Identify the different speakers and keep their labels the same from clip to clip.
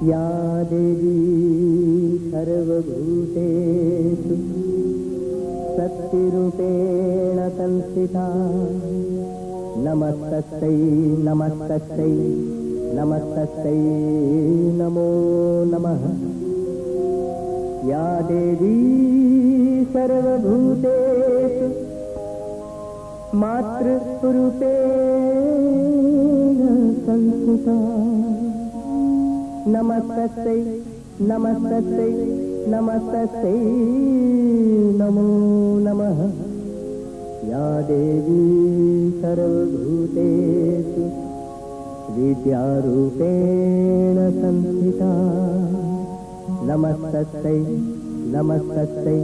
Speaker 1: या देवी सर्वभूतेषु शक्तिरूपेण संस्थिता नमस्तस्यै नमस्तस्यै नमस्तस्यै नमो नमः। या देवी सर्वभूतेषु मातृरूपेण संस्थिता नमस्तस्यै नमस्तस्यै नमस्तस्यै नमो नमः। या देवी सर्वभूतेषु विद्यारूपेण संस्थिता नमस्तस्यै नमस्तस्यै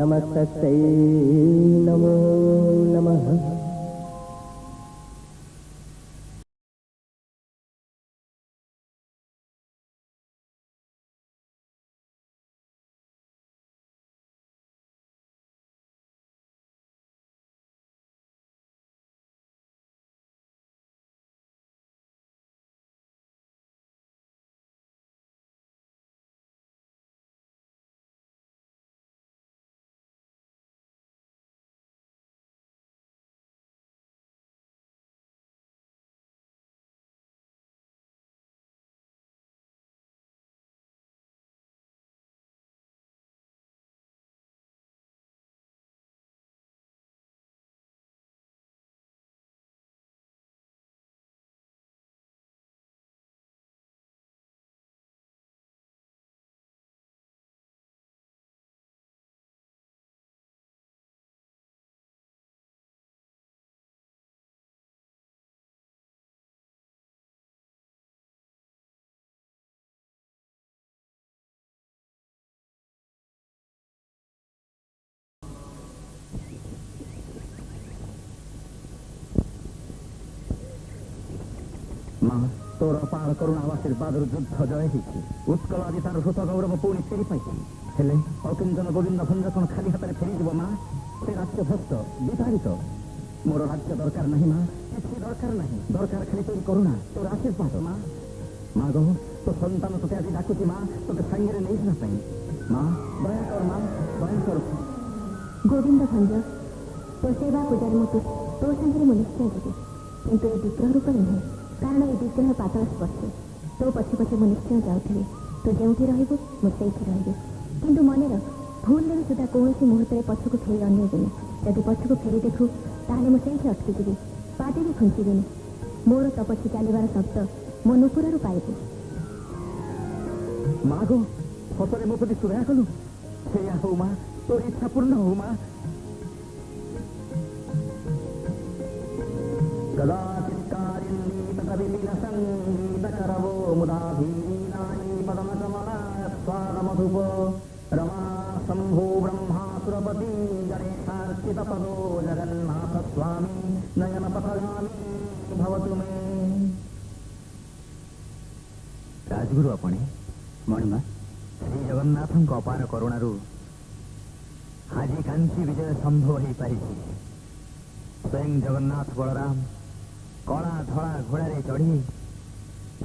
Speaker 1: नमस्तस्यै नमो नमः।
Speaker 2: माँ तोर अपार करुणा आशीर्वाद युद्ध जय होती उत्कल आदि तार सुत गौरव पुणी फेरी पाई हेले अकिंचन गोविंद भंज कौन खाली हाथ में फेरी माँ से राज्य भ्रष्ट विताड़ित मोर राज्य दरकार नहीं माँ किसी दरकार नहीं दरकार खाली तोर करुणा तोर आशीर्वाद माँ माँ गो तो सन्तान तुझे आज डाकुची माँ तुझे सांगे नहीं जाना माँ दया कर माँ दया कर
Speaker 3: गोविंद भंज तो सेवा पूजार मत तो सांगे मु निश्चय जी किंतु ये विग्रह रूप नुहे कारण ये विग्रह पातल स्पर्श तो पछे पछे मु निश्चय जाऊँगी तू जो रही मुझे रही किंतु मन रख भूल भी सुधा कौन मुहूर्त पछक फेरी अनेबी जदि पछक फेरी देखू ताहले मुझे अटकीजी पाटे भी खुंचीबी मोर तपछी चलवार शब्द मो नुपुर पाइबू
Speaker 2: माँ गो सतरे मो प्रति सुधा कलु से हो माँ तोर इच्छा पूर्ण हो माँ रमा शंभो ब्रह्मा सुरपति गणेशार्चित पदो जगन्नाथ स्वामी नयन पथगामी भवतु मे। राजगुरु अपने मणिमा श्री जगन्नाथ अपार करुणारू आज कांची विजय संभव हो पारि स्वयं जगन्नाथ बलराम कला धड़ा घोड़े चढ़ी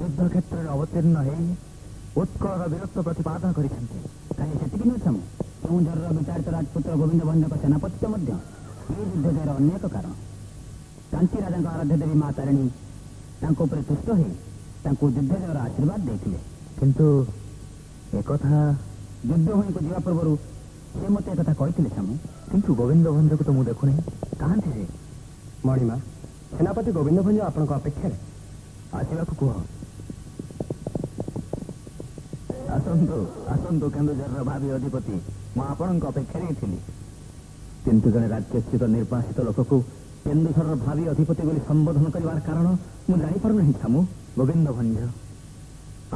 Speaker 2: युद्ध क्षेत्र में अवतीर्ण हो उत्कल वीरत्व प्रतिपादन करती केन्दुझर विचारित राजपुत्र गोविंद भंज सेनापति युद्ध जयर अनेक कारण कांची राजा आराध्य देवी माँ तारिणी तुष्ट हो युद्ध जयर आशीर्वाद देते किंतु एक युद्ध भूमि को जावा पूर्व से मत एक कहते सामू किंतु गोविंद भंज को तो मुझे देखुना कहाँ थे
Speaker 1: मणिमा सेनापति गोविंद भंज आपण अपेक्षा
Speaker 2: आसवा कह आसतु आसतु केन्दुझर भावी अधिपति मुझे अपेक्षा थी किंतु जड़े राज्यस्थित निर्वासित लोक को केन्दुझर भावी अधिपति बोली संबोधन करार कारण मुझे जापारना छामू गोविंद भंज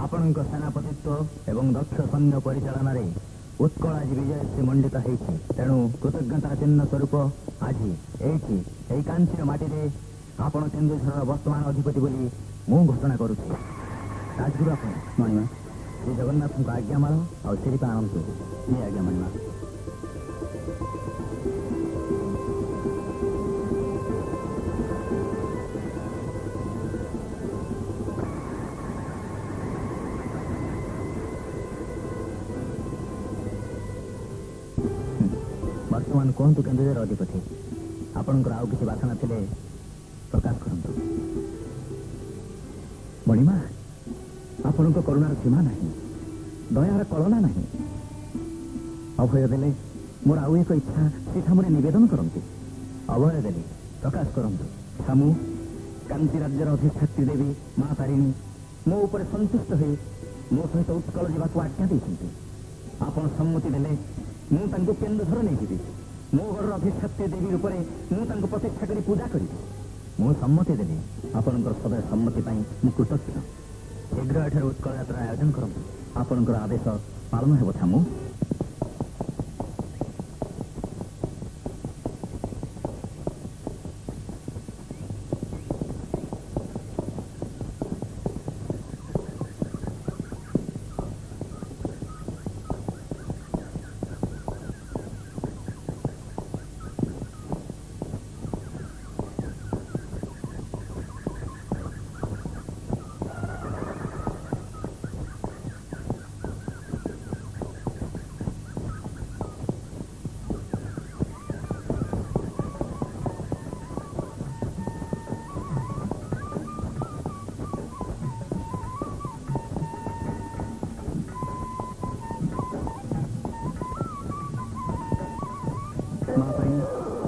Speaker 2: आपण सेनापतित्व एवं दक्ष सैन्य परिचालन उत्कल आज विजय से मंडित होती तेणु कृतज्ञता चिन्ह स्वरूप आज यही कांचीर माटी आपण केन्दुझर वर्तमान अधिपति बोली मु घोषणा करुच्ची राजगुरु आप मणिमा श्री जगन्नाथ को आज्ञा मार और श्रीपा आनंद ये आज्ञा मणिमा ବର୍ତ୍ତମାନ କୁହନ୍ତୁ କେନ୍ଦୁଝର ଅଧିପତି, ଆପଣଙ୍କର ଆଉ କିଛି ବାସନା ଥିଲେ ପ୍ରକାଶ କରନ୍ତୁ। ମଣିମା, ଆପଣଙ୍କ କରୁଣାର ସୀମା ନାହିଁ, ଦୟାର କଳନା ନାହିଁ। ଅଭୟ ଦେଲେ ମୋର ଆଉ ଏକ ଇଚ୍ଛା ସେ ସାମୁରେ ନିବେଦନ କରନ୍ତୁ। ଅଭୟ ଦେଲେ ପ୍ରକାଶ କରନ୍ତୁ। ସାମୁ, କାନ୍ତି ରାଜ୍ୟର ଅଧିଷ୍ଠାତ୍ରୀ ଦେବୀ ମା ତାରିଣୀ ମୋ ଉପରେ ସନ୍ତୁଷ୍ଟ ହୋଇ ମୋ ସହିତ ଉତ୍କଳ ଯିବାକୁ ଆଜ୍ଞା ଦେଇଛନ୍ତି। ଆପଣ ସମ୍ମତି ଦେଲେ ମୁଁ ତାଙ୍କୁ କେନ୍ଦୁଝର ନେଇଯିବି। ମୋ ଘରର ଅଧିଷ୍ଠାତ୍ରୀ ଦେବୀ ରୂପରେ ମୁଁ ତାଙ୍କୁ ପ୍ରତୀକ୍ଷା କରି ପୂଜା କରିବି। ମୁଁ ସମ୍ମତି ଦେଲି। ଆପଣଙ୍କର ସଦୟ ସମ୍ମତି ପାଇଁ ମୁଁ କୃତଜ୍ଞ। ଶୀଘ୍ର ଏଠାରେ ଉତ୍କଳ ଯାତ୍ରା ଆୟୋଜନ କରନ୍ତୁ। ଆପଣଙ୍କର ଆଦେଶ ପାଳନ ହେବ ସାମୁ।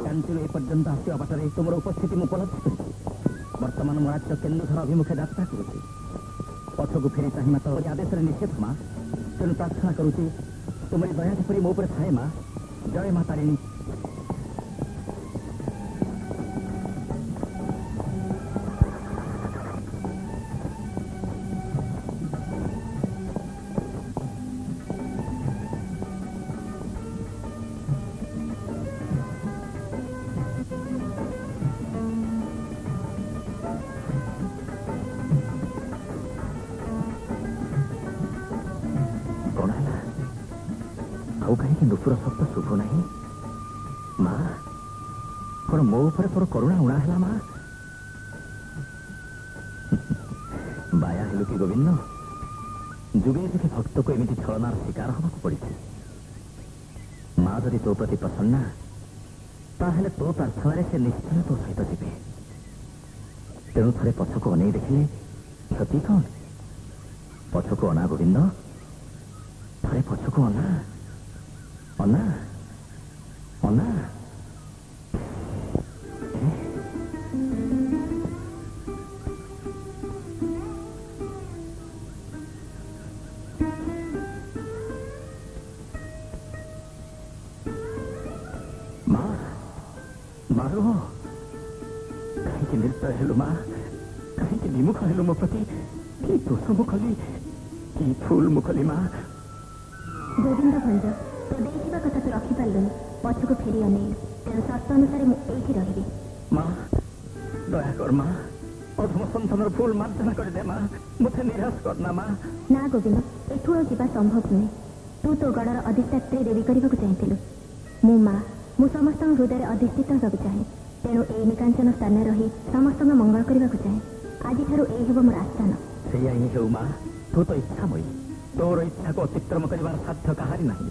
Speaker 2: କାଞ୍ଚିରୁ ଏ ପର୍ଯ୍ୟନ୍ତ ଆସିବା ବାଟରେ ତୁମର ଉପସ୍ଥିତି ମୁଁ ଉପଲବ୍ଧି କରିଛି। ବର୍ତ୍ତମାନ ମୋ ରାଜ୍ୟ କେନ୍ଦୁଝର ଅଭିମୁଖେ ଯାତ୍ରା କରୁଛି। ପଛକୁ ଫେରି ଚାହିଁବା ତ ଆଦେଶରେ ନିଷେଧ ମା। ତେଣୁ ପ୍ରାର୍ଥନା କରୁଛି ତୁମରି ଦୟା ଯେପରି ମୋ ଉପରେ ଥାଏ ମା। ଜୟ ମା ତାରିଣୀ। ଆଉ କାହିଁକି ନୁପୁର ଶବ୍ଦ ଶୁଭୁ ନାହିଁ? ମା, କଣ ମୋ ଉପରେ ତୋର କରୁଣା ଉଣା ହେଲା ମା? ବାୟା ହେଲୁ କି ଗୋବିନ୍ଦ? ଯୁଗେ ଯୁଗେ ଭକ୍ତକୁ ଏମିତି ଛଳନାର ଶିକାର ହେବାକୁ ପଡ଼ିଛି। ମା ଯଦି ତୋ ପ୍ରତି ପ୍ରସନ୍ନା, ତାହେଲେ ତୋ ପ୍ରାର୍ଥନାରେ ସେ ନିଶ୍ଚୟ ତୋ ସହିତ ଯିବେ। ତେଣୁ ଥରେ ପଛକୁ ଅନେଇ ଦେଖିଲେ କ୍ଷତି କଣ? ପଛକୁ ଅନା ଗୋବିନ୍ଦ, ଥରେ ପଛକୁ ଅନା। ଅନା ଅନା। ମା, ମାରୁ କାହିଁକି ନିର୍ଦୟ ହେଲୁ ମା? କାହିଁକି ବିମୁଖ ହେଲୁ ମୋ ପ୍ରତି? କି ଦୋଷ ମୁଁ କଲି, କି ଭୁଲ ମୁଁ କଲି ମା?
Speaker 3: ଗୋବିନ୍ଦ ଭଞ୍ଜ, ତୋ ଦେଇଥିବା କଥା ତୁ ରଖିପାରିଲୁନି। ପଛକୁ ଫେରି ଅନେଇଲୁ। ତେଣୁ ସର୍ତ୍ତ ଅନୁସାରେ ମୁଁ ଏଇଠି ରହିବି।
Speaker 2: ମା, ଦୟାକର ମା। ଅଧମ ସନ୍ତାନର ଭୁଲ ମାର୍ଜନା କରିଦେ ମା। ମୋତେ ନିରାଶ କରନା ମା।
Speaker 3: ନା ଗୋବିନ୍ଦ, ଏଠୁ ଆଉ ଯିବା ସମ୍ଭବ ନୁହେଁ। ତୁ ତୋ ଗଡ଼ର ଅଧିଷ୍ଠାତ୍ରୀ ଦେବୀ କରିବାକୁ ଚାହିଁଥିଲୁ। ମୁଁ ମା, ମୁଁ ସମସ୍ତଙ୍କ ହୃଦୟରେ ଅଧିଷ୍ଠିତ ହେବାକୁ ଚାହେଁ। ତେଣୁ ଏଇ ନିକାଞ୍ଚନ ସ୍ଥାନରେ ରହି ସମସ୍ତଙ୍କ ମଙ୍ଗଳ କରିବାକୁ ଚାହେଁ। ଆଜିଠାରୁ ଏଇ ହେବ ମୋର ଆସ୍ଥାନ।
Speaker 2: ସେଇଆ ହିଁ ହେଉ ମା। ତୁ ତ ଇଚ୍ଛାମୟୀ। ତୋର ଇଚ୍ଛାକୁ ଅତିକ୍ରମ କରିବାର ସାଧ୍ୟ କାହାରି ନାହିଁ।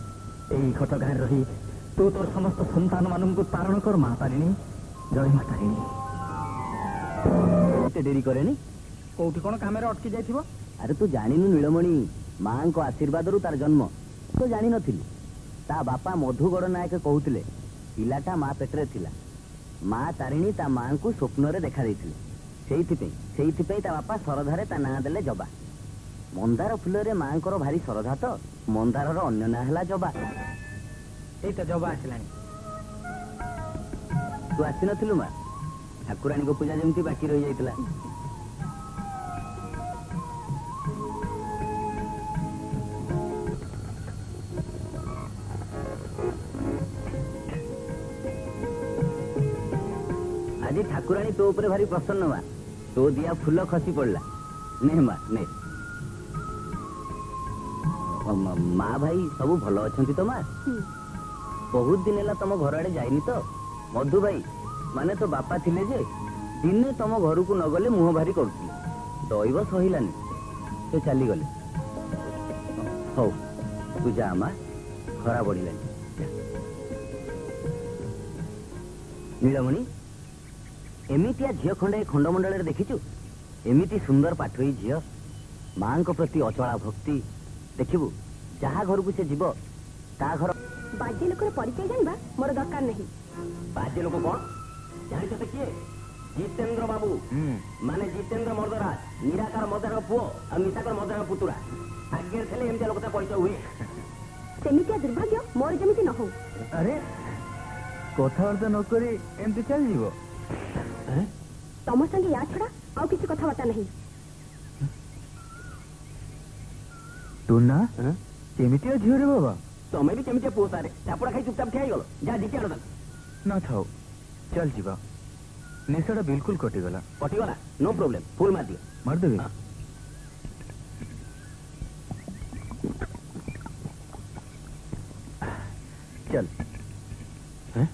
Speaker 2: ଏଇ ଘଟଗାଁରେ ରହି ତୁ ତୋର ସମସ୍ତ ସନ୍ତାନମାନଙ୍କୁ ପାଳନ କର ମା ତାରିଣୀ। ଜୟ ମା ତାରିଣୀ।
Speaker 1: ଏତେ ଡେରି କରେନି? କୋଉଠି କଣ କାମରେ ଅଟକି ଯାଇଥିବ?
Speaker 4: ଆରେ ତୁ ଜାଣିନୁ ନୀଳମଣି, ମାଙ୍କ ଆଶୀର୍ବାଦରୁ ତାର ଜନ୍ମ। ତୁ ଜାଣିନଥିଲି? ତା ବାପା ମଧୁଗଡ଼ ନାୟକ କହୁଥିଲେ ପିଲାଟା ମା ପେଟରେ ଥିଲା। ମା ତାରିଣୀ ତା ମାଙ୍କୁ ସ୍ୱପ୍ନରେ ଦେଖା ଦେଇଥିଲେ। ସେଇଥିପାଇଁ ତା ବାପା ଶରଧାରେ ତା ନାଁ ଦେଲେ ଜବା। ମନ୍ଦାର ଫୁଲରେ ମାଙ୍କର ଭାରି ଶ୍ରଦ୍ଧା ତ ମନ୍ଦାରର ଅନ୍ୟ ନାଁ ହେଲା ଜବା।
Speaker 1: ଏଇ ତ ଜବା ଆସିଲାଣି।
Speaker 4: ତୁ ଆସିନଥିଲୁ ମା? ଠାକୁରାଣୀଙ୍କ ପୂଜା ଯେମିତି ବାକି ରହିଯାଇଥିଲା। ଆଜି ଠାକୁରାଣୀ ତୋ ଉପରେ ଭାରି ପ୍ରସନ୍ନ ମା। ତୋ ଦିଆ ଫୁଲ ଖସି ପଡିଲା। ନେ ମା ନେ। ମା ଭାଇ ସବୁ ଭଲ ଅଛନ୍ତି ତ ମା? ବହୁତ ଦିନ ହେଲା ତମ ଘର ଆଡେ ଯାଇନି ତ। ମଧୁ ଭାଇ ମାନେ ତୋ ବାପା ଥିଲେ ଯେ ଦିନେ ତମ ଘରକୁ ନ ଗଲେ ମୁହଁ ଭାରି କରୁଥିଲେ। ଦୈବ ସହିଲାନି, ସେ ଚାଲିଗଲେ। ହଉ ତୁ ଯା ମା, ଖରା ବଢିଲାନି। नीलमणि एमितिया झील खंडे खंडमंडल देखीचु एमिति सुंदर पाठोई झील मां को प्रति अचला भक्ति देखिबु जहा घर को से जीव ता घर
Speaker 3: बाजे लोकर परिचय जानबा मोर दरकार नहीं।
Speaker 4: बाजे लोक कौन जानिछ से किए जितेंद्र बाबू माने जितेंद्र मर्दराज निराकार मर्दर पुओ और निशाकर मर्दर पुतुरा आगे थे एमती लोक परिचय हुए
Speaker 3: सेमितिया दुर्भाग्य मोर जमिति न हो।
Speaker 2: अरे कथबार्ता नक एमती चल जीव
Speaker 3: तम संगे या छड़ा आउ किसी कथबार्ता नहीं।
Speaker 2: टूना केमितिया झील रे बाबा
Speaker 4: तुम्हें भी केमितिया पुओ सारे चापुड़ा खाई चुपचाप ठिया गल जा डिकी आड़
Speaker 2: ना थाओ चल जीवा निशाटा बिल्कुल कटिगला
Speaker 4: कटिगला नो प्रॉब्लम फुल मार दियो
Speaker 2: मारदेवी चल हैं?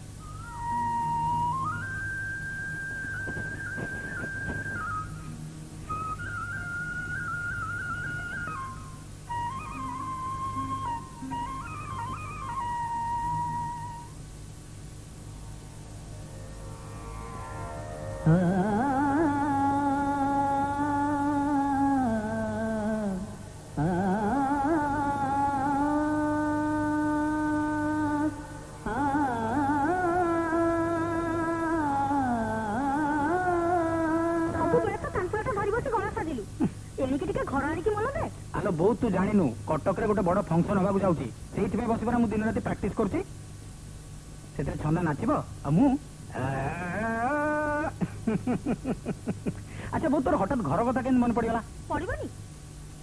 Speaker 1: आलो बहुत तू जानिनु कटक रे गोटे बड़ फंक्शन होगा जाउची सेइथि में बसी परा मु दिन राति प्रैक्टिस करची सेते छंदा नाचिबो आ मु अच्छा बहुत तोर हठात घर कथा केन मन पड़िगला
Speaker 3: पड़िबनी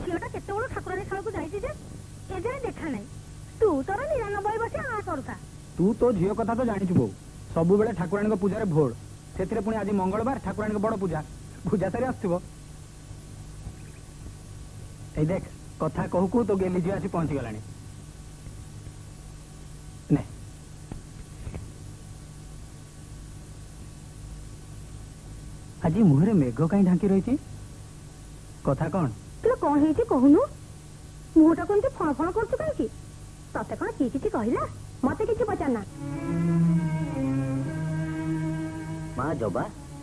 Speaker 3: झियोटा केते बड़ ठाकुर रे खेल को जाईची जे ए जे देखा नै तू तोर 99 वर्ष आ करता
Speaker 1: तू तो झियो कथा तो जानिछु बो सबु बेले ठाकुराणी को पूजा रे भोर सेतिरे पुनी आज मंगलवार ठाकुराणी को बड़ पूजा पूजा सारी आसथिबो ए देख कथा कहू को तो गेली जियो आसी पहुंच गलानी ने आज मुहरे मेघ कहीं ढांकी रही कथा कौन
Speaker 3: तू कौन है जे कहूनु मुहटा कोनते फण फण करतु काई की तते कोन की किछि कहिला मते किछि पचारना
Speaker 4: मां जबा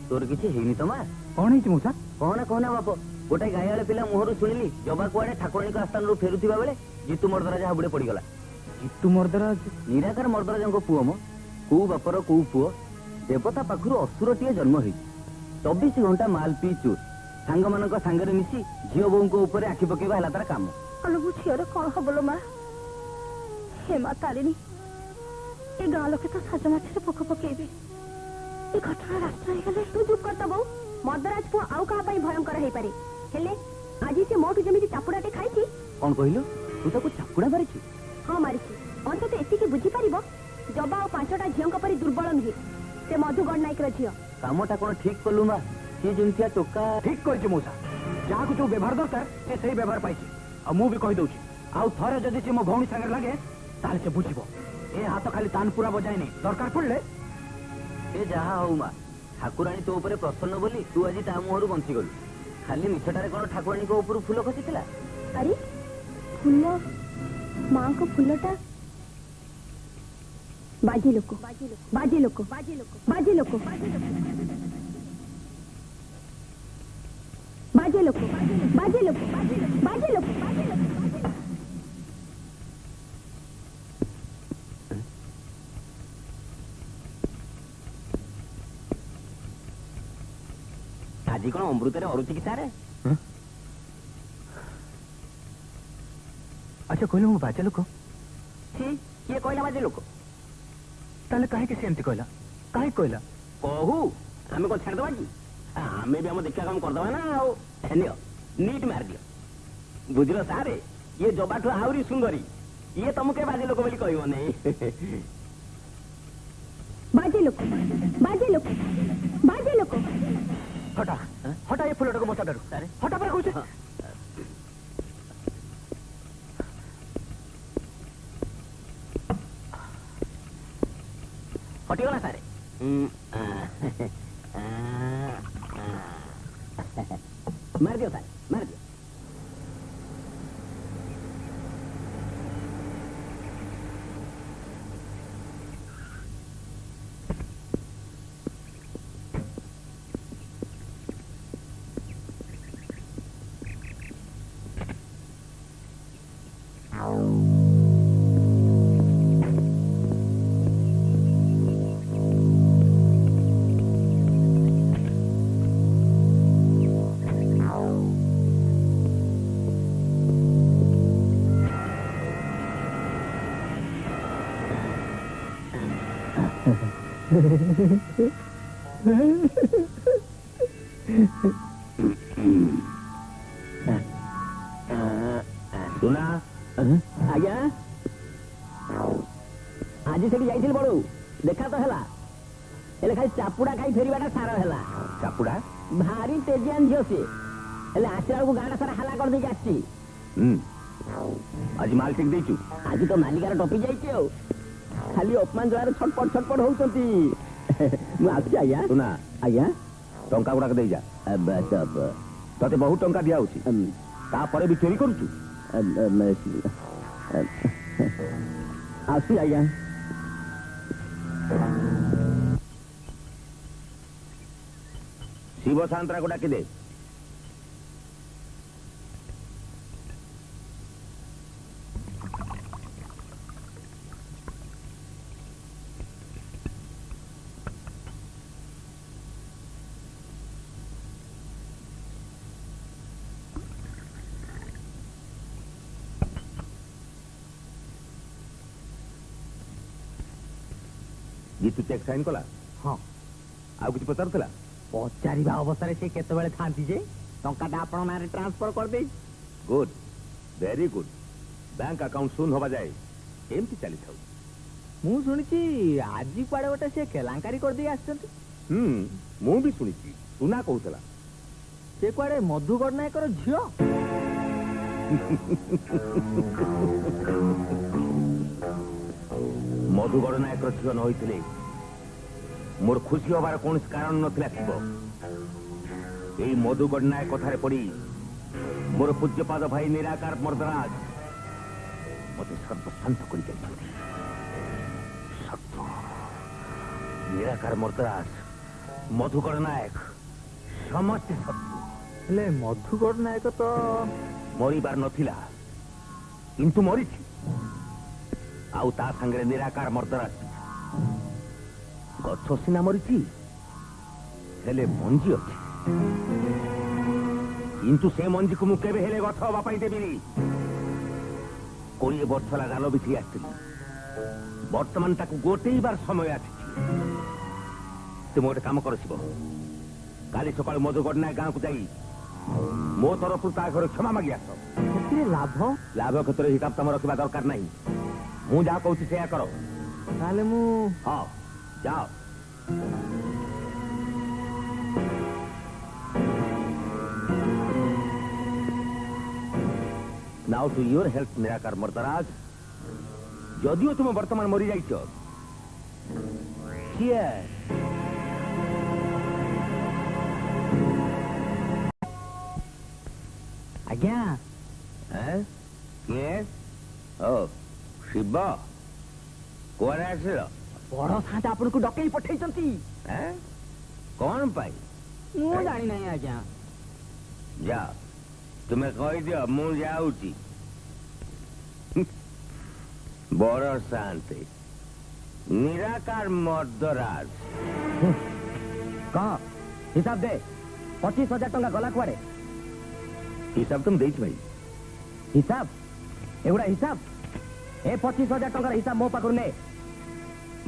Speaker 4: तोर किछि हेनी तो मां
Speaker 1: कौन है मौसा
Speaker 4: कहना कहना बाप गोटे गाइआले पिला मुहरु शुणिली जबा कुआडे ठाकुराणी को स्थान फेरुथिबा बेले जीतू मर्दराज हाबुडे पड़ीगला
Speaker 1: जीतू मर्दराज
Speaker 4: निराकार मर्दराज पुओ मो कौ बापर कौ पुओ देवता पाखरु असुरटीए जन्म होई 24 घंटा माल पी चूर सांग मानक सांगरे मिसी झियो बोंको ऊपर आखि पकेबा हला तार काम
Speaker 3: अलगु छियर कोन हबलो मा हे मा तारिणी ए गाँ लोके तो साज माछरे पोक पकेबे ए घटना रास्ता हे गले तू चुप करता बहु मर्दराज पुओ आउ कहा पई भयंकर हे पारे हेले आजी से मोटू जमिति चापुड़ाटे खाइछि
Speaker 4: कौन कहिलो तू ताको चापुड़ा मारिछि
Speaker 3: हां मारिछि अंत तो एतिके बुझी परिबो जबा और पांचटा झियों परी दुर्बल नुहे से मधुगढ़ नायक झियो
Speaker 4: कामटा कोन ठीक कलु मा से जिनसिया टोका
Speaker 1: ठीक करछि मौसा जहाँ को जो व्यवहार दरकार से सही व्यवहार पाइछि आ मु भी कहि दउछि आउ थरे जदि से मो भौणी संगे लागे ताले से बुझिबो ए हाथ खाली तानपुरा बजायनी दरकार पड़ले
Speaker 4: ए जहा हौ मा ठाकुराणी तो ऊपर प्रसन्न बोली तू आज ता मुहरु बंसी गलु खाली मिछटारे कोन ठाकुराणी को ऊपर फूल खसिथिला
Speaker 3: अरे फूल मां को फूलटा बाजी लोको बाजी लोको बाजी लोको बाजी लोको बाजी लोको बाजी लोको बाजी लोको बाजी लोको
Speaker 4: आज कौन अमृत अरुचि कि सारे
Speaker 2: अच्छा कहले मु बाजा लोक
Speaker 4: किए कहला बाजे लोक
Speaker 2: ताले काहे के सेमती कहला काहे कहला
Speaker 4: कहू आमे को छाड़ दवा कि आमे भी हम देखा काम कर दवा ना आओ नियो नीट मार दियो बुझलो सारे ये जबाठु आउरी सुंदरी ये तुमके बाजे लोक बोली कहबो नहीं
Speaker 3: बाजे लोको बाजे लोको बाजे लोको
Speaker 2: हटा हटा ये फूलटा को मत डरो
Speaker 4: अरे
Speaker 2: हटा पर कहू
Speaker 4: हटिगला सारे मार दियो सारे मार दियो
Speaker 2: ସୁନା
Speaker 4: ଆଜ୍ଞା ଆଜି ସେଠି ଯାଇଥିଲି ବଡୁ ଦେଖା ତ ହେଲା ହେଲେ ଖାଲି ଚାପୁଡା ଖାଇ ଫେରିବାଟା ସାର ହେଲା।
Speaker 2: ଚାପୁଡା
Speaker 4: ଭାରି ତେଜିଆନ ଝିଅ ସିଏ ହେଲେ ଆସିଲା ବେଳକୁ ଗାଁଟା ସାରା ହାଲା କରିଦେଇକି ଆସିଛି।
Speaker 2: ଆଜି ମାଲ ଠିକ ଦେଇଛୁ?
Speaker 4: ଆଜି ତ ମାଲିକାର ଟପି ଯାଇଛି ଆଉ ଖାଲି ଅପମାନ ଜଳାରେ ଛଟପଟ ଛଟପଟ ହଉଛନ୍ତି। ମୁଁ ଆସୁଛି ଆଜ୍ଞା।
Speaker 2: ସୁନା
Speaker 4: ଆଜ୍ଞା
Speaker 2: ଟଙ୍କା ଗୁଡାକ ଦେଇଯା। ତତେ ବହୁତ ଟଙ୍କା ଦିଆ ହଉଛି ତାପରେ ବି ଚୋରି କରୁଛୁ।
Speaker 4: ଆସୁଛି ଆଜ୍ଞା।
Speaker 2: ଶିବ ସାନ୍ତରାକୁ ଡାକିଦେ। ଜିତୁ ଚେକ୍ ସାଇନ୍ କଲା?
Speaker 1: ହଁ।
Speaker 2: ଆଉ କିଛି ପଚାରୁଥିଲା?
Speaker 1: ପଚାରିବା ଅବସ୍ଥାରେ ସେ କେତେବେଳେ ଥାନ୍ତି ଯେ ଟଙ୍କାଟା ଆପଣ ନାଁରେ ଟ୍ରାନ୍ସଫର କରିଦେଇଛି।
Speaker 2: Good, very good. Bank account ଶୂନ ହବା ଯାଏ ଏମିତି ଚାଲିଥାଉ।
Speaker 1: ମୁଁ ଶୁଣିଛି ଆଜି କୁଆଡେ ଗୋଟେ ସେ କେଲାଙ୍କାରୀ କରିଦେଇ ଆସିଛନ୍ତି।
Speaker 2: ମୁଁ ବି ଶୁଣିଛି, ସୁନା କହୁଥିଲା।
Speaker 1: ସେ କୁଆଡେ ମଧୁଗଡ଼ ନାୟକର ଝିଅ?
Speaker 2: ମଧୁଗଡ଼ ନାୟକର ଝିଅ ନ ହୋଇଥିଲେ ମୋର ଖୁସି ହବାର କୌଣସି କାରଣ ନଥିଲା। ଶିବ, ଏଇ ମଧୁଗଡ଼ ନାୟକ କଥାରେ ପଡି ମୋର ପୂଜ୍ୟପାଦ ଭାଇ ନିରାକାର ମର୍ଦ୍ଦରାଜ ମତେ ସର୍ବଶାନ୍ତ କରି ଯାଇଛନ୍ତି। ସତ୍ୟ, ନିରାକାର ମର୍ଦ୍ଦରାଜ, ମଧୁଗଡ଼ ନାୟକ ସମସ୍ତେ ସତ୍ୟ।
Speaker 1: ହେଲେ ମଧୁଗଡ଼ ନାୟକ ତ
Speaker 2: ମରିବାର ନଥିଲା କିନ୍ତୁ ମରିଛି। ଆଉ ତା ସାଙ୍ଗରେ ନିରାକାର ମର୍ଦ୍ଦରାଜ। ଗଛ ସିନା ମରିଛି ହେଲେ ମଞ୍ଜି ଅଛି, କିନ୍ତୁ ସେ ମଞ୍ଜିକୁ ମୁଁ କେବେ ହେଲେ ଗଛ ହବା ପାଇଁ ଦେବିନି। 20 ବର୍ଷ ହେଲା ଗାଲ ବିଛେଇ ଆସିଥିଲି, ବର୍ତ୍ତମାନ ତାକୁ ଗୋଟେଇବାର ସମୟ ଆସିଛି। ତୁମେ ଗୋଟେ କାମ କର ଶିବ, କାଲି ସକାଳୁ ମଧୁଗଡ଼ ନାୟକ ଗାଁକୁ ଯାଇ ମୋ ତରଫରୁ ତା ଘରେ କ୍ଷମା ମାଗି ଆସ।
Speaker 1: ସେଥିରେ ଲାଭ
Speaker 2: କ୍ଷେତ୍ରରେ ହିସାବ ତମ ରଖିବା ଦରକାର ନାହିଁ। ମୁଁ ଯାହା କହୁଛି ସେଇଆ କର।
Speaker 1: ତାହେଲେ ମୁଁ
Speaker 2: ହଁ, ଯାଅ। Now to your health, ନିରାକାର ମର୍ଦ୍ଦରାଜ। ଯଦିଓ ତୁମେ ବର୍ତ୍ତମାନ ମରିଯାଇଛ, Cheers!
Speaker 1: ଆଜ୍ଞା
Speaker 2: କିଏ? ଓ ଶିବ, କୁଆଡେ ଆସିଲ?
Speaker 1: ବଡ ସାହେବ ଆପଣଙ୍କୁ ଡକେଇ ପଠେଇଛନ୍ତି।
Speaker 2: କଣ ପାଇଁ?
Speaker 1: ମୁଁ ଜାଣିନାହିଁ ଆଜ୍ଞା।
Speaker 2: ଯାଅ, ତୁମେ କହିଦିଅ, ମୁଁ ଯାଉଛି। ବଡ ଶାନ୍ତି, ନିରାକାର ମର୍ଦ୍ଦରାଜ।
Speaker 1: କହ, ହିସାବ ଦେ। 25,000 ଟଙ୍କା ଗଲା କୁଆଡେ?
Speaker 2: ହିସାବ ତ ମୁଁ ଦେଇଛି ଭାଇ।
Speaker 1: ହିସାବ? ଏଗୁଡା ହିସାବ? ଏ 25,000 ଟଙ୍କାର ହିସାବ ମୋ ପାଖରୁ ନେ।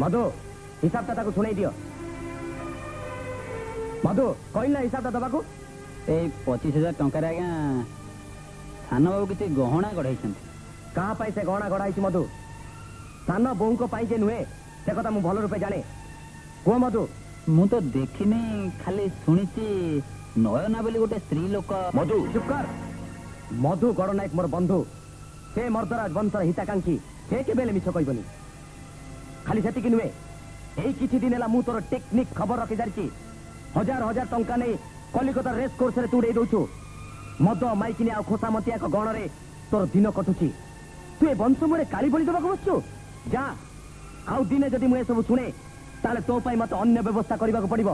Speaker 1: ମଧୁ, ହିସାବଟା ତାକୁ ଶୁଣେଇ ଦିଅ। ମଧୁ, କହିଲି ନା ହିସାବଟା ଦବାକୁ?
Speaker 5: ଏଇ 25,000 ଟଙ୍କାରେ ଆଜ୍ଞା ସାନ ବାବୁ କିଛି ଗହଣା ଗଢାଇଛନ୍ତି।
Speaker 1: କାହା ପାଇଁ ସେ ଗହଣା ଗଢା ହେଇଛି ମଧୁ? ସାନ ବୋଉଙ୍କ ପାଇଁ ଯେ ନୁହେଁ, ସେ କଥା ମୁଁ ଭଲ ରୂପେ ଜାଣେ। କୁହ ମଧୁ।
Speaker 5: ମୁଁ ତ ଦେଖିନି, ଖାଲି ଶୁଣିଛି ନୟନା ବୋଲି ଗୋଟେ ସ୍ତ୍ରୀ ଲୋକ।
Speaker 2: ମଧୁ,
Speaker 1: ଚୁପ୍ କର। ମଧୁ ଗଡ଼ ନାୟକ ମୋର ବନ୍ଧୁ, ସେ ମର୍ଦ୍ଦରାଜ ବଂଶର ହିତାକାଂକ୍ଷୀ। ସେ କେବେ ହେଲେ ମିଛ କହିବନି। ଖାଲି ସେତିକି ନୁହେଁ, ଏଇ କିଛି ଦିନ ହେଲା ମୁଁ ତୋର ଟେକ୍ନିକ ଖବର ରଖି ସାରିଛି। ହଜାର ହଜାର ଟଙ୍କା ନେଇ କଲିକତା ରେସ୍ କୋର୍ସରେ ତୁ ଉଡେଇ ଦଉଛୁ। ମଦ ମାଇକିନି ଆଉ ଖୋସାମତିଆଙ୍କ ଗଣରେ ତୋର ଦିନ କଟୁଛି। ତୁ ଏ ବଂଶ ମୁହଁରେ କାଳି ବଳି ଦେବାକୁ ବସଛୁ। ଯା, ଆଉ ଦିନେ ଯଦି ମୁଁ ଏସବୁ ଶୁଣେ, ତାହେଲେ ତୋ ପାଇଁ ମତେ ଅନ୍ୟ ବ୍ୟବସ୍ଥା କରିବାକୁ ପଡିବ।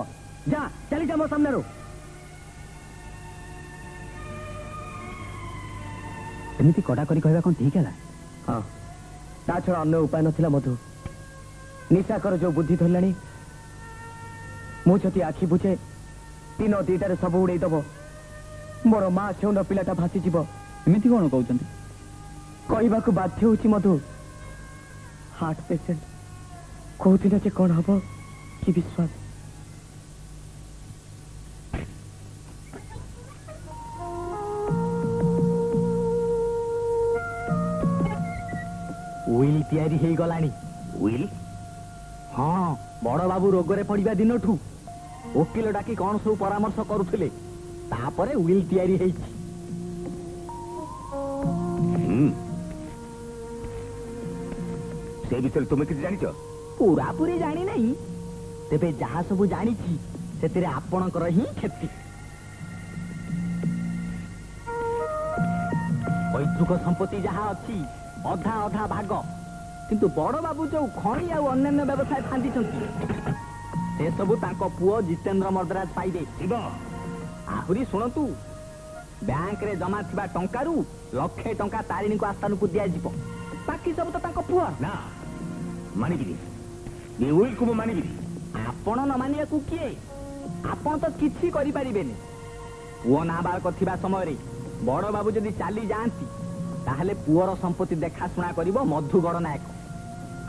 Speaker 1: ଯା, ଚାଲିଯା ମୋ ସାମ୍ନାରୁ।
Speaker 5: ଏମିତି କଡାକଡି କହିବା କଣ ଠିକ ହେଲା?
Speaker 1: ହଁ, ତା ଛଡା ଅନ୍ୟ ଉପାୟ ନଥିଲା ମଧୁ। ନିଶାକର ଯୋଉ ବୁଦ୍ଧି ଧରିଲାଣି, ମୁଁ ଯଦି ଆଖି ବୁଝେ ଦିନ 2ଟାରେ ସବୁ ଉଡେଇ ଦବ, ମୋର ମା ଛେଉଣ୍ଡ ପିଲାଟା ଭାସିଯିବ।
Speaker 5: ଏମିତି କଣ କହୁଛନ୍ତି?
Speaker 1: କହିବାକୁ ବାଧ୍ୟ ହଉଛି ମଧୁ। ହାର୍ଟ ପେସେଣ୍ଟ, କୋଉଦିନ ଯେ କଣ ହବ कि विश्वास। उइल तैयारी हो गलानी।
Speaker 4: उइल
Speaker 1: हाँ, बड़ बाबू रोगरे पड़िबा दिनठू वकील डाकी कौन सब परामर्श करुथिले, तापरे उइल तैयारी हेइछि।
Speaker 2: से विषय तुम किसी जानिଛ?
Speaker 1: पूरा पूरी जानी नहीं, तेबे जहा सब जानिछि सेतिरे आपणकर ही क्षति। पैतृक संपत्ति जहा अछि अधा अधा भाग, किंतु बड़ बाबू जो खणी आ अन्य व्यवसाय फांदी से सबू तांको पुओ जितेंद्र मर्दराज पाइबे। आहुरी शुणु, बैंक रे जमा थिबा टंकारु लक्षे टंका तारिणी को आस्थान को दिया जिवो, बाकी सब तो तांको पुओ
Speaker 2: ना मानिबिनी, ये उइल को मानिबिनी।
Speaker 1: आपण न मानिया को किए? आपण तो किछि करि परिबेनी। पुओ नाबालक थिबा समय रे बड़ बाबू जदि चाली जांती ताहले पुओर संपत्ति देखा सुना करिवो मधु गणनायक,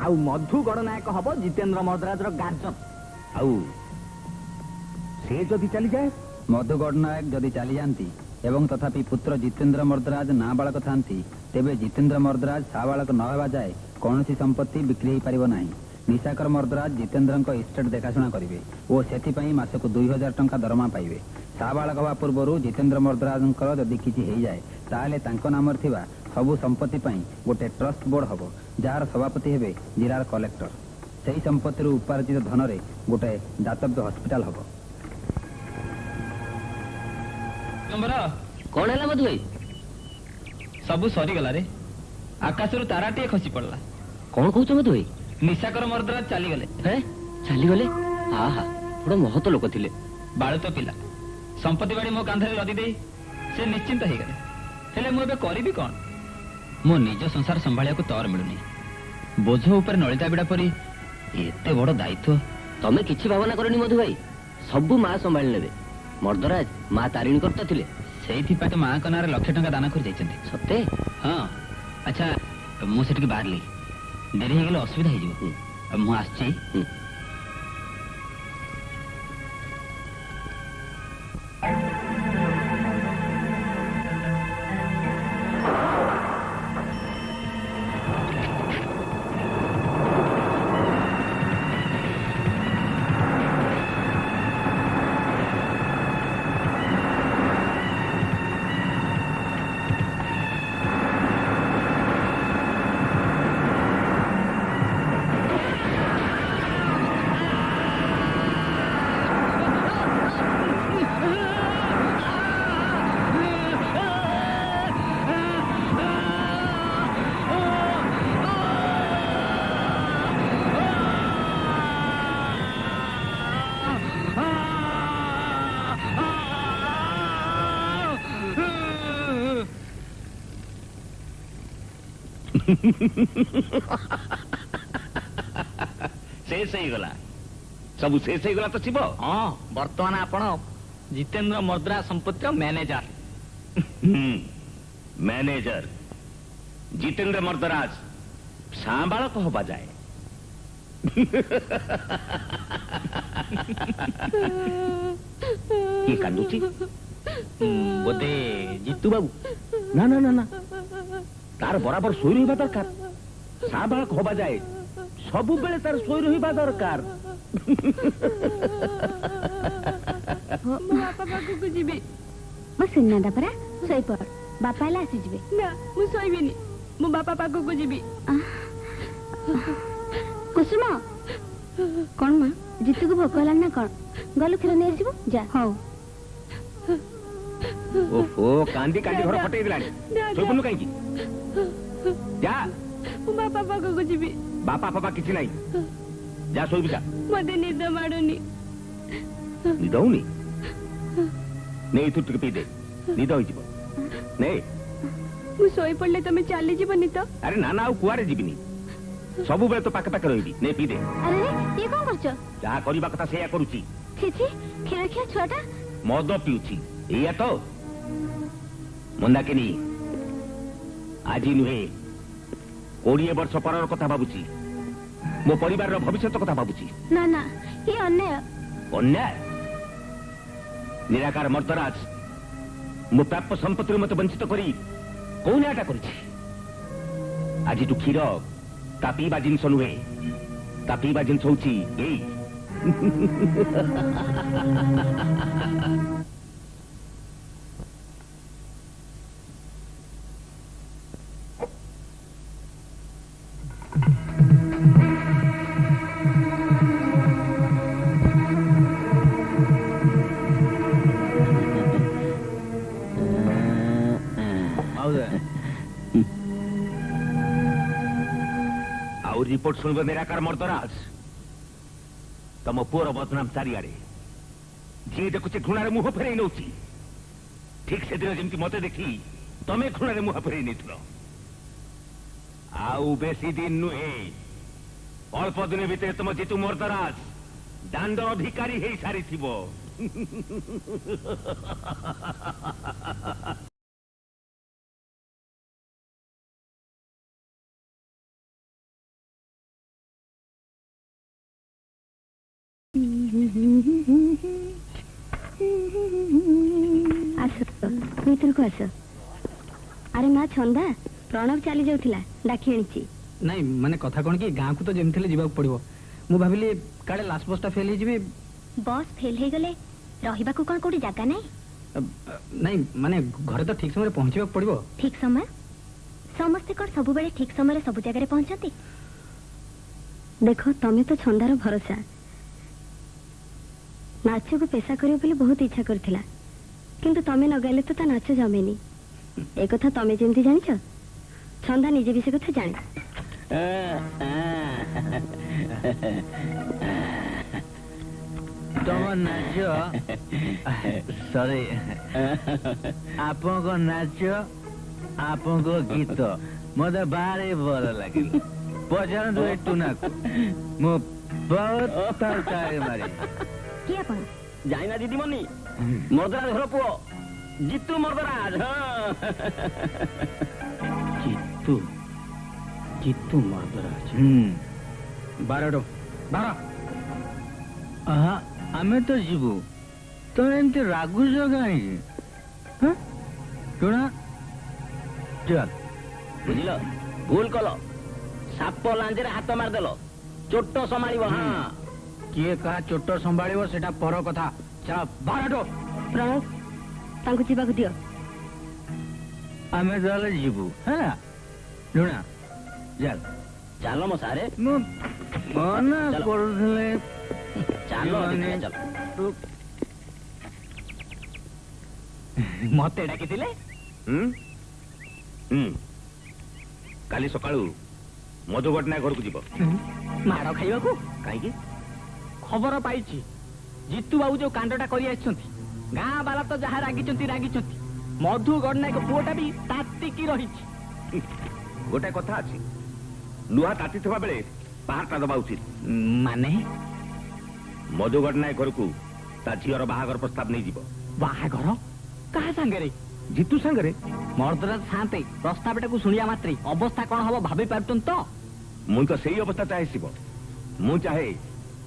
Speaker 1: आउ मधु गणनायक हबो जितेंद्र मर्दराज रो गार्जन।
Speaker 2: आउ से जदि चली जाए?
Speaker 5: मधु गणनायक जदि चली जाती एवं तथापि पुत्र जितेंद्र मर्दराज नाबालक थांती, तेबे जितेंद्र मर्दराज साबालक न हेबा जाए कौनसी संपत्ति बिक्री हो पारिबो नाही। निशाकर मर्दराज जितेंद्र इस्टेट देखाशुना करिवे और सेथिपई मासको 2000 टंका दरमा पाइबे। साबालक हवा पूर्व जितेंद्र मर्दराज जदि किछि हेइ जाए ताले तांको नामर थिबा सबु संपत्ति पई गोटे ट्रस्ट बोर्ड हबो, जार सभापति हेबे जिलार कलेक्टर। सेही संपत्ति उपार्जित धन रे गोटे दातव्य हॉस्पिटल हबो।
Speaker 4: कौन है मधु भाई?
Speaker 6: सबू सरीगला रे, आकाशरू ताराटे खसी पड़ला।
Speaker 4: कौन कहूच मधु भाई?
Speaker 6: निशाकर मर्दराज चलीगले।
Speaker 4: चलीगले? हा हा, बड़ महत लोक थिले।
Speaker 6: बाळुत पिला संपत्ति बाड़ी मो कांधरे लदी दे से निश्चिंत हो गले। हेले मु एबे करिबी कोन? मो निज संसार संभालिया को तौर मिलुनी। बोझ ऊपर नलिता बिड़ा परी एते बड़ दायित्व।
Speaker 4: तमे किछि भावना करनी मधु भाई, सबु मां संभाल नेबे। मर्दराज मां तारिणी करता थिले,
Speaker 6: सेइथि पा तो मां कनारे लक्ष टंका दान कर जाइछन्ते।
Speaker 4: सत्ते?
Speaker 6: हां। अच्छा मु सेठ के बाहर ली, देरी हो गेले असुविधा हो जिवो। मु आछि।
Speaker 2: शेष हो गला, सब शेष हो गला तो शिव।
Speaker 6: हाँ, वर्तमान आपण जितेंद्र मर्दराज संपत्ति मैनेजर।
Speaker 2: मैनेजर जितेंद्र मर्दराज सांबालक होबा जाए। ये कांदुची
Speaker 6: बोधे जीतू बाबू।
Speaker 2: ना ना ना ना, तार बराबर सोई रहिबा दरकार। सांबालक होबा जाए सबु बेले तार सोई रहिबा दरकार।
Speaker 3: मो बापा पाखु जीवी। मो सुन्ना परा सोई पड़, बापा ला आसी जीवे। ना मु सोईबिनी, मो बापा पाखु जीवी। कुसुम कौन मां जीतू को भोक होला ना कौन? गलु खीर नै आसीबो जा। हां।
Speaker 2: ओहो, कांदी कांदी घर फटेई दिलानी। सोइबनु काई की? जा।
Speaker 3: मो बापा पाखु जीवी।
Speaker 2: बापा पापा किछि नाही, जा सोइबि जा।
Speaker 3: मते निद माडुनी।
Speaker 2: निद होनी? नहीं तू पी दे, निद होई जिवो। नहीं
Speaker 3: मु सोई पड़ले तमे चाली जीवनी तो?
Speaker 2: अरे ना ना, कुआरे जीविनी, सबु बेले तो पाके पाके रहिबी। नहीं पी दे।
Speaker 3: अरे ये कौन करछ?
Speaker 2: जा करिबा कथा सेया करूची।
Speaker 3: छी खेल खेल छोटा
Speaker 2: मद पिउची एया तो। मंदाकिनी आज नुहे 20 वर्ष पर कथा भाबुची।
Speaker 7: मो परिवार भविष्य कथा भावुची
Speaker 3: ना ना ये अन्याय
Speaker 7: अन्याय निराकार मर्दराज मो प्राप्त संपत्ति मत वंचित करी कौ न्यायटा करिछि आज क्षीर ता पीवा जिनस नुहे ता पीवा जिनस होची एई आउ रिपोर्ट सुनब निराकार मर्दराज तम पुअर बदनाम चारिआडे जी देखुचे घृणारे मुह फेरई नौची ठीक से दिन जमी मत देखी तमे घृणारे मुह फेरई नहीं आउ बेसी दिन नुहे अल्प दिन भितर तुम जीतू मर्दराज दांडर भिकारी हो सारी
Speaker 3: ଭିତରକୁ ଆସ। ଆରେ ମା ଛନ୍ଦା ପ୍ରଣବ ଚାଲି ଯାଉଥିଲା ଡାକି ଆଣିଛି।
Speaker 5: ନାଇଁ ମାନେ କଥା କଣ କି ଗାଁକୁ ତ ଯେମିତି ହେଲେ ଯିବାକୁ ପଡିବ। ମୁଁ ଭାବିଲି କାଳେ ଲାଷ୍ଟ ବସଟା ଫେଲ ହେଇଯିବି।
Speaker 3: ବସ୍ ଫେଲ ହେଇଗଲେ ରହିବାକୁ କଣ କୋଉଠି ଜାଗା ନାହିଁ?
Speaker 5: ନାଇଁ ମାନେ ଘରେ ତ ଠିକ ସମୟରେ ପହଞ୍ଚିବାକୁ ପଡିବ।
Speaker 3: ଠିକ ସମୟ? ସମସ୍ତେ କଣ ସବୁବେଳେ ଠିକ ସମୟରେ ସବୁ ଜାଗାରେ ପହଞ୍ଚନ୍ତି? ଦେଖ ତମେ ତ ଛନ୍ଦାର ଭରସା। ନାଚକୁ ପେଶା କରିବ ବୋଲି ବହୁତ ଇଚ୍ଛା କରିଥିଲା, କିନ୍ତୁ ତମେ ନ ଗାଇଲେ ତ ତା ନାଚ ଜମେନି। ଏ କଥା ତମେ ଯେମିତି ଜାଣିଛ ଛନ୍ଦା ନିଜେ ବି ସେ କଥା ଜାଣେ।
Speaker 4: ତମ ନାଚ ସରି ଆପଣଙ୍କ ନାଚ ଆପଣଙ୍କ ଗୀତ ମତେ ଭାରି ଭଲ ଲାଗିଲା। ପଚାରନ୍ତୁ ଏ ଟୁନାକୁ ମୁଁ ବହୁତ ତାଳି ମାରି।
Speaker 3: କିଏ ଆପଣ?
Speaker 1: जाइना दीदीमणि मर्दराज घर पुओ जितू मर्दराज।
Speaker 5: ଜିତୁ ଜିତୁ ମର୍ଦରାଜ। ବାରଡ ବାର
Speaker 4: ଆମେ ତ ଯିବୁ ତମେ ଏମିତି ରାଗୁଛ କାହିଁକି? ଟୁଣା ଚାଲ
Speaker 1: बुझिल भूल कल साप लांजे हाथ मारदेल चोट संभाଳିବ। हाँ
Speaker 5: କିଏ କାହା ଚୋଟ ସମ୍ଭାଳିବ ସେଟା ପର କଥା। ଚାଲ ବାରଡ।
Speaker 3: ପ୍ରଣବ ତାଙ୍କୁ ଯିବାକୁ ଦିଅ।
Speaker 4: ଆମେ ତାହେଲେ ଯିବୁ ହେଲା ଟୁଣା ଚାଲ।
Speaker 1: ଚାଲ ମୋ ସାରେ
Speaker 4: ମୁଁ ମନା
Speaker 1: ଚାଲ।
Speaker 4: କରୁଥିଲେ
Speaker 1: ଚାଲ ଦେଖିବା, ଚାଲ।
Speaker 5: ମତେ ଡାକିଥିଲେ?
Speaker 7: काली सकाळू मधुगटना घर को जीव
Speaker 5: ମାଡ଼ ଖାଇବାକୁ?
Speaker 7: कहीं
Speaker 5: ଖବର ପାଇଛି ଜିତୁ ବାବୁ ଯୋଉ କାଣ୍ଡଟା କରି ଆସିଛନ୍ତି ଗାଁ ବାଲା ତ ଯାହା ରାଗିଛନ୍ତି ମଧୁ ଗଡନାୟକ ପୁଅଟା ବି ତାତିକି ରହିଛି।
Speaker 7: गोटे कथा अच्छी लुहा ताती थवा बेले पहाड़टा दबा उचित।
Speaker 5: ମାନେ
Speaker 7: मधुगटना घर को ता झीर बाहागर प्रस्ताव नहीं जीव।
Speaker 5: ବାହାଘର କାହା ସାଙ୍ଗରେ?
Speaker 7: जीतू सांगरे
Speaker 5: ମର୍ଦରାଜ ଥାନ୍ତେ ପ୍ରସ୍ତାବଟାକୁ ଶୁଣିବା ମାତ୍ରେ ଅବସ୍ଥା କଣ ହବ ଭାବି ପାରୁଛନ୍ତି ତ?
Speaker 7: मुई तो सही अवस्था चाहे शिव मु चाहे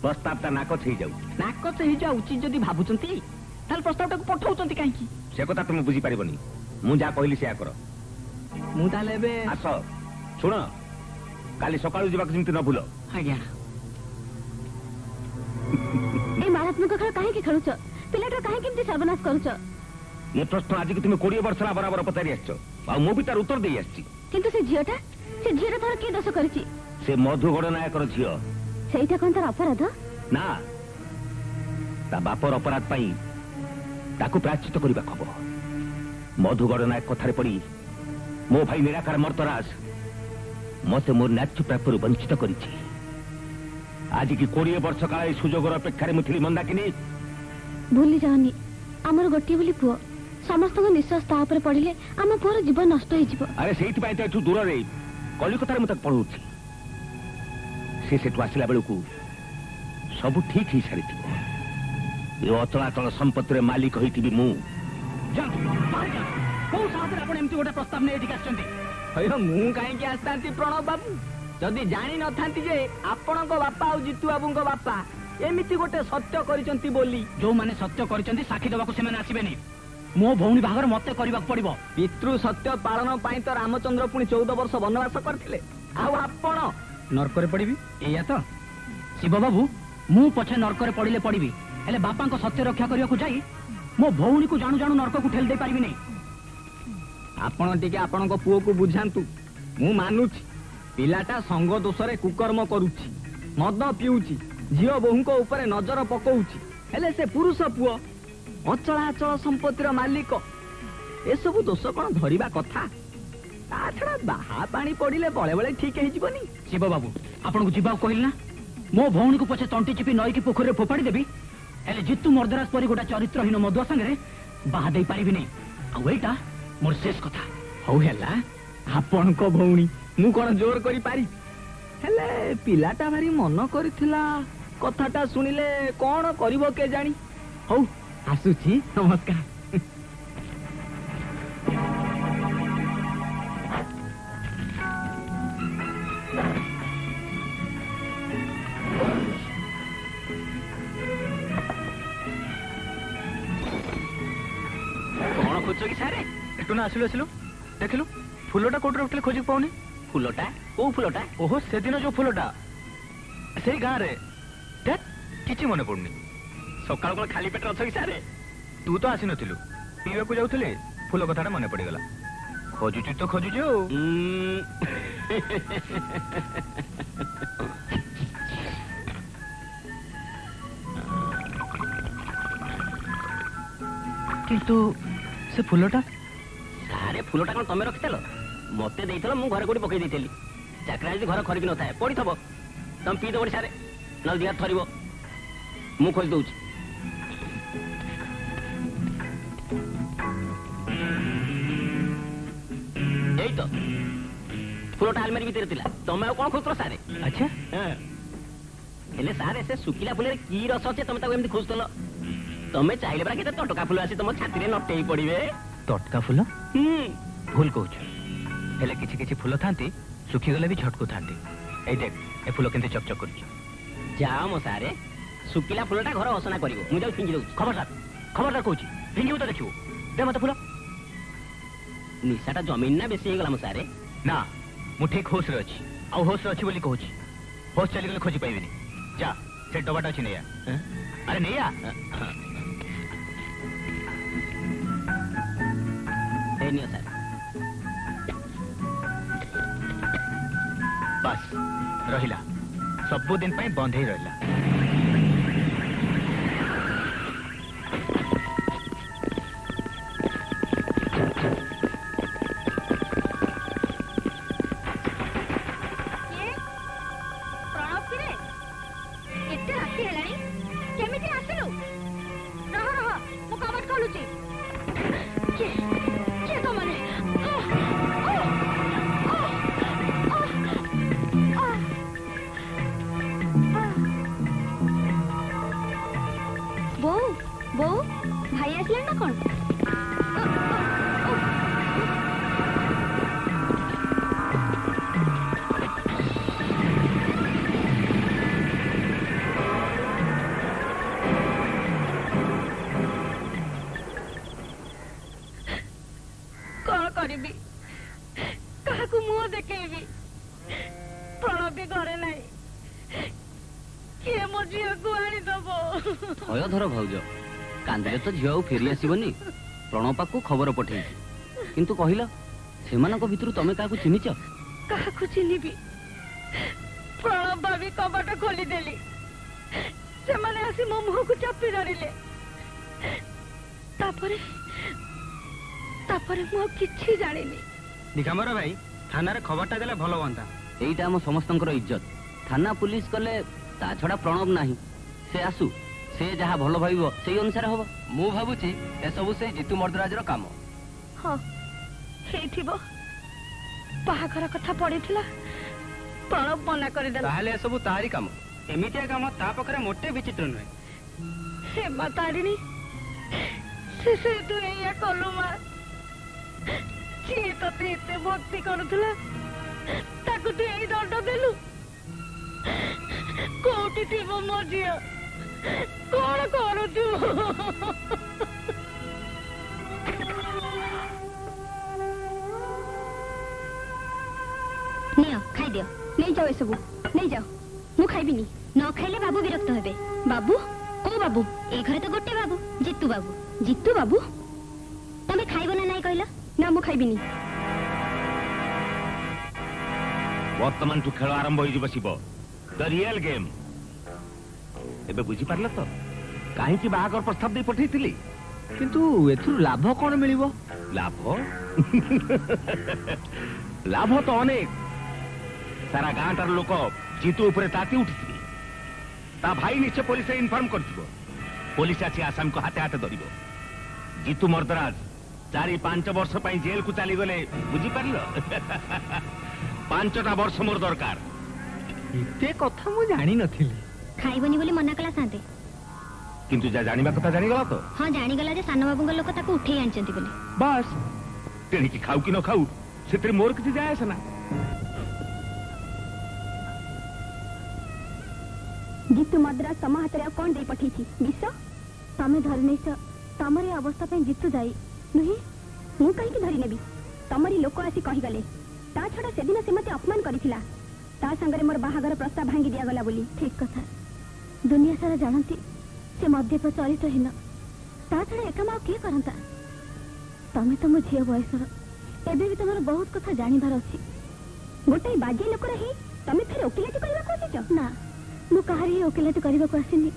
Speaker 7: प्रस्तावटा नाकच हो जाऊ।
Speaker 5: ନାକଚ ହେଇଯିବା ଉଚିତ ଯଦି ଭାବୁଛନ୍ତି ତାହେଲେ ପ୍ରସ୍ତାବଟାକୁ ପଠଉଛନ୍ତି କାହିଁକି?
Speaker 7: से कथा तुम बुझी पारिबनी मु जा कहली से कर।
Speaker 5: ମୁଁ ତାହେଲେ ଏବେ
Speaker 7: आस शुण काली सकाळू जीवा जमी न भूल।
Speaker 5: ଆଜ୍ଞା
Speaker 3: ଏ ମାରାତ୍ମକ ଖେଳ କାହିଁକି ଖେଳୁଛ? ପିଲାଟା କାହିଁକି ଏମିତି ସର୍ବନାଶ କରୁଛ?
Speaker 7: ये प्रश्न आज की तुम 20 वर्ष बराबर पचारि आस मु भी तार उत्तर दे आसी।
Speaker 3: କିନ୍ତୁ ସେ ଝିଅଟା ତାର କିଏ ଦୋଷ କରିଛି?
Speaker 7: से मधुगढ़ नायकर झील
Speaker 3: ସେଇଟା କଣ ତାର ଅପରାଧ?
Speaker 7: ना ता बापर अपराध पाई ताकू प्रायश्चित करबा खबर। मधुगढ़ नायक कथारे पड़ी मो भाई निराकार मर्दराज मते मोर न्याय प्राप्त वंचित करिछि। आज की 20 वर्ष काल सुजोगर अपेक्षा मुथिली मंदाकिनी।
Speaker 3: भूली जाओनी आमर गोटे बोली पुओ समस्त निश्वास ता ऊपर पड़िले आम पुअर जीवन नष्ट हो जीव।
Speaker 7: अरे से तो दूर रे कलिकतार मुझे पढ़ाऊँ से आसला बेलू सब ठीक ही सारी ये अचलाचल संपत्ति मालिक होती मु
Speaker 5: କୋଉ ସାହସରେ ଆପଣ ଏମିତି ଗୋଟେ ପ୍ରସ୍ତାବ ନେଇ ଏଠିକି ଆସିଛନ୍ତି? ମୁଁ କାହିଁକି ଆସିଥାନ୍ତି ପ୍ରଣବ ବାବୁ?
Speaker 4: जदि जानी न थांती जे आपणक बापा और जीतू बाबूଙ୍କ बापा एमिति गोटे सत्य करिसंती बोली
Speaker 1: जो माने सत्य करिसंती साक्षी दबाको सेमाने आसीबेनी मो भौणी बाहागर मते करबाक पड़िबो
Speaker 4: पितृ सत्य पालन पाई तो रामचंद्र पुणी 14 वर्ष वनवास करथिले आ आपण
Speaker 1: नरकरे पड़िबी एया तो शिव बाबू मु पछे नरकरे पड़िले पड़िबी हेले बापा को सत्य रक्षा करिया को जाई मो भौणी को जाणु जाणु नरक को ठेल दे पारिबी नै
Speaker 4: आपण टिके आपणक पुओ को बुझांतु मु मानुछि पिलाटा संग दोषरे कुकर्म करूछि मद पिउछि झियो बोहुंको ऊपर नजर पकाउछि हेले से पुरुष पुओ अचलाचल संपत्तिर मालिक एसबु दोष कौन धरिबा कथा ता छड़ा बाहा पानी पड़िले बळे बळे ठीक हे जीवनी
Speaker 1: शिव बाबू आपन को जीवा कहल ना मो भौणी को पछे तंटी चिपी नई की पोखरी रे फोपाड़ी देबी हेले जितु मर्दराज परी गोटा चरित्रहीन मधुआ संगे बाहा दे पारिबी नै आ एटा मोर शेष कथा
Speaker 4: हौ हेला आपन को भौणी मु कोन जोर करी पारी हेले पिलाटा भारी मन करथिला कथाटा सुनिले कोन करिवो के जानी हौ आसुची नमस्कार कौन खोज कि सारे
Speaker 7: एटू ना आसिलु आसिलु देखिलु फुलटा कोट रखले खोजि पाउनी
Speaker 4: फुलटा को फुलटा
Speaker 7: ओहो से दिन जो फुलटा से गाँ रे देख किछि मने पड़नी
Speaker 4: सकाळ को खाली पेट रछ कि सारे
Speaker 7: तू तो आसी नथिलु पीवा को जाउथले फुल कथाटा मने पड़ी गला खोजुची तो खोजुची
Speaker 4: किंतु से फुलटा सारे फुलटा कोन तमे रखितलो मते देइतलो मु घर कोडी पकई देइतली चाकरा जी घर खरिक न थाए पड़ी थबो तम पी दो सारे न दिया थरिबो मु खोज दउची एई तो फुलटा अलमारी भीतर थिला तमे कोन खोजतो सारे
Speaker 7: अच्छा
Speaker 4: हेले सारे से सुकिला फुले की रस छे तमे ताको एमती खोजतलो तमे चाहिले बरा केते टटका फुल आसी तम छाती रे नटेई पड़िबे
Speaker 7: तटका फुल भूल कहूछ हेले किछि किछि फुल थांती सुखी गले भी झटकू थांती ए देख ए फुल केंते चकचक करछ
Speaker 4: जाओ मो सारे सुकिला फुलटा घर असना करिवो मु जाउ फिंगी दउ
Speaker 7: खबरदार कहूची फिंगी तो देखियो दे मते फुल
Speaker 4: निशाटा जमीन ना बेसी गला मो सारे
Speaker 7: ना मु ठीक होश रे अछि आ होश रे अछि बोली कहूची होश चली गले खोजी पाइबेनी जा से डबाटा अछि नैया अरे नैया
Speaker 4: देनियो सारे
Speaker 7: बस रहिला सबु दिन पई बंधे रहिला
Speaker 4: धर भाउज कांदे तो झियो फेरी आसीबनी प्रणपा को खबर पठे किंतु कहिला सेमानक भितरु तमे काकू चिनिच
Speaker 3: काकू चिनिबी प्रणव भाभी कबाट खोली देली से माने आसी मो मुह को चापी धरिले तापरे तापरे मो किछि जानिनी
Speaker 1: दिगंबर भाई थाना रे खबरटा देले भलो होंता
Speaker 4: एइटा हम समस्तंकर इज्जत थाना पुलिस कले ता छडा प्रणव नाही से आसु से जहा भलो भाईबो सेई अनुसार होबो मु भाबुची ए सबु से जीतू मर्दराज रो काम
Speaker 3: हां हेथिबो बाहाघर कथा पड़िथिला प्रणव मना कर देला
Speaker 1: ताहले सबु तारी काम एमितिया काम ता पकरे मोटे विचित्र नय
Speaker 3: हे मातारिणी से तू एया कोलु मा की तो ते भक्ति करूथला ताकू तू एई दंड देलु ଥିବ ମୋ ଝିଅ? କଣ କରୁଥିବ? ନିଅ ଖାଇଦିଅ। ନେଇଯାଅ ଏସବୁ ନେଇଯାଅ। ମୁଁ ଖାଇବିନି। ନ ଖାଇଲେ ବାବୁ ବିରକ୍ତ ହେବେ। ବାବୁ? କୋଉ ବାବୁ? ଏ ଘରେ ତ ଗୋଟେ ବାବୁ, ଜିତୁ ବାବୁ। ଜିତୁ ବାବୁ? ତମେ ଖାଇବ ନା ନାଇଁ କହିଲ? ନା ମୁଁ ଖାଇବିନି।
Speaker 7: ବର୍ତ୍ତମାନଠୁ ଖେଳ ଆରମ୍ଭ ହୋଇଯିବ ଶିବ। ଦ ରିଏଲ ଗେମ୍। ଏବେ ବୁଝିପାରିଲ ତ କାହିଁକି ବାହାଘର ପ୍ରସ୍ତାବ ଦେଇ ପଠେଇଥିଲି?
Speaker 5: କିନ୍ତୁ ଏଥିରୁ ଲାଭ କଣ ମିଳିବ?
Speaker 7: ଲାଭ ଲାଭ ତ ଅନେକ। ସାରା ଗାଁଟାର ଲୋକ ଜିତୁ ଉପରେ ତାତି ଉଠିଥିବେ। ତା ଭାଇ ନିଶ୍ଚୟ ପୋଲିସରେ ଇନଫର୍ମ କରିଥିବ। ପୋଲିସ ଆସି ଆସାମକୁ ହାତେ ହାତେ ଧରିବ। ଜିତୁ ମର୍ଦ୍ଦରାଜ 4-5 ବର୍ଷ ପାଇଁ ଜେଲକୁ ଚାଲିଗଲେ ବୁଝିପାରିଲ? 5ଟା ବର୍ଷ ମୋର ଦରକାର।
Speaker 5: ଏତେ କଥା ମୁଁ ଜାଣିନଥିଲି।
Speaker 3: ଖାଇବନି ବୋଲି ମନା କଲା ସାନ୍ତେ।
Speaker 7: କିନ୍ତୁ ଯାହା ଜାଣିବା କଥା ଜାଣିଗଲା ତ?
Speaker 3: ହଁ ଜାଣିଗଲା ଯେ ସାନ ବାବୁଙ୍କ ଲୋକ ତାକୁ ଉଠେଇ ଆଣିଛନ୍ତି ବୋଲି।
Speaker 7: ବାସ୍। ତେଣିକି ଖାଉ କି ନ ଖାଉ ସେଥିରେ ମୋର କିଛି ଯାଏ ଆସେ ନା।
Speaker 3: ଜିତୁ ମଦ୍ରାସ ତମ ହାତରେ ଆଉ କଣ ଦେଇ ପଠେଇଛି? ବିଷ? ତମେ ଧରି ନେଇଛ। ତମର ଏ ଅବସ୍ଥା ପାଇଁ ଜିତୁ ଦାୟୀ ନୁହେଁ। ମୁଁ କାହିଁକି ଧରି ନେବି? ତମରି ଲୋକ ଆସି କହିଗଲେ। ତା ଛଡା ସେଦିନ ସେ ମତେ ଅପମାନ କରିଥିଲା। ତା ସାଙ୍ଗରେ ମୋର ବାହାଘର ପ୍ରସ୍ତାବ ଭାଙ୍ଗି ଦିଆଗଲା ବୋଲି। ଠିକ କଥା। ଦୁନିଆ ସାରା ଜାଣନ୍ତି ସେ ମଦ୍ୟପ ଚରିତ୍ରହୀନ। ତା ଛଡା ଏକାମ ଆଉ କିଏ କରନ୍ତା? ତମେ ତ ମୋ ଝିଅ ବୟସର। ଏବେ ବି ତମର ବହୁତ କଥା ଜାଣିବାର ଅଛି। ଗୋଟାଏ ବାଜେ ଲୋକର ହିଁ ତମେ ଫେର ଓକିଲାତି କରିବାକୁ ଆସିଛ? ନା, ମୁଁ କାହାରି ଓକିଲାତି କରିବାକୁ ଆସିନି।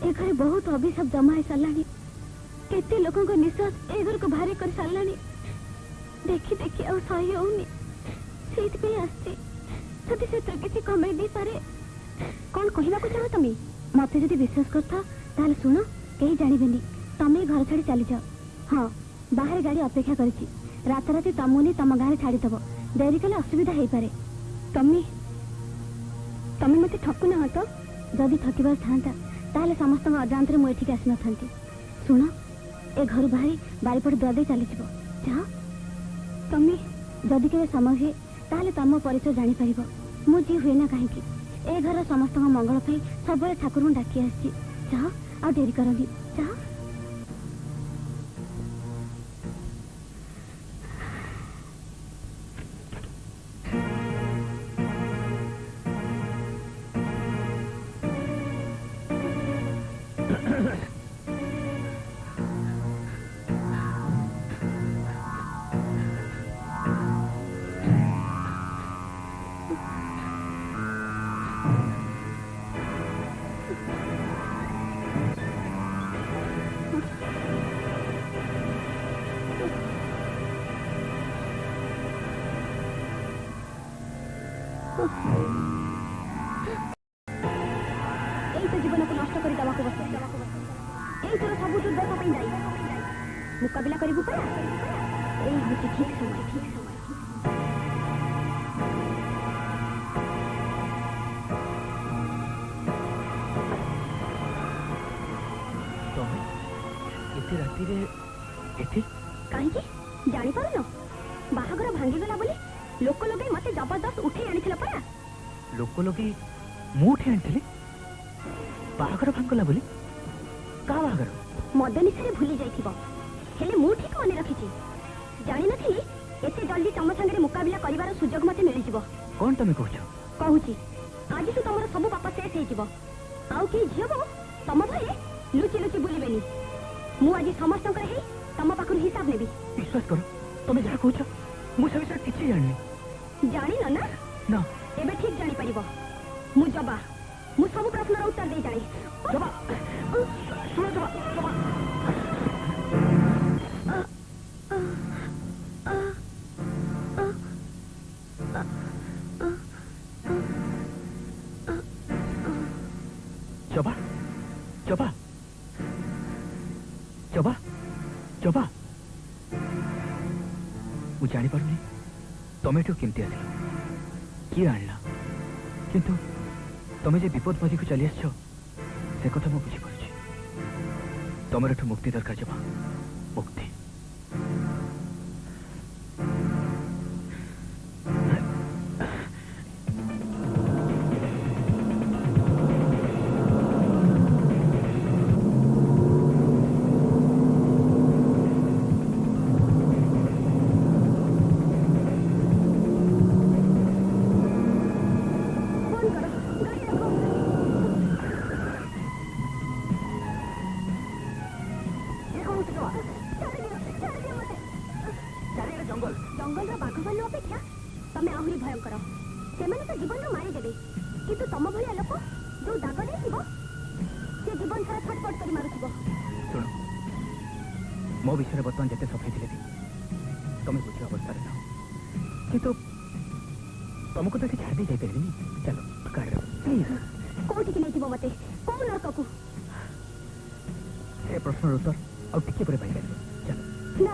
Speaker 3: ଏ ଘରେ ବହୁତ ଅଭିଶାପ ଜମା ହେଇ ସାରିଲାଣି। କେତେ ଲୋକଙ୍କ ନିଶ୍ୱାସ ଏ ଘରକୁ ଭାରି କରି ସାରିଲାଣି। ଦେଖି ଦେଖି ଆଉ ସହି ହଉନି। ସେଇଥିପାଇଁ ଆସିଛି। ଯଦି ସେଥିରେ କିଛି କମେଇ ଦେଇପାରେ। କଣ କହିବାକୁ ଚାହ ତମେ? ମତେ ଯଦି ବିଶ୍ୱାସ କରିଥାଅ ତାହେଲେ ଶୁଣ, କେହି ଜାଣିବେନି। ତମେ ଘର ଛାଡି ଚାଲିଯାଅ। ହଁ, ବାହାରେ ଗାଡି ଅପେକ୍ଷା କରିଛି। ରାତାରାତି ତମକୁ ନେଇ ତମ ଗାଁରେ ଛାଡିଦବ। ଡେରି କଲେ ଅସୁବିଧା ହେଇପାରେ। ତମେ ମତେ ଠକୁ ନାହ ତ? ଯଦି ଠକିବାର ଥାନ୍ତା ତାହେଲେ ସମସ୍ତଙ୍କ ଅଜାଣତରେ ମୁଁ ଏଠିକି ଆସିନଥାନ୍ତି। ଶୁଣ, ଏ ଘରୁ ବାହାରି ବାରିପଟେ ଦ୍ୱାର ଦେଇ ଚାଲିଯିବ। ଯାଅ। ତମେ ଯଦି କେବେ ସମୟ ହୁଏ ତାହେଲେ ତମ ପରିଚୟ ଜାଣିପାରିବ। ମୁଁ ଯିଏ ହୁଏ ନା କାହିଁକି ଏ ଘର ସମସ୍ତଙ୍କ ମଙ୍ଗଳ ପାଇଁ ସବୁବେଳେ ଠାକୁରଙ୍କୁ ଡାକି ଆସିଛି। ଯାଅ, ଆଉ ଡେରି କରନି। ଯାଅ। জীবনকে নষ্ট করে দেওয়া এইথর সবু দুর্দশা পাই যাই মোকাবিলা করিবু পরা। এই হচ্ছে ঠিক সময়।
Speaker 2: ଏତେ ରାତିରେ ଏଠି
Speaker 3: କାହିଁକି ଜାଣିପାରୁନ? ବାହାଘର ଭାଙ୍ଗିଗଲା ବୋଲି ଲୋକ ଲଗେଇ ମତେ ଜବରଦସ୍ତ ଉଠେଇ ଆଣିଥିଲା ପରା।
Speaker 2: ଲୋକ ଲଗେଇ ମୁଁ ଉଠେଇ ଆଣିଥିଲି? ବାହାଘର ଭାଙ୍ଗିଗଲା ବୋଲି? କାହା ବାହାଘର?
Speaker 3: ମଦ ନିଶାରେ ଭୁଲି ଯାଇଥିବ। ହେଲେ ମୁଁ ଠିକ ମନେ ରଖିଛି। ଜାଣିନଥିଲି ଏତେ ଜଲ୍ଦି ତମ ସାଙ୍ଗରେ ମୁକାବିଲା କରିବାର ସୁଯୋଗ ମତେ ମିଳିଯିବ।
Speaker 2: କଣ ତମେ କହୁଛ?
Speaker 3: କହୁଛି, ଆଜିଠୁ ତମର ସବୁ ପାପ ଶେଷ ହେଇଯିବ। ଆଉ କେହି ଝିଅ ବୋହୂ ତମ ଭୟରେ ଲୁଚି ଲୁଚି ବୁଲିବେନି। ମୁଁ ଆଜି ସମସ୍ତଙ୍କର ହେଇ ତମ ପାଖରୁ ହିସାବ ନେବି।
Speaker 2: ବିଶ୍ୱାସ କର, ତମେ ଯାହା କହୁଛ ମୁଁ ସେ ବିଷୟରେ କିଛି ଜାଣିନି।
Speaker 3: ଜାଣିନ ନା?
Speaker 2: ନା।
Speaker 3: ଏବେ ଠିକ ଜାଣିପାରିବ। ମୁଁ ଜବା। ମୁଁ ସବୁ ପ୍ରଶ୍ନର ଉତ୍ତର ଦେଇ ଜାଣେ।
Speaker 2: ଜବା, ଶୁଣ ଜବା, ଜବା। ଜବା, ଜବା, ଜବା, ଜବା। ମୁଁ ଜାଣିପାରୁନି ତମେ ଏଠୁ କେମିତି ଆସିଲ, କିଏ ଆଣିଲା, କିନ୍ତୁ ତମେ ଯେ ବିପଦ ବାଜିକୁ ଚାଲି ଆସିଛ ସେ କଥା ମୁଁ ବୁଝିପାରୁଛି। ତମର ଏଠୁ ମୁକ୍ତି ଦରକାର ଜବା, ମୁକ୍ତି।
Speaker 3: କିନ୍ତୁ ତମ ଭଳିଆ ଲୋକ ଯୋଉ ଦାଗ ଦେଇଥିବ ସେ ଜୀବନ ସାରା ଛଟପଟ କରି ମାରୁଥିବ।
Speaker 2: ଶୁଣ, ମୋ ବିଷୟରେ ବର୍ତ୍ତମାନ ଯେତେ ସଫେଇ ଥିଲେ ବି ତମେ ବୁଝିବା ଅବସ୍ଥାରେ ନାହ, କିନ୍ତୁ ତମକୁ ତ ଏଠି ଛାଡ଼ି ଦେଇ ଯାଇପାରିବିନି। ଚାଲ ଗାଡ଼ିରେ ପ୍ଲିଜ୍।
Speaker 3: କୋଉଠିକି ନେଇଯିବ ମତେ? କୋଉ ନର୍କକୁ?
Speaker 2: ଏ ପ୍ରଶ୍ନର ଉତ୍ତର ଆଉ ଟିକେ ପରେ ପାଇପାରିବ। ଚାଲ।
Speaker 3: ନା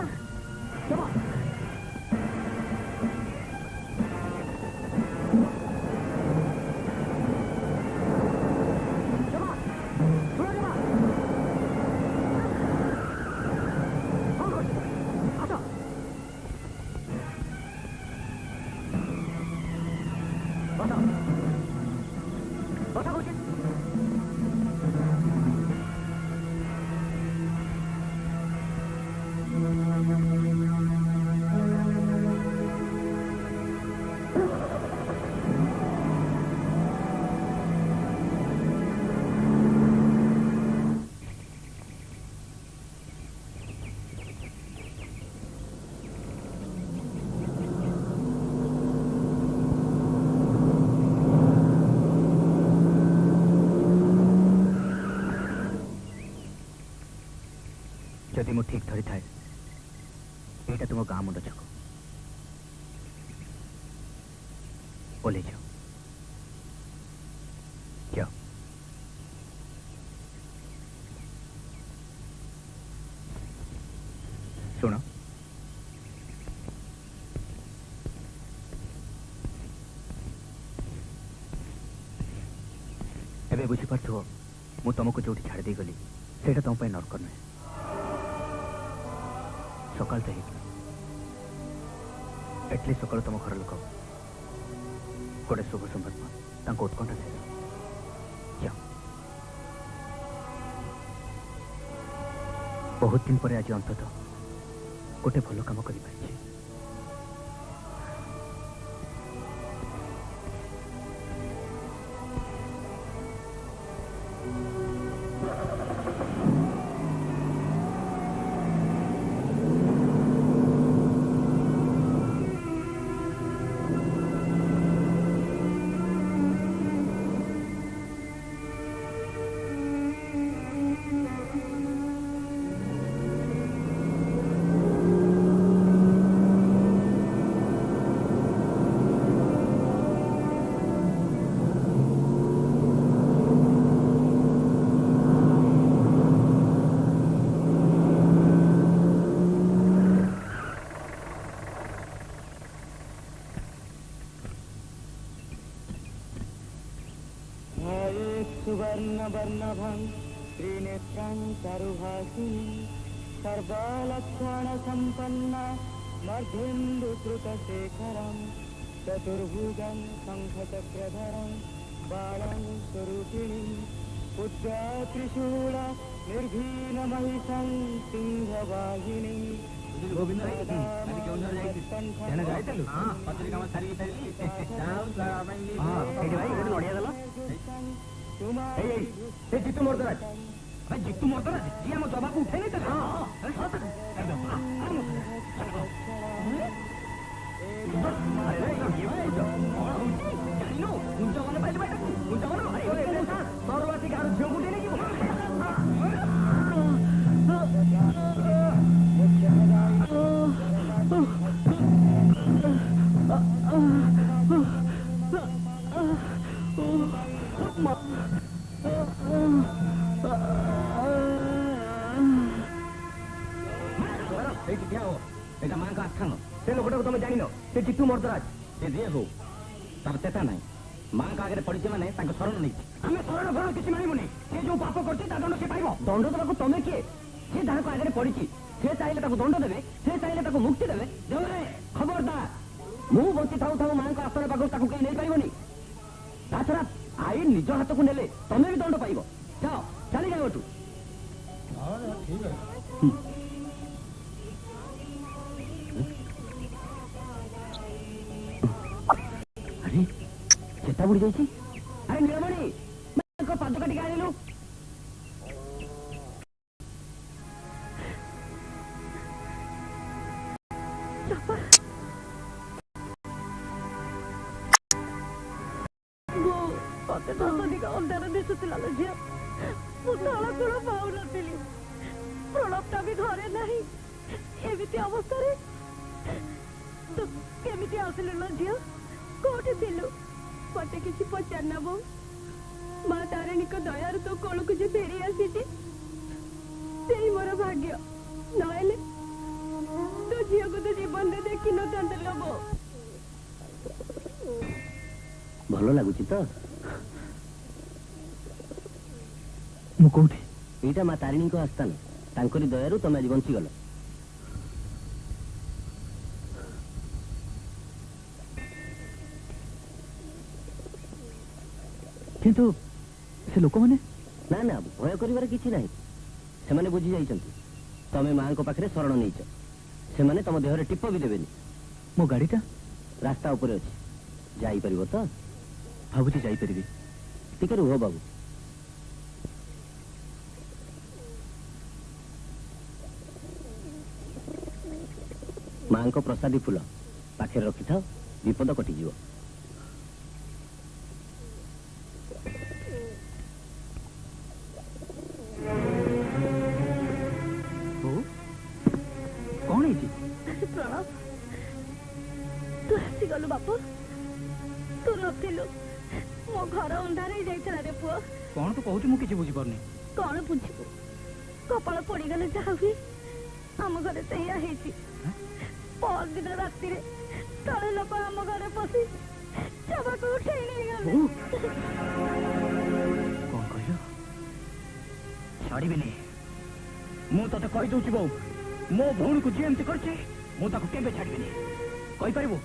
Speaker 2: ଯଦି ମୁଁ ଠିକ୍ ଧରିଥାଏ, ଏଇଟା ତୁମ ଗାଁ ମୁଣ୍ଡ ଛକ। ଓହ୍ଲେଇ ଯାଅ। ଯାଅ। ଶୁଣ, ଏବେ ବୁଝିପାରୁଥିବ ମୁଁ ତମକୁ ଯୋଉଠି ଛାଡ଼ି ଦେଇଗଲି ସେଇଟା ତମ ପାଇଁ ନର୍କ ନୁହେଁ। ସକାଳ ତ ହେଇଥିଲା, ଏଟଲିଷ୍ଟ ସକାଳୁ ତମ ଘର ଲୋକ ଗୋଟେ ଶୁଭ ସମ୍ବାଦ ତାଙ୍କ ଉତ୍କଣ୍ଠା ଶେଷ। ଯାଅ। ବହୁତ ଦିନ ପରେ ଆଜି ଅନ୍ତତଃ ଗୋଟେ ଭଲ କାମ କରିପାରିଛି।
Speaker 1: सुवर्णवर्णभं त्रिनेत्रं चारुभासिनी सर्वलक्षणसम्पन्ना मध्येन्दुकृतशेखरं चतुर्भुजं शङ्खचक्रधरं बालं स्वरूपिणीं पुत्रत्रिशूल निर्भीनमहिषं सिंहवाहिनीं
Speaker 2: ଜିତୁ ମର୍ଦ୍ଦରାଜ। ଜିତୁ ମର୍ଦ୍ଦରାଜ ଯିଏ ଆମ ଜବାକୁ ଉଠେଇ ନେଇଥିଲେ। এটা মাଙ୍କ ଆସ୍ଥାନ। ସେ ଲୋକଟାକୁ ତମେ ଜାଣିନ? ସେ ଜିତୁ ମର୍ଦ୍ଦରାଜ। ସେ ଯିଏ ହଉ ତାର ଚେତା ନାହିଁ। ମାଙ୍କ ଆଗରେ ପଡିଛି ମାନେ ତାଙ୍କ ଶରଣ ନେଇଛି। ଆମେ ଶରଣ ଫରଣ କିଛି ମାନିବୁନି। ସେ ଯୋଉ ପାପ କରିଛି ତା ଦଣ୍ଡ ସେ ପାଇବ। ଦଣ୍ଡ ଦେବାକୁ ତମେ କିଏ? ସେ ଯାହାକୁ ଆଗରେ ପଡିଛି ସେ ଚାହିଁଲେ ତାକୁ ଦଣ୍ଡ ଦେବେ, ସେ ଚାହିଁଲେ ତାକୁ ମୁକ୍ତି ଦେବେ। ଖବରଦାର, ମୁଁ ବଞ୍ଚି ଥାଉ ଥାଉ ମାଙ୍କ ଆସ୍ଥାନ ପାଖକୁ ତାକୁ କେହି ନେଇପାରିବନି। ତାଛଡା ଆଇନ ନିଜ ହାତକୁ ନେଲେ ତମେ ବି ଦଣ୍ଡ ପାଇବ। ଯାଅ, ଚାଲିଯାଅ ଏଠୁ। ଆରେ ଚେତା ବୁଡି ଯାଇଛି। ଆରେ ନୀଳମଣି, ପାଦ କାଟିକି ଆଣିଲୁ।
Speaker 3: मते तो अधिक अंधार दिशुला लो झिया मु तला कूल पाऊ नथिली प्रलपटा भी घरे नाही एमिति अवस्था रे तो केमिति आसिले लो झिया कोठी थिलु मते किछि पचार नबो मां तारिणी को दयार तो कोल को जे फेरी आसीची सेई मोर भाग्य नहेले तो झिया को तो जीवन दे देखि न तंत लोबो
Speaker 4: ଭଲ ଲାଗୁଛି ତ
Speaker 2: ମୁଁ କୋଉଠି
Speaker 4: ଏଇଟା ମା ତାରିଣୀଙ୍କ ଆସ୍ଥାନ ତାଙ୍କରି ଦୟାରୁ ତମେ ଆଜି ବଞ୍ଚିଗଲ
Speaker 2: କିନ୍ତୁ ସେ ଲୋକମାନେ
Speaker 4: ନା ନା ଭୟ କରିବାର କିଛି ନାହିଁ ସେମାନେ ବୁଝି ଯାଇଛନ୍ତି ତମେ ମାଙ୍କ ପାଖରେ ଶରଣ ନେଇଛ ସେମାନେ ତମ ଦେହରେ ଟିପ ବି ଦେବେନି
Speaker 2: ମୋ ଗାଡ଼ିଟା
Speaker 4: ରାସ୍ତା ଉପରେ ଅଛି ଯାଇପାରିବ ତ
Speaker 2: ଭାବୁଛି ଯାଇପାରିବି
Speaker 4: ଟିକେ ରୁହ ବାବୁ ମାଙ୍କ ପ୍ରସାଦୀ ଫୁଲ ପାଖରେ ରଖିଥାଅ ବିପଦ କଟିଯିବ
Speaker 2: କଣ ହେଇଛି
Speaker 3: प्रणव तू आसीगलु बापू तू नथिलु मो घर अंधार हो जाइतला रे पुओ
Speaker 2: କଣ ତୁ କହୁଛୁ ମୁଁ କିଛି ବୁଝିପାରୁନି
Speaker 3: कौन बुझिबु कपाल पड़ी गले जहा भी आम घरे सैया हेची पर दिन राति रे तळे लोक आम घरे पसी छबा को उठेई नहीं गले
Speaker 2: କଣ କହିଲ ଛାଡ଼ିବିନି ମୁଁ ତତେ କହିଦଉଛି ବୋଉ ମୋ ଭଉଣୀକୁ ଯିଏ ଏମିତି କରିଛି ମୁଁ ତାକୁ କେବେ ଛାଡ଼ିବିନି କହିପାରିବୁ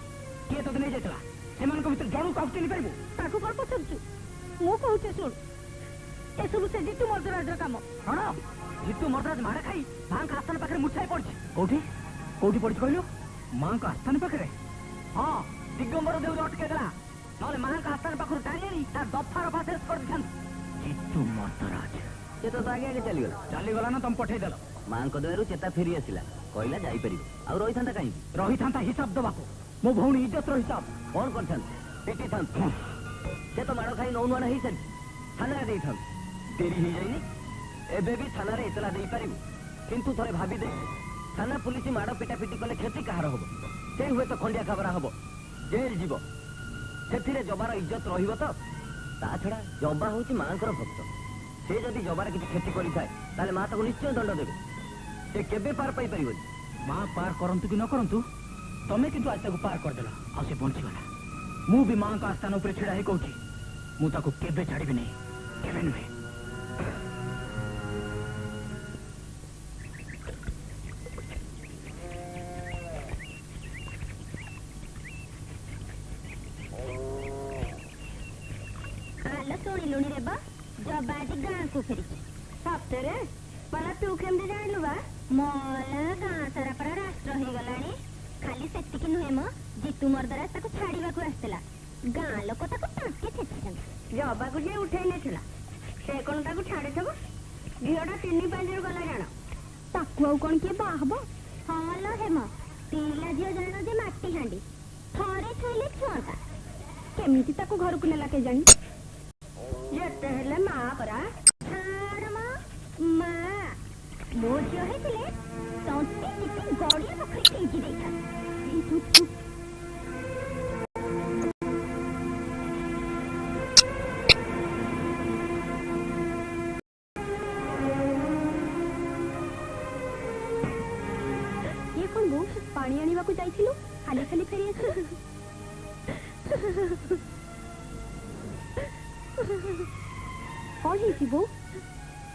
Speaker 2: କିଏ ତତେ ନେଇଯାଇଥିଲା ସେମାନଙ୍କ ଭିତରେ ଜଣକୁ କାହାକୁ ଚିହ୍ନି ପାରିବୁ
Speaker 3: ताको कोन पछरछु मु कहूचे सुन ए सब से जितु मर्दराज काम
Speaker 2: କଣ ଜିତୁ ମର୍ଦ୍ଦରାଜ ମାଡ଼ ଖାଇ ମାଙ୍କ ଆସ୍ଥାନ ପାଖରେ ମୁଛାଇ ପଡ଼ିଛି କୋଉଠି କୋଉଠି ପଡ଼ିଛି କହିଲୁ ମାଙ୍କ ଆସ୍ଥାନ ପାଖରେ ହଁ ଦିଗମ୍ବର ଦେଉରେ ଅଟକେଇ ଦେଲା ନହେଲେ ମାଙ୍କ ଆସ୍ଥାନ ପାଖରୁ ଟାଣି ଆଣି ତା ଦଫାର ପାଶରେ କରିଥାନ୍ତି ଜିତୁ ମର୍ଦ୍ଦରାଜ
Speaker 4: ସେ ତ ଆଗେ ଆଗେ ଚାଲିଗଲା
Speaker 2: ଚାଲିଗଲା ନା ତମେ ପଠେଇଦେଲ
Speaker 4: ମାଙ୍କ ଦୟାରୁ ଚେତା ଫେରି ଆସିଲା କହିଲା ଯାଇପାରିବ ଆଉ ରହିଥାନ୍ତା କାହିଁକି
Speaker 2: ରହିଥାନ୍ତା ହିସାବ ଦେବାକୁ ମୋ ଭଉଣୀ ଇଜ୍ଜତର ହିସାବ
Speaker 4: କଣ କରିଥାନ୍ତି ପିଟିଥାନ୍ତି ସେ ତ ମାଡ଼ ଖାଇ ନଉନୁଆଣ ହେଇସାରିଛି ଥାନାରେ ଦେଇଥାନ୍ତି ଡେରି ହେଇଯାଇନି ଏବେ ବି ଥାନାରେ ଏତଲା ଦେଇପାରିବୁ କିନ୍ତୁ ଥରେ ଭାବି ଦେ ଥାନା ପୁଲିସ ମାଡ଼ ପିଟାପିଟି କଲେ କ୍ଷତି କାହାର ହବ ସେ ହୁଏତ ଖଣ୍ଡିଆ ଖାବରା ହବ ଜେଲ ଯିବ ସେଥିରେ ଜବାର ଇଜ୍ଜତ ରହିବ ତ ତା ଛଡା ଜବା ହଉଛି ମାଙ୍କର ଭକ୍ତ ସେ ଯଦି ଜବାର କିଛି କ୍ଷତି କରିଥାଏ ତାହେଲେ ମା ତାକୁ ନିଶ୍ଚୟ ଦଣ୍ଡ ଦେବେ ସେ କେବେ ପାର ପାଇପାରିବନି
Speaker 2: ମା ପାର କରନ୍ତୁ କି ନ କରନ୍ତୁ ତମେ କିନ୍ତୁ ଆଜି ତାକୁ ପାର କରିଦେଲ ଆଉ ସେ ବଞ୍ଚିଗଲା ମୁଁ ବି ମାଙ୍କ ଆସ୍ଥାନ ଉପରେ ଛିଡ଼ା ହେଇ କହୁଛି ମୁଁ ତାକୁ କେବେ ଛାଡ଼ିବିନି କେବେ ନୁହେଁ
Speaker 3: आला सुनिलुनी रे बा जबाटी गाँ को फेरी सप्तरे पला तू केमते जानिलु बा मोला गाँ सारा पर राष्ट्र हो गलानी खाली सेतिकी नुहे म जितु मर्दराज ताको छाड़ीबाकू आस्तेला गाँ लोक ताको टाके छेचिछन जबाकू जे उठेई नेथिला से कोन ताको छाड़ी थबो झियोटा 3-5 गला जानो ताकू आउ कोन के बाहबो हालो हेम पिला झियो जानो जे माटी हांडी थरे छइले छुआता केमिति ताको घर को नेला के जानी जेते हेले मा परा छाड़ मा मो झियो हेतिले तंती टिपी गड़िया पखरी फेंकी देइथा ये कौन बो पानी आनिबा को जाइथिलु खाली खाली फेरी आसी कौन है बो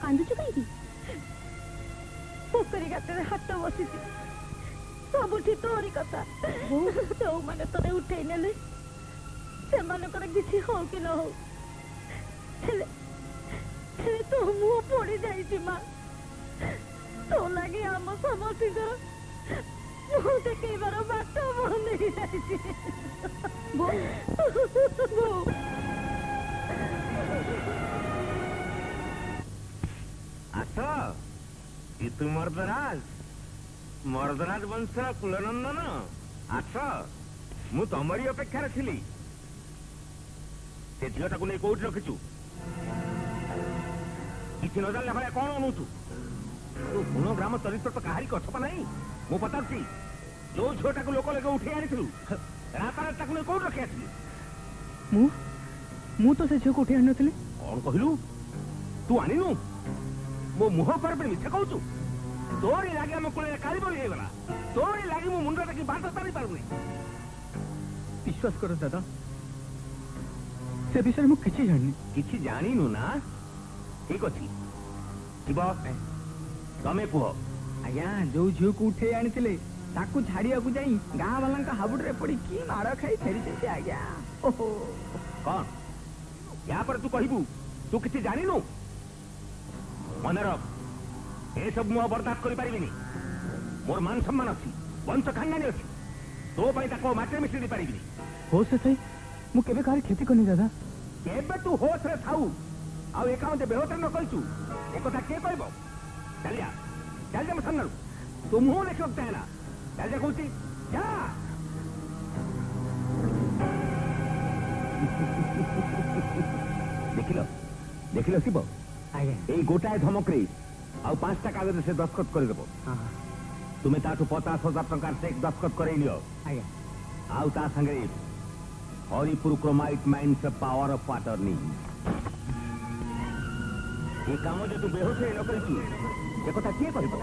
Speaker 3: कांदुचु कहीं पोखरी घाटे हाथ बसी सबुठी तोरी कथा तो मैंने तोरे उठे नेले से मानकर किसी हो कि न हो तो मुह पड़ी जाइछि मां तो लगे आम समस्ती मुह देखैबार बाट बंद हो जाइछि बो बो
Speaker 7: आस जितु मर्दराज मर्दराज वंशर कुलनंदन आस मु तमरी अपेक्षा थी से झीलटाକୁ ନେଇ କୋଉଠି ରଖିଛୁ କିଛି ନ ଜାଣିଲା ଭଳିଆ କଣ ଅନୁଛୁ ତୁ ଗୁଣଗ୍ରାମ ଚରିତ୍ର ତ କାହାରି କଛପା ନାହିଁ ମୁଁ ପଚାରୁଛି ଯୋଉ ଝିଅଟାକୁ ଲୋକ ଲେଗ ଉଠେଇ ଆଣିଥିଲୁ ରାତାରାତି ତାକୁ ନେଇ କୋଉଠି ରଖି ଆସିଲୁ
Speaker 1: ମୁଁ ତ ସେ ଝିଅକୁ ଉଠେଇ ଆଣିନଥିଲି
Speaker 7: କଣ କହିଲୁ ତୁ ଆଣିନୁ ମୋ ମୁହଁ ଉପରେ ମିଛ କହୁଛୁ ତୋରି ଲାଗି ଆମ କୋଳରେ କାଳି ବଳି ହେଇଗଲା ତୋରି ଲାଗି ମୋ ମୁଣ୍ଡ ଟେକି ବାଟ ପାରି ପାରୁନି
Speaker 1: ବିଶ୍ୱାସ କର ଦାଦା ସେ ବିଷୟରେ ମୁଁ କିଛି ଜାଣିନି
Speaker 7: କିଛି ଜାଣିନୁ ନା ଠିକ ଅଛି ଶିବ ତମେ କୁହ
Speaker 1: ଆଜ୍ଞା ଯୋଉ ଝିଅକୁ ଉଠେଇ ଆଣିଥିଲେ ତାକୁ ଛାଡିବାକୁ ଯାଇ ଗାଁ ବାଲାଙ୍କ ହାବୁଡରେ ପଡି କି ମାଡ ଖାଇ ଫେରିଛନ୍ତି ଆଜ୍ଞା ଓହୋ
Speaker 7: କଣ ୟା ପରେ ତୁ କହିବୁ ତୁ କିଛି ଜାଣିନୁ ମନେ ରଖ ଏସବୁ ମୁଁ ବରଦାସ୍ତ କରିପାରିବିନି ମୋର ମାନ ସମ୍ମାନ ଅଛି ବଂଶ ଖାନଦାନୀ ଅଛି ତୋ ପାଇଁ ତାକୁ ମାଟିରେ ମିଶି ଦେଇପାରିବିନି
Speaker 1: ହୋସ୍ ଥାଇ ମୁଁ କେବେ କାହାର କ୍ଷତି କରିନି ଦାଦା
Speaker 7: କେବେ ତୁ ହୋସରେ ଥାଉ ଆଉ ଏକା ମତେ ବେହୋସରେ ନ କହିଛୁ ଏକଥା କିଏ କହିବ ଚାଲିଆ ଚାଲିଯା ମୋ ସାମ୍ନାରୁ ତୋ ମୁହଁ ଦେଖିବାକୁ ଚାହେଁ ନା ଚାଲିଯା କହୁଛି ଯା ଦେଖିଲ ଶିବ
Speaker 1: ଆଜ୍ଞା
Speaker 7: ଏଇ ଗୋଟାଏ ଧମକରେ ଆଉ 5ଟା କାଗଜରେ ସେ ଦସ୍ତଖତ କରିଦେବ ତୁମେ ତାଠୁ 50,000 ଟଙ୍କାର ଚେକ୍ ଦସ୍ତଖତ କରେଇ ନିଅ
Speaker 1: ଆଜ୍ଞା
Speaker 7: ଆଉ ତା ସାଙ୍ଗରେ Haripur chromite mines power of attorney ଏ କାମ ଯେ ତୁ ବେହୋସରେ ନ କରିଛୁ ଏ କଥା କିଏ କହିବ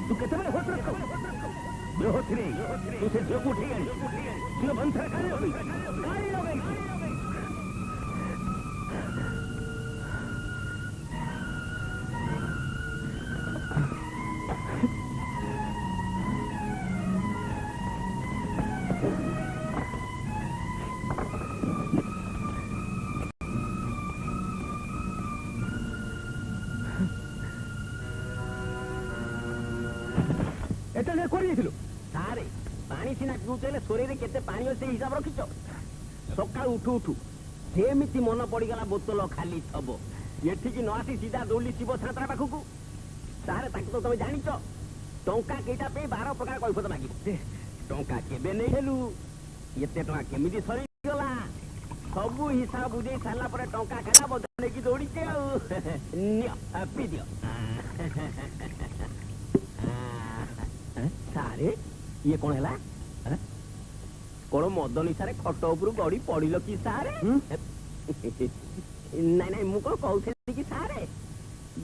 Speaker 7: ତୁ କେତେବେଳେ ହୋସରେ ଥାଉ ବେହୋସରେ ତୁ ସେ ଝିଅକୁ ଉଠେଇ ଆଣିଛୁ ଝିଅ ବଂଶରେ କାଳି ଲଗେଇଛୁ
Speaker 1: ଏତେ କରିଯାଇଥିଲୁ
Speaker 4: ସାରେ ପାଣି ସିନା ପିଉଥିଲେ ଶରୀରରେ କେତେ ପାଣି ଅଛି ହିସାବ ରଖିଛ ସକାଳୁ ଉଠୁ ଉଠୁ ଯେମିତି ମନ ପଡିଗଲା ବୋତଲ ଖାଲି ଥବ ଏଠିକି ନ ଆସି ସିଧା ଦୌଡି ଶିବ ସାନ୍ତରା ପାଖକୁ ସାରେ ତାକୁ ତ ତମେ ଜାଣିଛ ଟଙ୍କା କେଇଟା ପାଇଁ 12 ପ୍ରକାର କୈଫତ ମାଗିବ ଟଙ୍କା କେବେ ନେଇ ହେଲୁ ଏତେ ଟଙ୍କା କେମିତି ସରିଗଲା ସବୁ ହିସାବ ବୁଝେଇ ସାରିଲା ପରେ ଟଙ୍କା ଖାଇଲା ବଦଳ ନେଇକି ଦୌଡ଼ିଛେ ଆଉ ନିଅ ପିଇ ଦିଅ ସାରେ ଇଏ କଣ ହେଲା କଣ ମଦ ନିଶାରେ ଖଟ ଉପରୁ ଗଡି ପଡିଲ କି ସାରେ ନାଇଁ ନାଇଁ ମୁଁ କଣ କହୁଥିଲି କି ସାରେ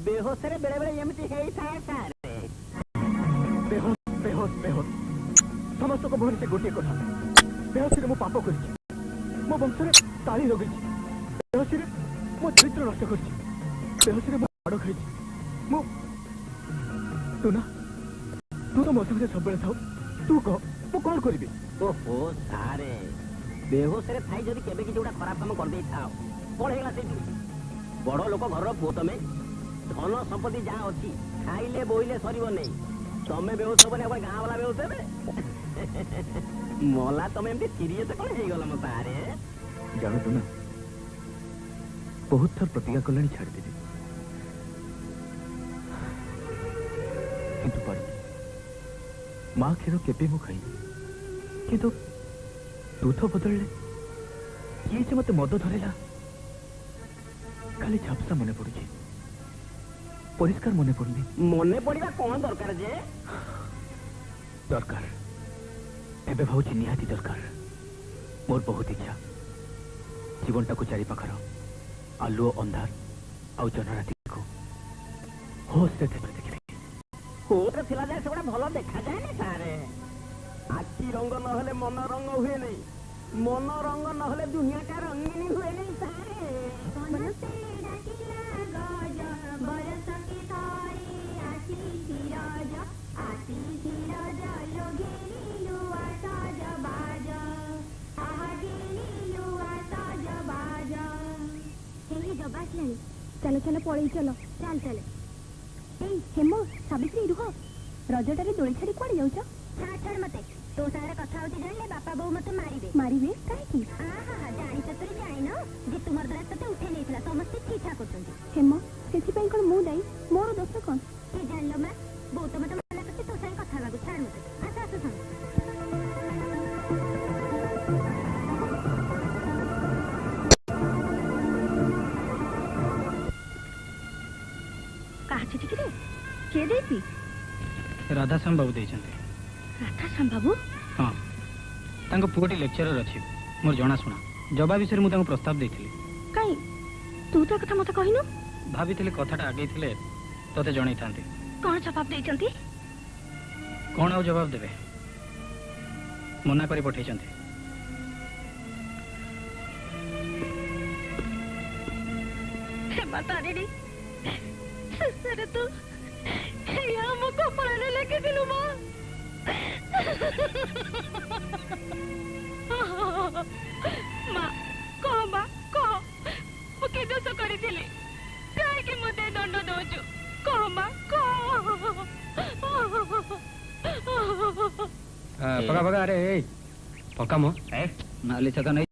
Speaker 4: ବେହୋସରେ ବେଳେ ବେଳେ ଏମିତି ହେଇଥାଏ ସାରେ
Speaker 1: ବେହୋସ ସମସ୍ତଙ୍କ ମୁହଁରେ ସେ ଗୋଟିଏ କଥା ବେହୋସରେ ମୁଁ ପାପ କରିଛି ମୋ ବଂଶରେ ତାଳି ଲଗେଇଛି ବେହୋସରେ ମୋ ଚରିତ୍ର ନଷ୍ଟ କରିଛି ବେହୋସରେ ମୁଁ ମାଡ଼ ଖାଇଛି ମୁଁ ତୁ ତ ମୋ ସାଙ୍ଗରେ ସବୁବେଳେ ଥାଉ ତୁ କହ ମୁଁ କଣ କରିବି
Speaker 4: ଓହୋ ସାରେ ବେହୋସରେ ଥାଇ ଯଦି କେବେ କିଛି ଗୋଟେ ଖରାପ କାମ କରିଦେଇଥାଅ କଣ ହେଇଗଲା ସେଇଠୁ ବଡ ଲୋକ ଘରର ପୁଅ ତମେ ଧନ ସମ୍ପତ୍ତି ଯାହା ଅଛି ଖାଇଲେ ବୋଇଲେ ସରିବ ନାହିଁ ତମେ ବେହୋସ ହବନି ଆଉ ଗାଁ ବାଲା ବେହୋସ ହେବେ ମଲା ତମେ ଏମିତି ସିରିୟସ କଣ ହେଇଗଲ ମୋ ସାରେ
Speaker 1: ଜାଣନ୍ତୁ ନା ବହୁତ ଥର ପ୍ରତିଜ୍ଞା କଲେଣି ଛାଡ଼ିଦେବି କିନ୍ତୁ ପାରୁନି ମା କ୍ଷୀର କେବେ ମୁଁ ଖାଇନି କିନ୍ତୁ ଦୁଧ ବଦଳିଲେ କିଏ ଯେ ମତେ ମଦ ଧରିଲା ଖାଲି ଝାପସା ମନେ ପଡୁଛି ପରିଷ୍କାର ମନେ ପଡୁନି
Speaker 4: ମନେ ପଡିବା କଣ ଦରକାର ଯେ
Speaker 1: ଦରକାର ଏବେ ଭାବୁଛି ନିହାତି ଦରକାର ମୋର ବହୁତ ଇଚ୍ଛା ଜୀବନଟାକୁ ଚାରି ପାଖର ଆଲୁଅ ଅନ୍ଧାର ଆଉ ଜନରାତିକୁ ହୋସରେ ଦେଖିବି
Speaker 4: କୋଉଟା ଥିଲା ଯାଏ ସେଗୁଡା ଭଲ ଦେଖାଯାଏନି ସାରେ ଆଖି ରଙ୍ଗ ନହେଲେ ମନ ରଙ୍ଗ ହୁଏ ନାହିଁ ମନ ରଙ୍ଗ ନହେଲେ ଦୁନିଆଟା ରଙ୍ଗିନୀ ହୁଏ ନାହିଁ ସାରେ
Speaker 3: चलो चलो पड़े चलो चल चल हेमो सावित्री रुह रजटारे दोली छाड़ी कुआड़े जाउछ छाड़ छाड़ मते तो सारे कथा होती जानले बापा बो मते मारिबे काहे आहा जानि त तोरी जानि न जे तुमर द्वारा तते उठे नेथला समस्त ठीठा करछन्ती हेमो सेति पई कोन मु दाई मोर दोष कोन के जानलो मा बो तो मते मना करते तो सारे कथा लागु छाड़ मते आसा आसा सुन କିଏ ଦେଇଛି?
Speaker 5: ରାଧାଶ୍ୟାମ ବାବୁ ଦେଇଛନ୍ତି।
Speaker 3: ରାଧାଶ୍ୟାମ ବାବୁ?
Speaker 5: ହଁ, ତାଙ୍କ ପୁଅଟି ଲେକ୍ଚରର ଅଛି, ମୋର ଜଣାଶୁଣା। ଜବାବ ବିଷୟରେ ମୁଁ ତାଙ୍କୁ ପ୍ରସ୍ତାବ ଦେଇଥିଲି।
Speaker 3: କାଇଁ ତୁ ତ କଥା ମତେ କହିନୁ?
Speaker 5: ଭାବିଥିଲି କଥାଟା ଆଗେଇଥିଲେ ତତେ ଜଣେଇଥାନ୍ତି।
Speaker 3: କଣ ଜବାବ ଦେଇଛନ୍ତି?
Speaker 5: କଣ ଆଉ ଜବାବ ଦେବେ, ମନା କରି ପଠେଇଛନ୍ତି।
Speaker 3: ହେମା ତାରିଣୀ, ଶେଷରେ ତୁ ଆମ କପାଳରେ ଲେଖିଥିଲୁ ମା। ମା କହ, ମା କହ, ମୁଁ କି ଦୋଷ କରିଥିଲି? କାହିଁକି ମୋତେ ଦଣ୍ଡ ଦଉଛୁ? କହ ମା, କହ।
Speaker 5: ପକା ପକା, ଆରେ ପକା ମୋ ନାଲି ଛକା ନେଇ।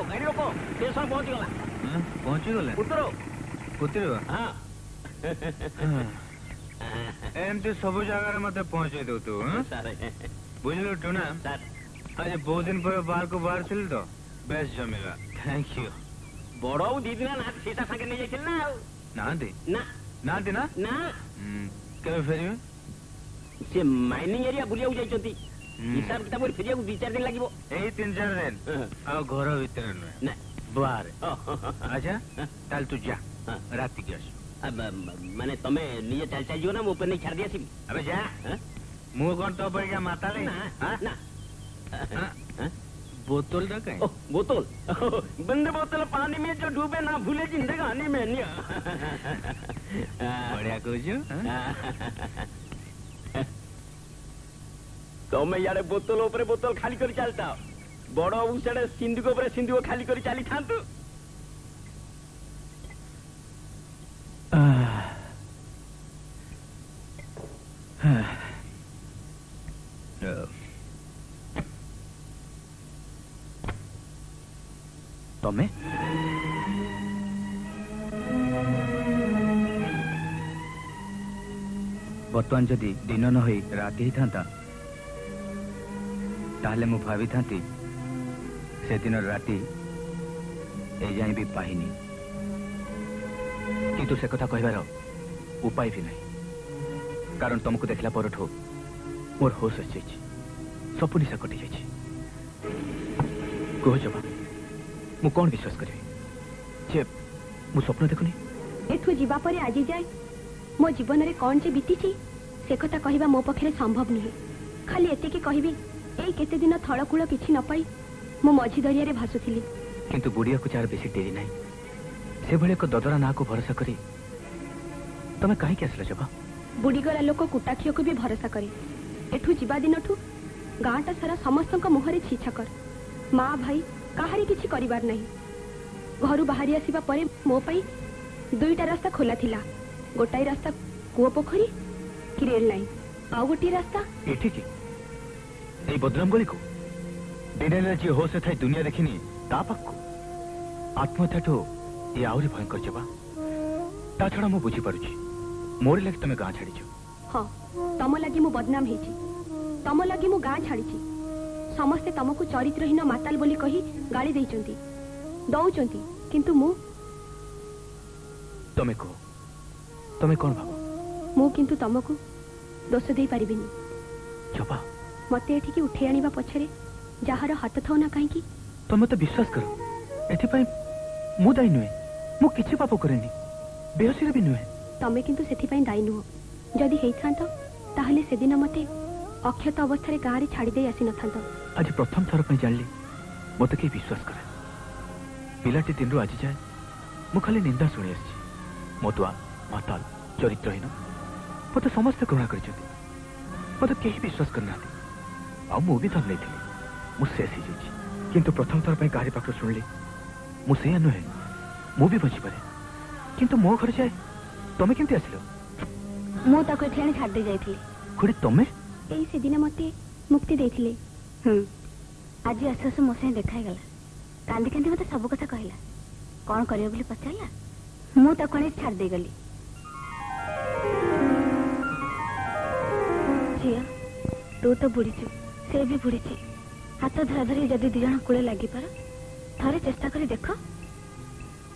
Speaker 7: ଗାଡ଼ି ରୋକ, ଷ୍ଟେସନ ପହଞ୍ଚିଗଲା।
Speaker 5: ପହଞ୍ଚିଗଲେ
Speaker 7: ଉତ୍ତର
Speaker 5: ଉତରିବା।
Speaker 7: ହଁ
Speaker 5: ଏମିତି ସବୁ ଜାଗାରେ ମତେ ପହଞ୍ଚେଇ ଦଉ ତୁ,
Speaker 7: ସାର୍
Speaker 5: ବୁଝିଲୁ ଟୁନା?
Speaker 7: ସାର୍
Speaker 5: ଆଜି ବହୁତ ଦିନ ପରେ ବାହାରକୁ ବାହାରିଥିଲି ତ, ବେଶ ଜମିଲା। Thank you.
Speaker 7: ବଡ ଆଉ ଦି ଦିନ ନା ସୀତା ସାଙ୍ଗେ ନେଇଯାଇଥିଲି ନା ଆଉ।
Speaker 5: ନାହାନ୍ତି
Speaker 7: ନା
Speaker 5: ନାହାନ୍ତି ନା?
Speaker 7: ନା
Speaker 5: କେବେ ଫେରିବେ?
Speaker 7: ସେ ମାଇନିଂ ଏରିଆ ବୁଲିବାକୁ ଯାଇଛନ୍ତି। ହିସାବ କିତାବ କରି ଫେରିବାକୁ 2-4 ଦିନ ଲାଗିବ।
Speaker 5: ଏଇ 3-4 ଦିନ ଆଉ ଘର ଭିତରେ ନୁହେଁ,
Speaker 7: ନା
Speaker 5: ବାହାରେ। ଆଚ୍ଛା ତାହେଲେ ତୁ ଯା, ରାତିକି ଆସ।
Speaker 7: ମାନେ ତମେ ନିଜେ ଚାଲି ଚାଲି ଯିବ ନା ମୋ ଉପରେ ନେଇ ଛାଡ଼ି ଆସିବି?
Speaker 5: ଆବେ ଯା, ମୁଁ କଣ ତୋ ପରିକା ମାତାଳି?
Speaker 7: ନା
Speaker 5: बोतल का कहीं?
Speaker 7: बोतल बंद बोतल पानी में जो डूबे ना भूले जिंदगानी में
Speaker 5: बढ़िया कुछ
Speaker 7: तमें यारे बोतल ऊपर बोतल खाली कर चलता बड़ उड़े सिंधुक ऊपर सिंधुक खाली कर चली था।
Speaker 5: तमें बर्तमान जदि दिन न होई राति ही था ताहले मु भावी थांती से दिन राति ए जाए भी पाहिनी किंतु से कथा कहबार उपाय भी नहीं कारण तुमको देखला परठो मोर होश आछि सब निशा कटि जाइछि। कह जबा मु कौन विश्वास करी जे मु स्वप्न देखुनी?
Speaker 3: एठू जीवा परे आजी जाए मो जीवन रे कौन जे बीतीची से कथा कहबा मो पखरे संभव नहीं। खाली एते के कहबी एई केते दिन थळकूळ किछि न पाई मो मझी दरिया रे भासुथिली।
Speaker 5: किंतु बुढ़िया को चार बेसी डेरी नहीं से भले एक ददरा ना को भरोसा करी तमे काहे के आसला जबा?
Speaker 3: बुढ़ी गला लोक कुटाखियो को भी भरोसा करे। एठू जीवा दिनठू गाँटा सारा समस्तक मुहरे छीछकर माँ भाई काहारी किछि करिबार नहीं। घरु बाहरी आसीबा परे मो पई दुईटा रास्ता खोला थिला। गोटाई रास्ता कुओ पोखरी कि रेल लाइन आउ गोटी रास्ता
Speaker 5: एठी की ए बदनाम गली को दिने जी होश थाई दुनिया देखिनी ता पाखु आत्महत्या ठो ये आउरी भयंकर जबा। ता छड़ा मु बुझी पारुची मोर लगे तमे गाँ छाड़ी
Speaker 3: हाँ तम लगी मु बदनाम हेची तम लगी मु गाँ छाड़ी समस्ते तमको चरित्रहीन माताल बोली कही गाली देइचंती दउचंती किंतु मु
Speaker 5: तमे को तमे कौन भाबो?
Speaker 3: मु किंतु तमको दोष दे पारिबिनी।
Speaker 5: जबा
Speaker 3: मते एठी की उठे आनिबा पछरे जहार हाथ थाउ ना काहे की
Speaker 5: तमे तो विश्वास करो एथि पई मु दाई नुहे मु किछि पाप करेनी बेहोसी भी नुहे।
Speaker 3: तमे किंतु सेथि पई दाई नुह जदि हेइथांत ताहले सेदिन मते अक्षत अवस्था रे गाँ रे छाड़ी दे आसी नथांत।
Speaker 5: आज प्रथम थर पई जानली मते के विश्वास करे पिलाटी दिन रु आज जाए मु खाली निंदा सुनी आछि मदुआ माताल चरित्रहीन मते समस्त घृणा करिसथि मते केही विश्वास करना आ मु भी धर लेथिली मु शेष ही जाइछि किंतु प्रथम थर पई गाड़ी पाखर सुनली मु से नुहे मु भी बची पारे किंतु मो घर जाए तमे केमती आसिलो?
Speaker 3: मु ताको एठी आनी छाड़ दे जाइथिली।
Speaker 5: खुड़ी तमे
Speaker 3: एई से दिन मते मुक्ति देथिले। आज आस आस मो से देखा गला कांदी कांदी मते सब कथा कहला कौन करियो बोली पचारला मु ताको आनी छाड़ दे गली। झिया तू तो बुड़ीचु से भी बुड़ीची हाथ धरा धरी जदि दी जण कूले लगी पार थरे चेष्टा करी देख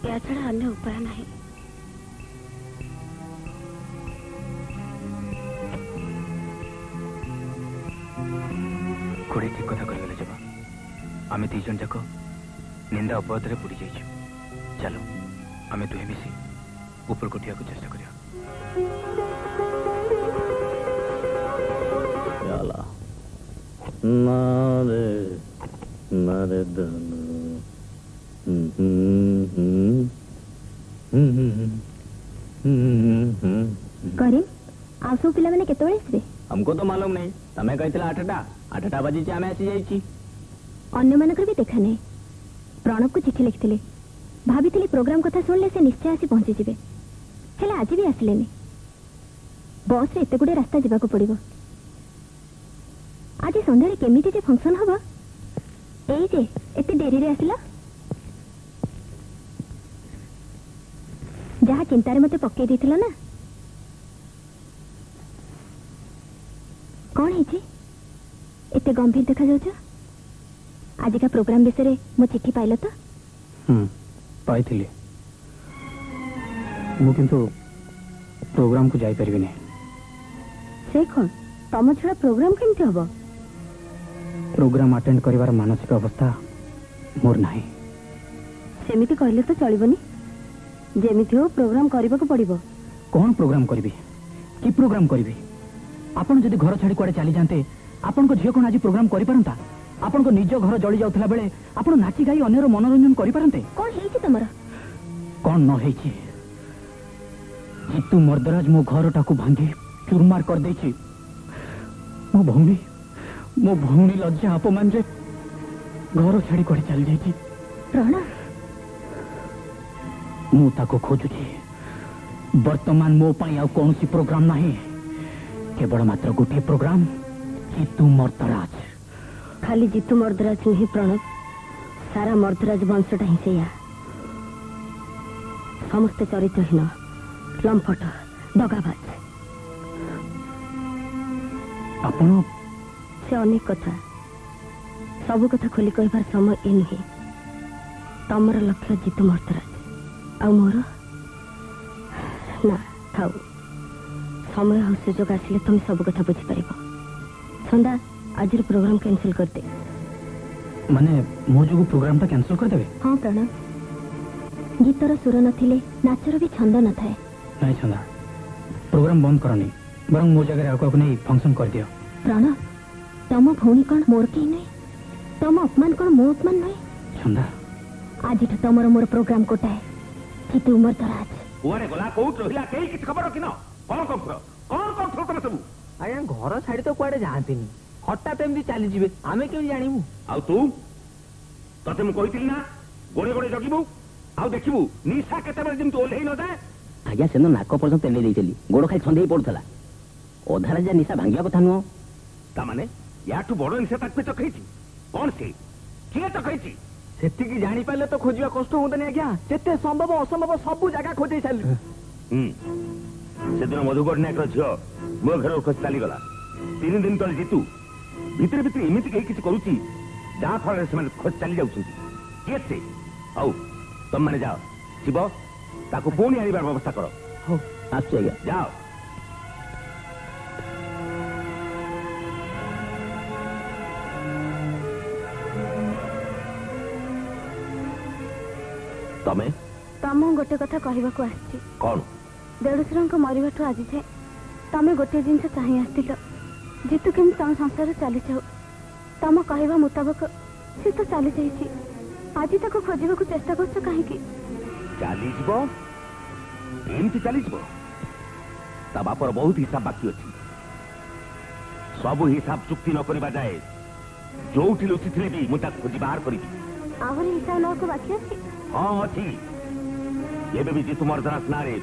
Speaker 3: या छड़ा अन्य उपाय नहीं।
Speaker 5: खुड़े ठीक कथा कहले जब आम दी जन जाक निंदा अपराध बुड़ी जाइए। चलो आम दुहे मिसी ऊपर को उठा चेष्टा करिया।
Speaker 3: करीम आ सब पिला माने केतबेले आसबे?
Speaker 2: हमको तो मालूम नहीं तमें कहते 8टा बजी आम आसी जाइए।
Speaker 3: अन्य मानकर भी देखा नहीं प्रणव को चिठी लिखिले भाभी प्रोग्राम कथा शुणिले से निश्चय आसी पहुंची जिवे हेले आज भी आसिलेनी। बस रे एते गुडे रास्ता जिबाको पड़िबो। आज संध्यारे केमिति जे फंक्शन हबो एई जे एते देरी रे आसिला जहा चिंतारे मते पक्के देथिला ना कौन है एते गंभीर देखा जाउछ? आज का प्रोग्राम विषय मो चिट्ठी पाइल तो?
Speaker 5: पाई मु किंतु प्रोग्राम को जाई परिबे नहीं।
Speaker 3: से कौन तम छड़ा प्रोग्राम केमती हबो?
Speaker 5: प्रोग्राम अटेंड करिवार मानसिक अवस्था मोर नाही।
Speaker 3: सेमिति कहले तो चलिबनी जेमिति हो प्रोग्राम करबा को पड़िबो।
Speaker 5: कौन प्रोग्राम करिबी कि प्रोग्राम करिबी? आपण जदि घर छाड़ी कुआडे चली जाते आपण को झियो कोन आज प्रोग्राम करि परंता? आपण को निज घर जली जाउथला बेले आपण नाची गाई अन्यर मनोरंजन करि परंते?
Speaker 3: कौन हेछि तमरा?
Speaker 5: कौन न हेछि? जीतू मर्दराज मो घर टाकू भांगी चुरमार कर देछि। मो भौणी लज्जा अपमान रे घर छाड़ी कुआडे चली जाइछि।
Speaker 3: प्रणव
Speaker 5: मु ताको खोजुछि। वर्तमान मो पई आ कोनसी प्रोग्राम नाही केवल मात्र गोटे प्रोग्राम जीतू मर्दराज।
Speaker 3: खाली जीतू मर्दराज नहीं प्रणव सारा मर्दराज वंशटा ही से समस्ते चरित्रहीन लंपट दगाबाज।
Speaker 5: आपण
Speaker 3: से अनेक कथा सब कथा खोली कहबार समय ए नुहे। तमर लक्ष्य जीतू मर्दराज आ मोर ना थाऊ समय और सुजोग आसिले तुम सब कथा बुझी पारिबो। संदा आज प्रोग्राम कैंसिल कर दे।
Speaker 5: माने मो जो प्रोग्राम ता कैंसिल कर देबे?
Speaker 3: हां प्रणव गीतर सुर नथिले नाचर भी छंद न थाए।
Speaker 5: नहीं छंदा प्रोग्राम बंद करनी बरं मो जगह आको नहीं फंक्शन कर दियो।
Speaker 3: प्रणव तम भौणी कौन मोर के नहीं तम अपमान कौन मो अपमान नहीं।
Speaker 5: छंदा
Speaker 3: आज तमर मोर प्रोग्राम कोटाए कि तू मर्दराज
Speaker 7: ओरे गला कोउट रहिला केई किछ खबर रखिनो कोन कोन तमे सब
Speaker 1: आया घर छाड़ी तो कुआडे जाआंतीनी हठात एमदी चली जिवे आमे केउ जानिमु?
Speaker 7: आउ तू तते मु कहितिल ना गोड़े गोड़े जगिबु आउ देखिबु निशा केते बेर जिम तो ओल्हेई न जाए।
Speaker 4: आज्ञा सेन नाक पर्यंत तेली देइतली गोड़ खाली छंदेई पड़ुथला ओधारा जे निशा भांगिया कथा नुह
Speaker 7: ता माने याठू बड़ निशा तक पे चखैछि कोन से के चखैछि
Speaker 1: सेतिकी जानी पाले तो खोजिया कष्ट होतनी आज्ञा जेते संभव असंभव सब जगह खोजै छाली।
Speaker 7: सेदिन मधुकर नायक झियो मो घर खस चली गला 3 दिन तले जीतू भितर भितर एमिति कहीं किसी करूची जहाँ फल से खोज चली जाउछंती केते आउ तुम माने जाओ शिव ताको पुणी आनिबार व्यवस्था करो।
Speaker 4: हो आछे आज्ञा
Speaker 7: जाओ। तमे
Speaker 3: तम गोटे कथा कहबा को आछि।
Speaker 7: कौन?
Speaker 3: देढ़शुर मरवाठू आज जाए तमें गोटे जिन चाह आसथिल जीतू केमी तम संसार चली जाऊ तम कहवा मुताबक सी तो चली जाइए आज तक खोजा चेष्टा कर कहीं
Speaker 7: चली एमती चली ता बापर बहुत हिसाब बाकी अच्छी सब हिसाब चुक्ति न करबा जाए जोठी लुचि थे भी मुझे खोजी बाहर करी
Speaker 3: आहरी हिसाब न बाकी अच्छी।
Speaker 7: हाँ अच्छी एबे भी जीतू मर्दराज नारे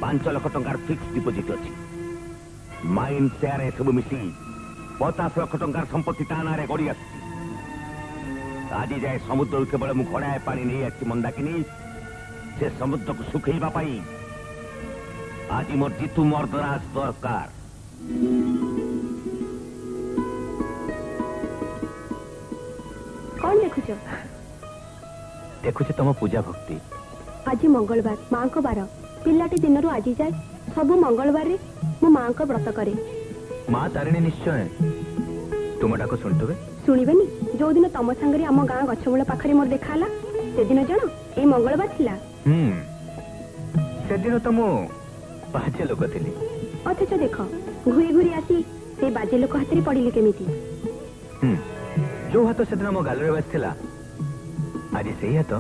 Speaker 7: 5 लाख टंकार फिक्स डिपोजिट अच्छी माइन शेयर सब मिसी 50 लाख टंकार संपत्ति ता नारे गड़ी आसी आज जाए समुद्र केवल मु घड़ाए पानी नहीं आसी मंदाकिनी से समुद्र को सुखेबा पाई आज मोर जीतू मर्दराज दरकार।
Speaker 3: देखुच
Speaker 7: देखुचे तुम पूजा भक्ति
Speaker 3: आज मंगलवार माँ को बार पिलाटी दिन रू आज जाए सबु मंगलवार रे मो माँ को व्रत करे
Speaker 7: माँ तारिणी निश्चय तुम डाक शुणुवे
Speaker 3: शुणिबेनी जो दिन तम सांगरे आम गाँ गछमूल पाखरे मोर देखाला से दिन जान ए मंगलवार थिला
Speaker 7: से दिन तो मु बाजे लोक थी
Speaker 3: अथच देख घुरी घुरी आसी से बाजे लोक हाथ में पड़िले केमिति
Speaker 7: जो हाथ से दिन मो गाल बाजला आज से हाथ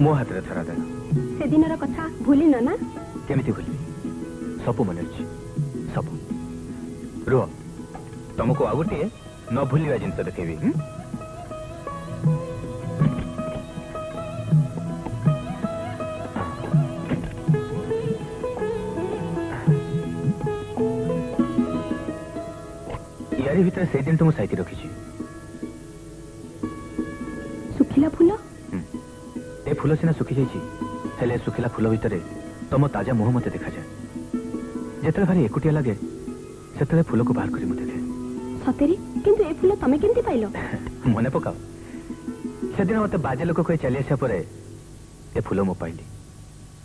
Speaker 7: मो हाथ थरा देला
Speaker 3: से दिन कथा भूली न ना
Speaker 7: केमिति भूल सब मन अच्छी सब रुह तुमको आ गोटे न भूलवा जिनस देखेबी यारी भीतर से दिन तुम साइती रखी
Speaker 3: सुखिला फूल
Speaker 7: ए फूल सीना सुखी जाइए हेले सुखिला फूल भितर तुम ताजा मुह मत देखा जाए जिते भारी एकुटिया लगे से फूल को बाहर कर देखे
Speaker 3: सतेरी किंतु ए फूल तमे केमती पाइलो
Speaker 7: मन पकाओ से दिन मत बाजे लोक कही चली आसा पर ए फूल मो पाइली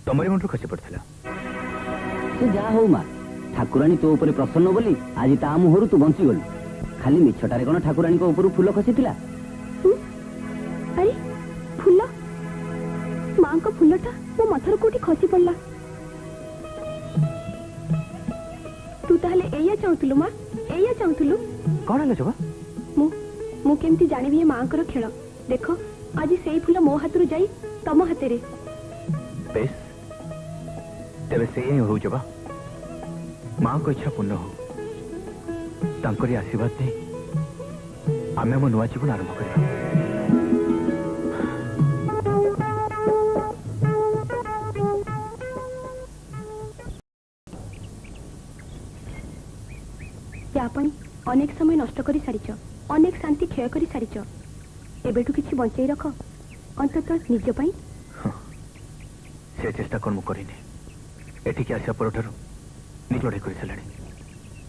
Speaker 7: तमरी मुंडू खसी पड़ता
Speaker 4: से जा हो माँ ठाकुराणी तो ऊपर प्रसन्न बोली आज ता मुहरु तू बंची गलु खाली मिछटारे कौन ठाकुराणी को ऊपर फूल खसी थिला
Speaker 3: अरे फूल माँ को फूलटा मो मथर कोठी खसी पड़ला तू ताहले एया चाहतुलु माँ एया चाहतुलु
Speaker 7: कौन है जबा
Speaker 3: मु केमती जानिबी माँ को खेल देख आज से फूल मो हाथ रू जाई तम हाथ रे
Speaker 7: बेस तेरे से ही हो जबा माँ को इच्छा पूर्ण हो तांकरी आशीर्वाद दे आमे मो नुआ जीवन आरंभ करिया
Speaker 3: यापणी अनेक समय नष्ट करी सारिच अनेक शांति क्षय करी सारिच एबेठु किछि बंचाई रख अंततः निज पई
Speaker 7: से चेष्टा कौन मुझे एटिक आसा पर निज लड़ाई कर सारे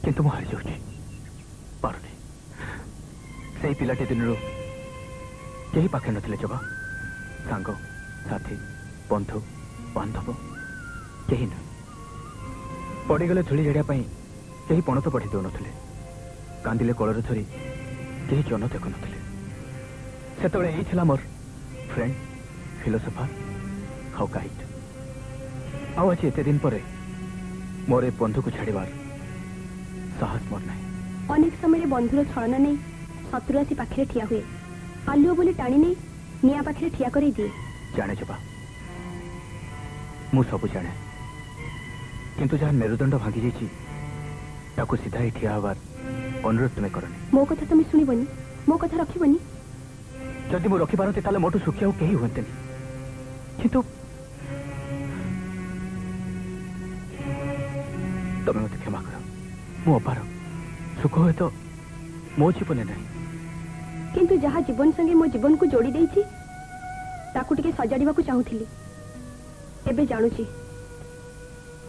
Speaker 7: किंतु मु हारी जाऊँ पारुनी से पिलाटी दिन कहीं पाखे नथिले जबा सांग साथी बंधु बांधव कहीं ना पड़गले धूली झाड़िया कहीं पणत पढ़ी दौ नथिले कांदिले कलर धरी कहीं जन देखु नथिले सेतबेले एई थिला more friend philosopher how guide आउ आज एते दिन पर मोर ए बंधु को छाड़बार साहस मोर नहीं
Speaker 3: अनेक समय बंधुर छलना नहीं शत्रु आसी पाखे ठिया हुए आलुओ बोली टाणी नहीं निया पाखे ठिया कर दिए
Speaker 7: जाने जबा मु सब जाने किंतु जहाँ मेरुदंड भांगी जाइए ताकू सीधा ही ठिया हबार अनुरोध तुम्हें करनी
Speaker 3: मो कथा तुम शुणबनी मो कथा रखिबनी
Speaker 7: जदि मु रखी पारती ताले मोटू सुखिया कहीं हुए किंतु तमें मत क्षमा कर मु अपार सुख हुए तो मो जीवन नहीं
Speaker 3: किंतु जहाँ जीवन संगे मो जीवन को जोड़ी देइछि ताकू टिके सजाड़िबा को चाहूथिली एबे जानुछि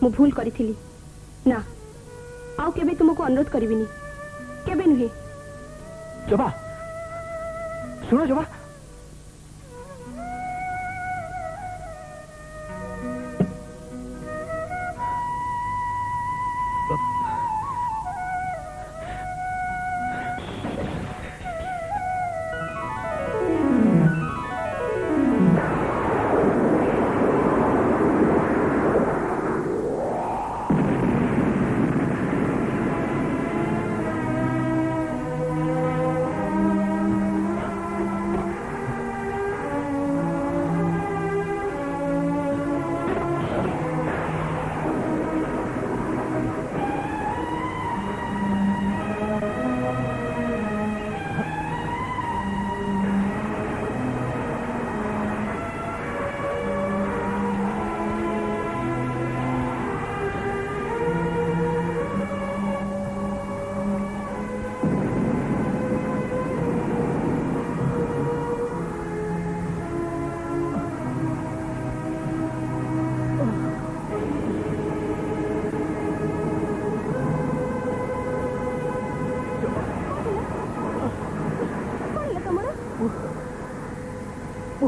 Speaker 3: मु भूल करिथिली ना आउ केबे तुमको अनुरोध करिबिनी केबे नुहे
Speaker 7: जबा सुनो जबा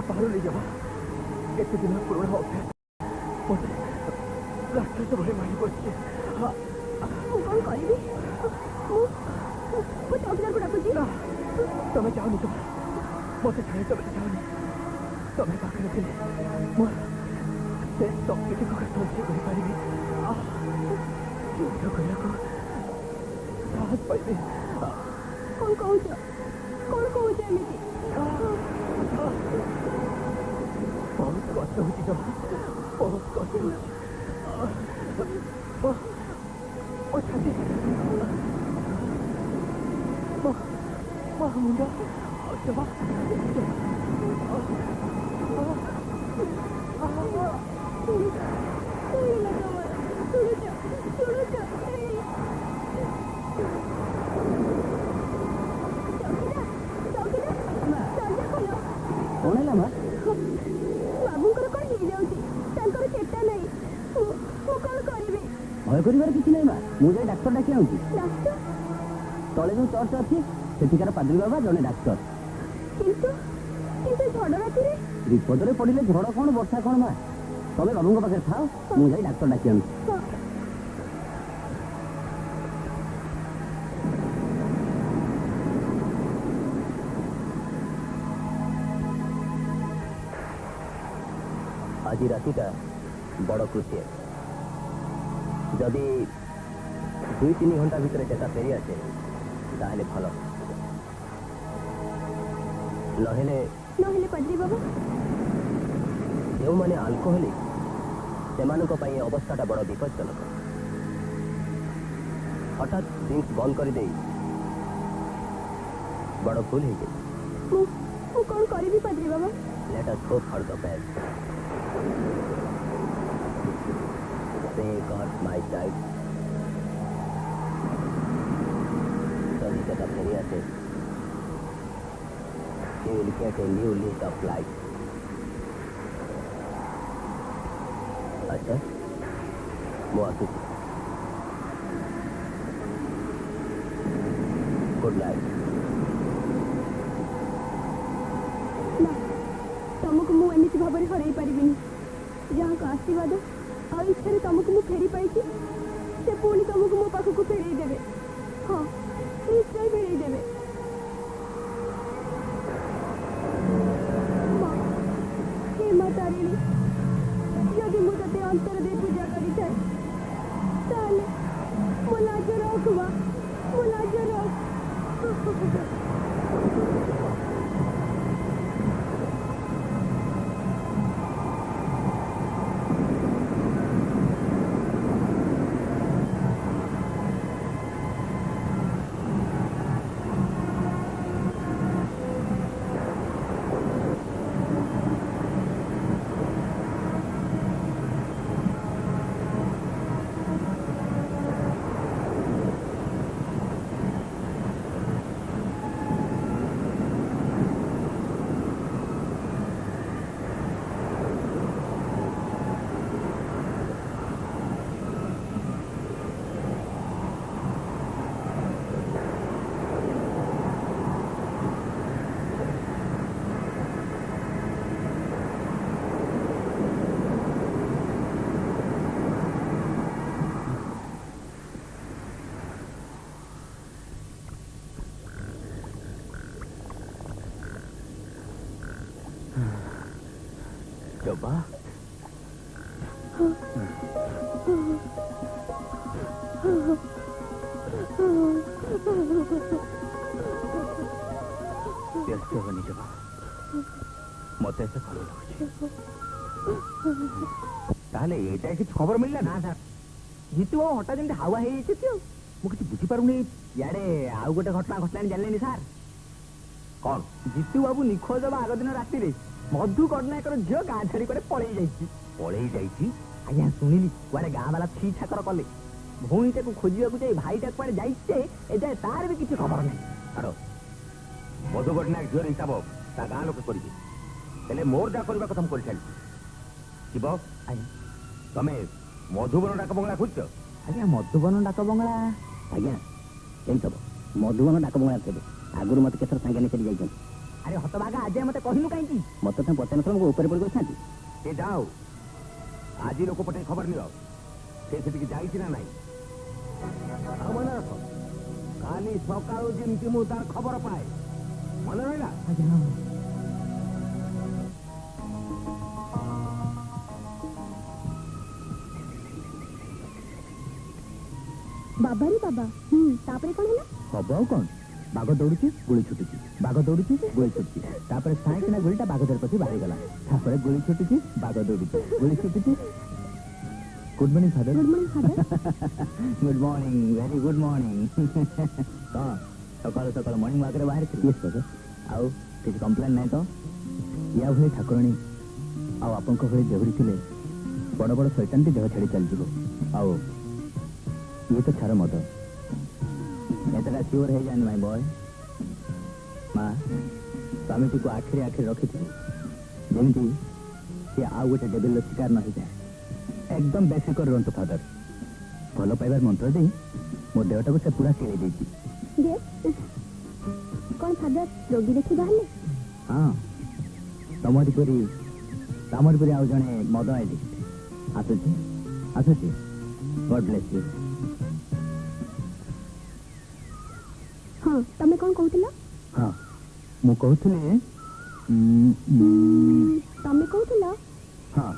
Speaker 2: ପାରୁନି ଜମା। କେତେ ଦିନ ପୁରୁଣା ଅଭ୍ୟାସ ମୋତେ ରାକ୍ଷସ ଭଳି ମାରି ବସିଛି।
Speaker 3: ମୁଁ କ'ଣ କରିବି? ମୁଁ ଚୌକିଦାରକୁ ଡାକୁଛି।
Speaker 2: ନା, ତମେ ଯାଅନି ଜମା। ମୋତେ ଛାଡ଼ି ତମେ ଯାଅନି। ତମେ ପାଖରେ ଥିଲେ ମୋର ସେ ଶକ୍ତିଟିକୁ ସହ୍ୟ କରିପାରିବି। ଯୁଦ୍ଧ କରିବାକୁ ସାହସ ପାଇବି।
Speaker 3: କ'ଣ କହୁଛ? କ'ଣ କହୁଛ ଏମିତି?
Speaker 2: ବହୁତ କଷ୍ଟ ହେଉଛି ଜମା, ବହୁତ କଷ୍ଟ ହେଉଛି। ମୋ ଛାତି, ମୋ ମୁଣ୍ଡ ଜମା
Speaker 4: କ'ଣ ହେଲା ମା?
Speaker 3: ବାବୁଙ୍କର କ'ଣ ହେଇଯାଉଛି? ତାଙ୍କର ଚେତା ନାହିଁ। ମୁଁ କ'ଣ କରିବି?
Speaker 4: ଭୟ କରିବାର କିଛି ନାହିଁ ମା, ମୁଁ ଯାଇ ଡାକ୍ତର ଡାକି ଆଣୁଛି।
Speaker 3: ଡାକ୍ତର?
Speaker 4: ତଳେ ଯୋଉ ଚର୍ଚ୍ଚ ଅଛି ସେଠିକାର ପାଦ୍ରୀ ବାବା ଜଣେ ଡାକ୍ତର।
Speaker 3: କିନ୍ତୁ ଝଡ଼ ରାତିରେ?
Speaker 4: ବିପଦରେ ପଡ଼ିଲେ ଝଡ଼ କ'ଣ ବର୍ଷା କ'ଣ ମା? ତମେ ବାବୁଙ୍କ ପାଖରେ ଥାଅ, ମୁଁ ଯାଇ ଡାକ୍ତର ଡାକି ଆଣୁଛି। ଆଜି ରାତିଟା ବଡ଼ କ୍ରୁସିଆଲ। ଯଦି 2-3 ଘଣ୍ଟା ଭିତରେ ଚେତା ଫେରି ଆସେ ତାହେଲେ ଭଲ, ନହେଲେ
Speaker 3: ପାଦ୍ରୀ ବାବା
Speaker 4: ଯେଉଁମାନେ ଆଲକୋହଲିକ ସେମାନଙ୍କ ପାଇଁ ଏ ଅବସ୍ଥାଟା ବଡ଼ ବିପଜ୍ଜନକ। ହଠାତ୍ ଡ୍ରିଙ୍କ୍ସ ବନ୍ଦ କରିଦେଇ ବଡ଼ ଭୁଲ ହେଇଯାଏ।
Speaker 3: ମୁଁ କ'ଣ କରିବି ପାଦ୍ରୀ ବାବା?
Speaker 4: Let us hope for the best. Say God, my child. যদি সেটা ফেরি আসে, you will get a new lease of life. আচ্ছা, ମୁଁ ଆସୁଛି। Good night.
Speaker 3: ନା, ତମକୁ ମୁଁ ଏମିତି ଭାବରେ ହରାଇ ପାରିବିନି। ଯାହାଙ୍କ ଆଶୀର୍ବାଦ ଆଉ ଇଚ୍ଛାରେ ତମକୁ ମୁଁ ଫେରି ପାଇଛି, ସେ ପୁଣି ତମକୁ ମୋ ପାଖକୁ ଫେରେଇ ଦେବେ। ହଁ, ନିଶ୍ଚୟ ଫେରେଇ ଦେବେ। ହେ ମା ତାରିଣୀ, ଯଦି ମୁଁ ତତେ ଅନ୍ତର ଦେଇ ପୂଜା କରିଥାଏ ତାହେଲେ ମୋ ଲାଜ ରଖ ମା, ମୋ ଲାଜ ରଖ।
Speaker 2: ଜମା ବ୍ୟସ୍ତ ହେବନି ଜମା, ମତେ ଏତେ ଭଲ ଲାଗୁଛି। ତାହେଲେ ଏଇଟା କିଛି ଖବର ମିଳିଲା ନା? ସାର୍, ଜିତୁ ବାବୁ ହଠାତ୍ ଯେମିତି ହାୱା ହେଇଯାଇଛି ଆଉ ମୁଁ କିଛି ବୁଝିପାରୁନି। ଇଆଡେ ଆଉ ଗୋଟେ ଘଟଣା ଘଟିଲାଣି, ଜାଣିଲେନି ସାର୍? କଣ? ଜିତୁ ବାବୁ ନିଖୋଜ ହେବା ଆଗ ଦିନ ରାତିରେ ମଧୁ କଟନାୟକର ଝିଅ ଗାଁ ଛାଡି କୁଆଡେ ପଳେଇ ଯାଇଛି। ପଳେଇ ଯାଇଛି? ଆଜ୍ଞା ଶୁଣିଲି, କୁଆଡେ ଗାଁ ବାଲା ଛି ଛାକର କଲେ। ଭଉଣୀଟାକୁ ଖୋଜିବାକୁ ଯାଇ ଭାଇଟା କୁଆଡେ ଯାଇଛି, ଏଯାଏ ତାର ବି କିଛି ଖବର ନାହିଁ। ଛାଡ, ମଧୁ କଟନାୟକ ଝିଅର ହିସାବ ତା ଗାଁ ଲୋକ କରିବେ, ହେଲେ ମୋର ଯାହା କରିବା କଥା ମୁଁ କରିସାରିଛି। ଶିବ, ଆଜ୍ଞା ତମେ ମଧୁବନ ଡାକ ବଙ୍ଗଳା ଖୋଜୁଛ?
Speaker 4: ଆଜ୍ଞା ମଧୁବନ ଡାକ ବଙ୍ଗଳା? ଆଜ୍ଞା ଏଇ ସବୁ ମଧୁବନ ଡାକ ବଙ୍ଗଳା ଥିବେ। ଆଗରୁ ମତେ କେତେ ସାଙ୍ଗେ ନେଇ ଚାଲି ଯାଇଛନ୍ତି।
Speaker 2: ଆରେ ହତଭାଗା ଆଜି ମତେ କହିଲୁ କାହିଁକି?
Speaker 4: ମତେ ତ ପଚାରି ନଥିଲା ମୁଁ ଉପରେ ପଡ଼ି କରିଥାନ୍ତି।
Speaker 7: ଏ ଯାଅ ଆଜି ଲୋକ ପଠେଇ ଖବର ନିଅ ସେ ସେଠିକି ଯାଇଛି ନା ନାହିଁ। ଆଉ ମନେ ରଖ କାଲି ସକାଳୁ ଯେମିତି ମୁଁ ତାର ଖବର ପାଏ। ମନେ ରହିଲା?
Speaker 3: ବାବା ରେ ବାବା ତାପରେ କଣ ହେଲା?
Speaker 2: ହବ ଆଉ କଣ? ବାଘ ଦୌଡୁଛି ଗୁଳି ଛୁଟୁଛି, ବାଘ ଦୌଡୁଛି ଗୁଳି ଛୁଟୁଛି, ତାପରେ ସାଇଁ କିନା ଗୁଳିଟା ବାଘ ଦେହ ପ୍ରତି ବାହାରିଗଲା, ତାପରେ ଗୁଳି ଛୁଟୁଛି ବାଘ ଦୌଡୁଛି ଗୁଳି ଛୁଟୁଛି। Good morning father.
Speaker 3: Good morning father.
Speaker 2: Good morning, very good morning. କଣ ସକାଳୁ ସକାଳୁ ମର୍ଣ୍ଣିଂ ୱାକରେ ବାହାରିଥିଲି? ଆଉ କିଛି କମ୍ପ୍ଲେନ୍ ନାହିଁ ତ? ୟା ଭଳି ଠାକୁରାଣୀ ଆଉ ଆପଣଙ୍କ ଭଳି ଦେହୁରୀ ଥିଲେ ବଡ଼ ବଡ଼ ଶୈତାନଟି ଦେହ ଛାଡ଼ି ଚାଲିଯିବ। ଆଉ ଇଏ ତ ଛାର ମଦ। ଏତେଟା ସିଓର ହେଇଯାଆନି ମାଇ ବୟ। ମା ସ୍ୱାମୀଟିକୁ ଆଖିରେ ଆଖିରେ ରଖିଥିବୁ ଯେମିତି ସେ ଆଉ ଗୋଟେ ଡେବିଲର ଶିକାର ନ ହେଇଯାଏ। ଏକଦମ ବେସିକରେ ରୁହନ୍ତୁ ଫାଦର। ଭଲ ପାଇବାର ମନ୍ତ୍ର ଦେଇ ମୋ ଦେହଟାକୁ ସେ ପୁରା କିଳେଇ ଦେଇଛି।
Speaker 3: କଣ ଫାଦର ରୋଗୀ ଦେଖି ବାହାରିଲେ?
Speaker 2: ହଁ, ତମରି ପରି ଆଉ ଜଣେ ମଦ ଆଇଡିକ୍ଟ ଆସୁଛି ଆସୁଛି। ଗଡ୍ ବ୍ଲେସ୍ ୟୁ।
Speaker 3: ହଁ ତମେ କଣ କହୁଥିଲ?
Speaker 2: ହଁ ମୁଁ କହୁଥିଲି
Speaker 3: ତମେ କହୁଥିଲ?
Speaker 2: ହଁ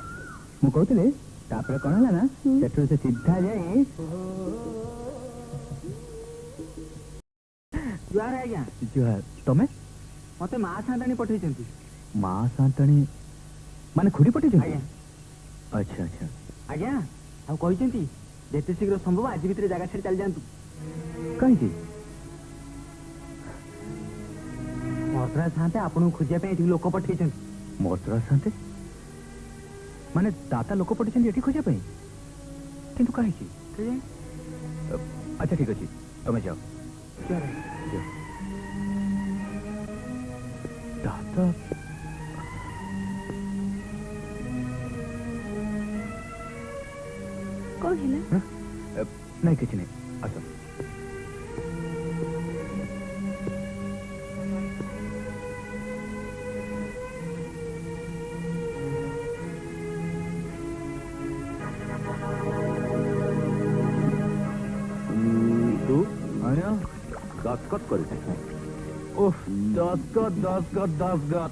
Speaker 2: ମୁଁ କହୁଥିଲି ତାପରେ କଣ ହେଲା ନା ସେଠୁ ସେ ସିଧା ଯାଇ
Speaker 1: ଜୁହାର ଆଜ୍ଞା।
Speaker 2: ଜୁହାର। ତମେ?
Speaker 1: ମତେ ମା ସାନ୍ତାଣୀ ପଠେଇଛନ୍ତି।
Speaker 2: ମା ସାନ୍ତାଣୀ ମାନେ ଖୁଡ଼ି ପଠେଇଛନ୍ତି?
Speaker 1: ଆଜ୍ଞା।
Speaker 2: ଆଚ୍ଛା ଆଚ୍ଛା।
Speaker 1: ଆଜ୍ଞା ଆଉ କହିଛନ୍ତି ଯେତେ ଶୀଘ୍ର ସମ୍ଭବ ଆଜି ଭିତରେ ଜାଗା ଛାଡ଼ି ଚାଲି ଯାଆନ୍ତୁ।
Speaker 2: କାହିଁକି?
Speaker 1: ମର୍ଦ୍ଦରାଜ ସାନ୍ତେ ଆପଣଙ୍କୁ ଖୋଜିବା ପାଇଁ ଏଠିକି ଲୋକ ପଠେଇଛନ୍ତି।
Speaker 2: ମର୍ଦ୍ଦରାଜ ସାନ୍ତେ ମାନେ ଦାଦା ଲୋକ ପଠେଇଛନ୍ତି ଏଠି ଖୋଜିବା ପାଇଁ? କିନ୍ତୁ କାହିଁକି? ଆଚ୍ଛା ଠିକ ଅଛି ତମେ ଯାଅ। ଦାଦା
Speaker 3: କଣ ହେଲା?
Speaker 2: ନାଇଁ କିଛି ନାହିଁ, ଆସ।
Speaker 7: ତୁ ଦସ୍ତଖତ କରିଛୁ?
Speaker 2: ଓଃ ଦସ୍ତଖତ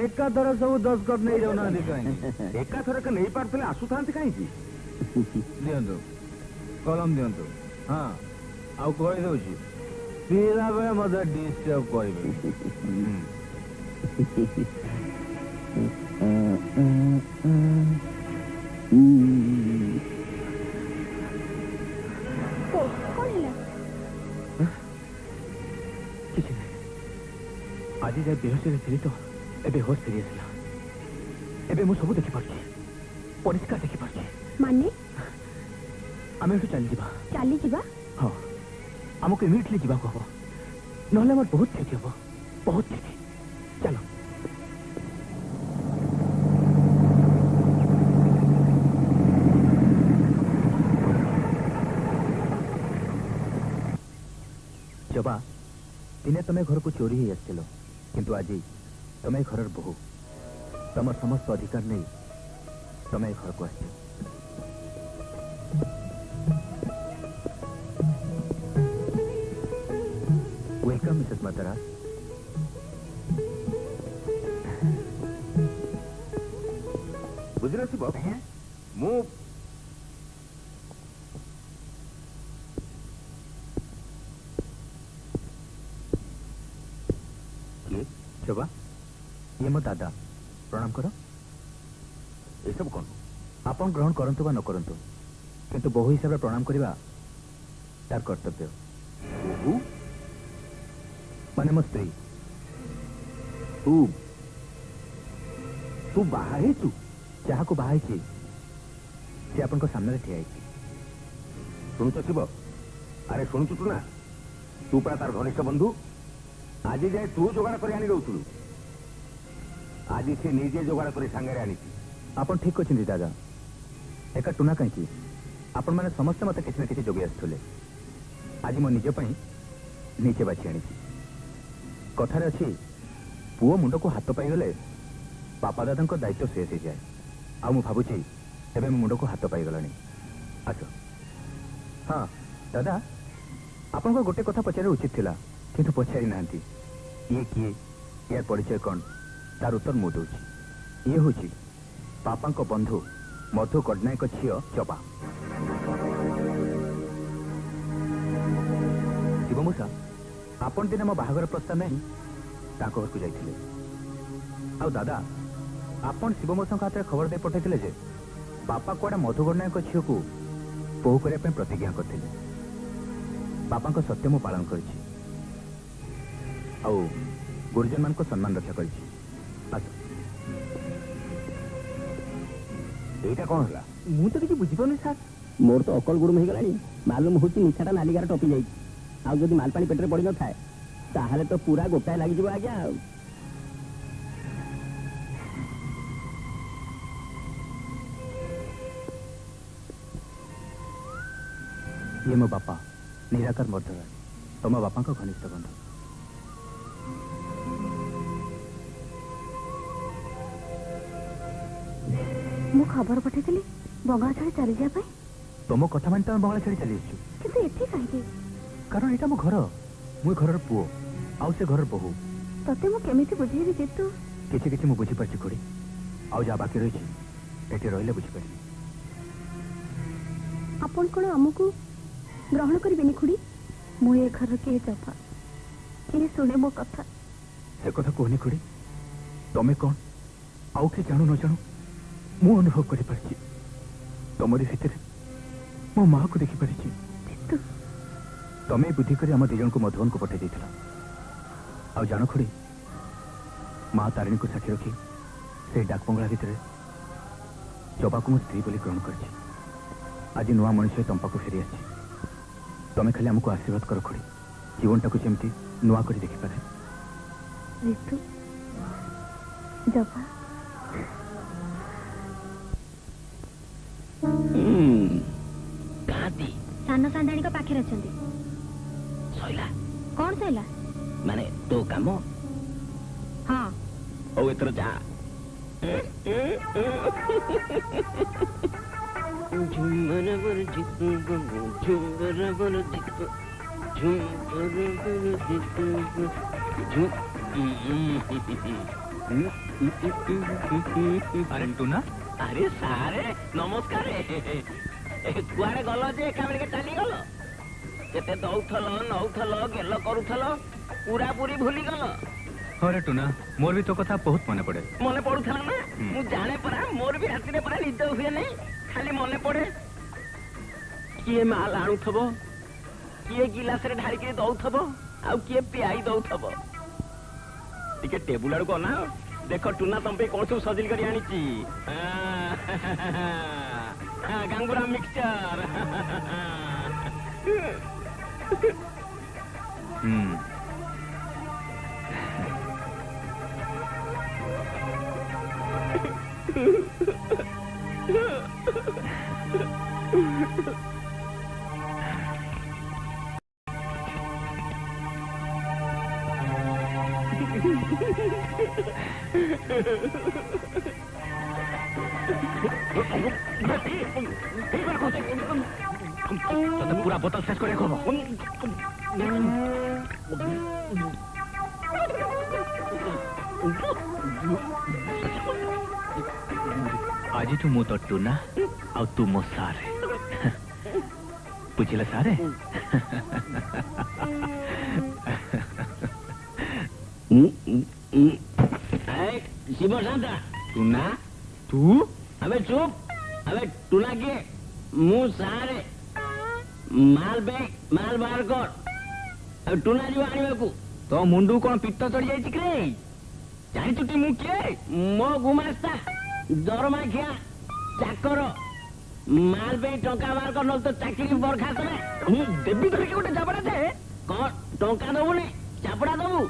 Speaker 2: ଏକାଥର ସବୁ ଦସ୍ତଖତ ନେଇ ଯାଉନାହାନ୍ତି କାହିଁକି?
Speaker 7: ଏକାଥରକ ନେଇପାରୁଥିଲେ ଆସୁଥାନ୍ତି କାହିଁକି?
Speaker 2: ଦିଅନ୍ତୁ କଲମ ଦିଅନ୍ତୁ। ହଁ ଆଉ କହିଦଉଛି ପିଲା ବେଳେ ମତେ ଡିଷ୍ଟର୍ବ କରିବେ।
Speaker 3: କଣ ହେଲା?
Speaker 2: କିଛି ନାହିଁ, ଆଜି ଯାଏ ବେହୋସରେ ଥିଲି ତ ଏବେ ହୋସ ଫେରି ଆସିଲା। ଏବେ ମୁଁ ସବୁ ଦେଖିପାରୁଛି, ପରିଷ୍କାର ଦେଖିପାରୁଛି।
Speaker 3: ମାନେ
Speaker 2: ଆମେ ଏଠୁ ଚାଲିଯିବା।
Speaker 3: ଚାଲିଯିବା?
Speaker 2: ହଁ ଆମକୁ ଇମିଡିଏଟଲି ଯିବାକୁ ହବ, ନହେଲେ ଆମର ବହୁତ କ୍ଷତି ହବ, ବହୁତ କ୍ଷତି। ଚାଲ। ଜବା ଦିନେ ତମେ ଘରକୁ ଚୋରି ହେଇ ଆସିଥିଲ, କିନ୍ତୁ ଆଜି ତମେ ଘରର ବୋହୂ। ତମ ସମସ୍ତ ଅଧିକାର ନେଇ ତମେ ଘରକୁ ଆସିଛ। Welcome, Mrs. Madara.
Speaker 7: ବୁଝିଲ ଶିବ, ମୁଁ କିଏ?
Speaker 2: ଜବା ଇଏ ମୋ ଦାଦା, ପ୍ରଣାମ କର।
Speaker 7: ଏସବୁ କଣ?
Speaker 2: ଆପଣ ଗ୍ରହଣ କରନ୍ତୁ ବା ନ କରନ୍ତୁ, କିନ୍ତୁ ବୋହୂ ହିସାବରେ ପ୍ରଣାମ କରିବା ତାର କର୍ତ୍ତବ୍ୟ।
Speaker 7: ବୋହୂ
Speaker 2: ମାନେ ମୋ ସ୍ତ୍ରୀ।
Speaker 7: ତୁ ତୁ ବାହା ହେଇଛୁ?
Speaker 2: ଯାହାକୁ ବାହା ହେଇଛି ସେ ଆପଣଙ୍କ ସାମ୍ନାରେ ଠିଆ ହେଇଛି।
Speaker 7: ଶୁଣୁଛ ଶିବ? ଆରେ ଶୁଣୁଛୁ ତୁ ନା? ତୁ ପରା ତାର ଘନିଷ୍ଠ ବନ୍ଧୁ। ଆଜି ଯାଏ ତୁ ଯୋଗାଡ଼ କରି ଆଣି ଦଉଥିଲୁ, ଆଜି ସେ ନିଜେ ଯୋଗାଡ଼ କରି ସାଙ୍ଗରେ ଆଣିଛି।
Speaker 2: ଆପଣ ଠିକ କହିଛନ୍ତି ଦାଦା। ଏକା ଟୁନା କାହିଁକି, ଆପଣମାନେ ସମସ୍ତେ ମତେ କିଛି ନା କିଛି ଯୋଗାଇ ଆସୁଥିଲେ। ଆଜି ମୋ ନିଜ ପାଇଁ ନିଜେ ବାଛି ଆଣିଛି। କଥାରେ ଅଛି पुओ मुंड को हाथ पाईगले बापा दादा दायित्व शेष हो जाए आ भावुची एवं मुंड को हाथ पाईगला आस हाँ दादा आपन को गोटे कथा पचारे उचित थिला किंतु पचारि नांती ये किए यार परिचय कौन तार उत्तर मु दूची ये हूँ बापा बंधु मधु गडनायक झील जबा शिवमूषा आपण दिने मो बाहागर प्रस्ताव नहीं घर को जाइए आ दादा आपण शिवमूषा हाथ में खबर दे पठाई जे बापा कुआडे मधु गडनायक झील को बोहू करने प्रतिज्ञा करते बापा सत्य मु पालन कर गुरुजन मान को सम्मान रक्षा कर कौन है
Speaker 1: मु तो किसी बुझीपार सर मोर तो अकल गुड़म हो गला मालूम हो निशाटा नालिगार टपी जाए आदि मालपा पेटे पड़ न थाए ताहले तो पूरा गोटाए लगे आज्ञा
Speaker 2: ये मो बापा निराकार मर्दराज तुम बापा घनिष्ठ बंधु
Speaker 3: मु खबर पठाई बंगाल छाड़ी चली जाए
Speaker 2: तुम कथा मान तुम बंगाल छाड़ी चली
Speaker 3: कहीं
Speaker 2: कारण यहाँ मो घर मुई घर पुओ आउ से घर बहु
Speaker 3: तते मु केमिति बुझेबी जे तू
Speaker 2: किछि किछि मु बुझी पारछि खुड़ी आउ जा बाकी रही एटे रहिले बुझी पारि
Speaker 3: आपण कोन हमकु ग्रहण करिबेनी खुड़ी मु ए घर के जफा के सुने मो कथा
Speaker 2: से कथा कहनी खुड़ी तमे कौन आउ के जानू न जानू मु अनुभव करि पारछि तमरी भितर मो मां को देखि पारछि तमे बुद्धि करी आम दिजन को मधुबन को पठाई देथिला आ जान खुड़ी मां तारिणी को साक्षी रखी से डाक बंगला भितर जबा को मो स्त्री बोली ग्रहण करछि आज नुआ मनुष्य तम पाखु फेरी आछि तमे खाली हमको आशीर्वाद कर खुड़ी जीवनटा को जेमती नुआ करी देखि पारे
Speaker 3: ऋतु जबा
Speaker 4: कहाती
Speaker 3: सानो सांडाणी को पाखे रचंदी
Speaker 4: सैला
Speaker 3: कौन सैला
Speaker 4: माने तो काम
Speaker 3: हाँ
Speaker 4: ओ एतर जा झुमर बर जितु झुमर बर जितु झुमर बर जितु
Speaker 2: अरे टूना
Speaker 4: अरे सारे नमस्कार कुआड़े गल जे एका बेले चली गल केते दौथल नौथल गेल करूथल पूरा पूरी भूली गल
Speaker 2: अरे टूना मोर भी तो कथा बहुत मन पड़े
Speaker 4: मने पड़ुथला ना मु जाने परा मोर भी राति रे परा निद हुए नहीं खाली मने पड़े किए माल आणुथबो किए गिलास रे ढारी के दौथबो आ किए पियाई दौथबो टिके टेबुल आड़ को ना देखो टूना तुम पे कौन सब सजिल करी आनीची गांगुरा मिक्सचर
Speaker 7: तो पूरा बोतल शेष कर रखो आज तू मो तो टूना और तू मो सारे बुझिले सारे
Speaker 4: शिव शांता
Speaker 7: टूना तू
Speaker 4: अबे चुप अबे टूना के मुंह सारे माल बैग माल बाहर कर अब टूना जी आने को तो मुंडू कौन पित्त चढ़ी जाई रे जानी तुटी मु के मो गुमास्ता दरमा खिया चाकर माल पे टंका बाहर कर न तो चाकरी बरखास्त में देवी धर के गोटे चापड़ा दे कौन टंका दबु ने चापड़ा दबु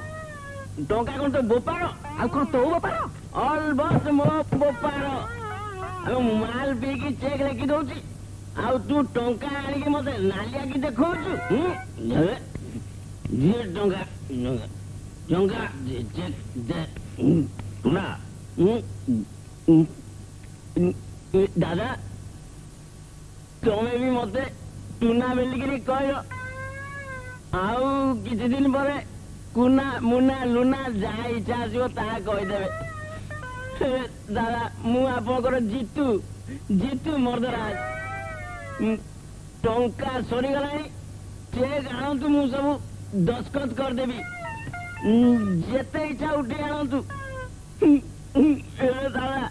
Speaker 4: टंका कौन तो बोपार आ कौन तो बोपार ऑलमोस्ट मो बोपार अब माल पे की चेक लिखि दउची आ तू टंका आनी के मते नालिया की देखौछु ये टंका ଟଙ୍କା
Speaker 7: ଟୁନା
Speaker 4: ଦାଦା ତମେ ବି ମତେ ଟୁନା ବୋଲିକିରି କହିଲ ଆଉ କିଛି ଦିନ ପରେ କୁନା ମୁନା ଲୁନା ଯାହା ଇଚ୍ଛା ଆସିବ ତାହା କହିଦେବେ ଦାଦା ମୁଁ ଆପଣଙ୍କର ଜିତୁ ଜିତୁ ମର୍ଦ୍ଦରାଜ ଟଙ୍କା ସରିଗଲାଣି ଚେକ୍ ଆଣନ୍ତୁ ମୁଁ ସବୁ ଦସ୍ତଖତ କରିଦେବି ଯେତେ ଇଚ୍ଛା ଉଠେଇ ଆଣନ୍ତୁ ଦାଦା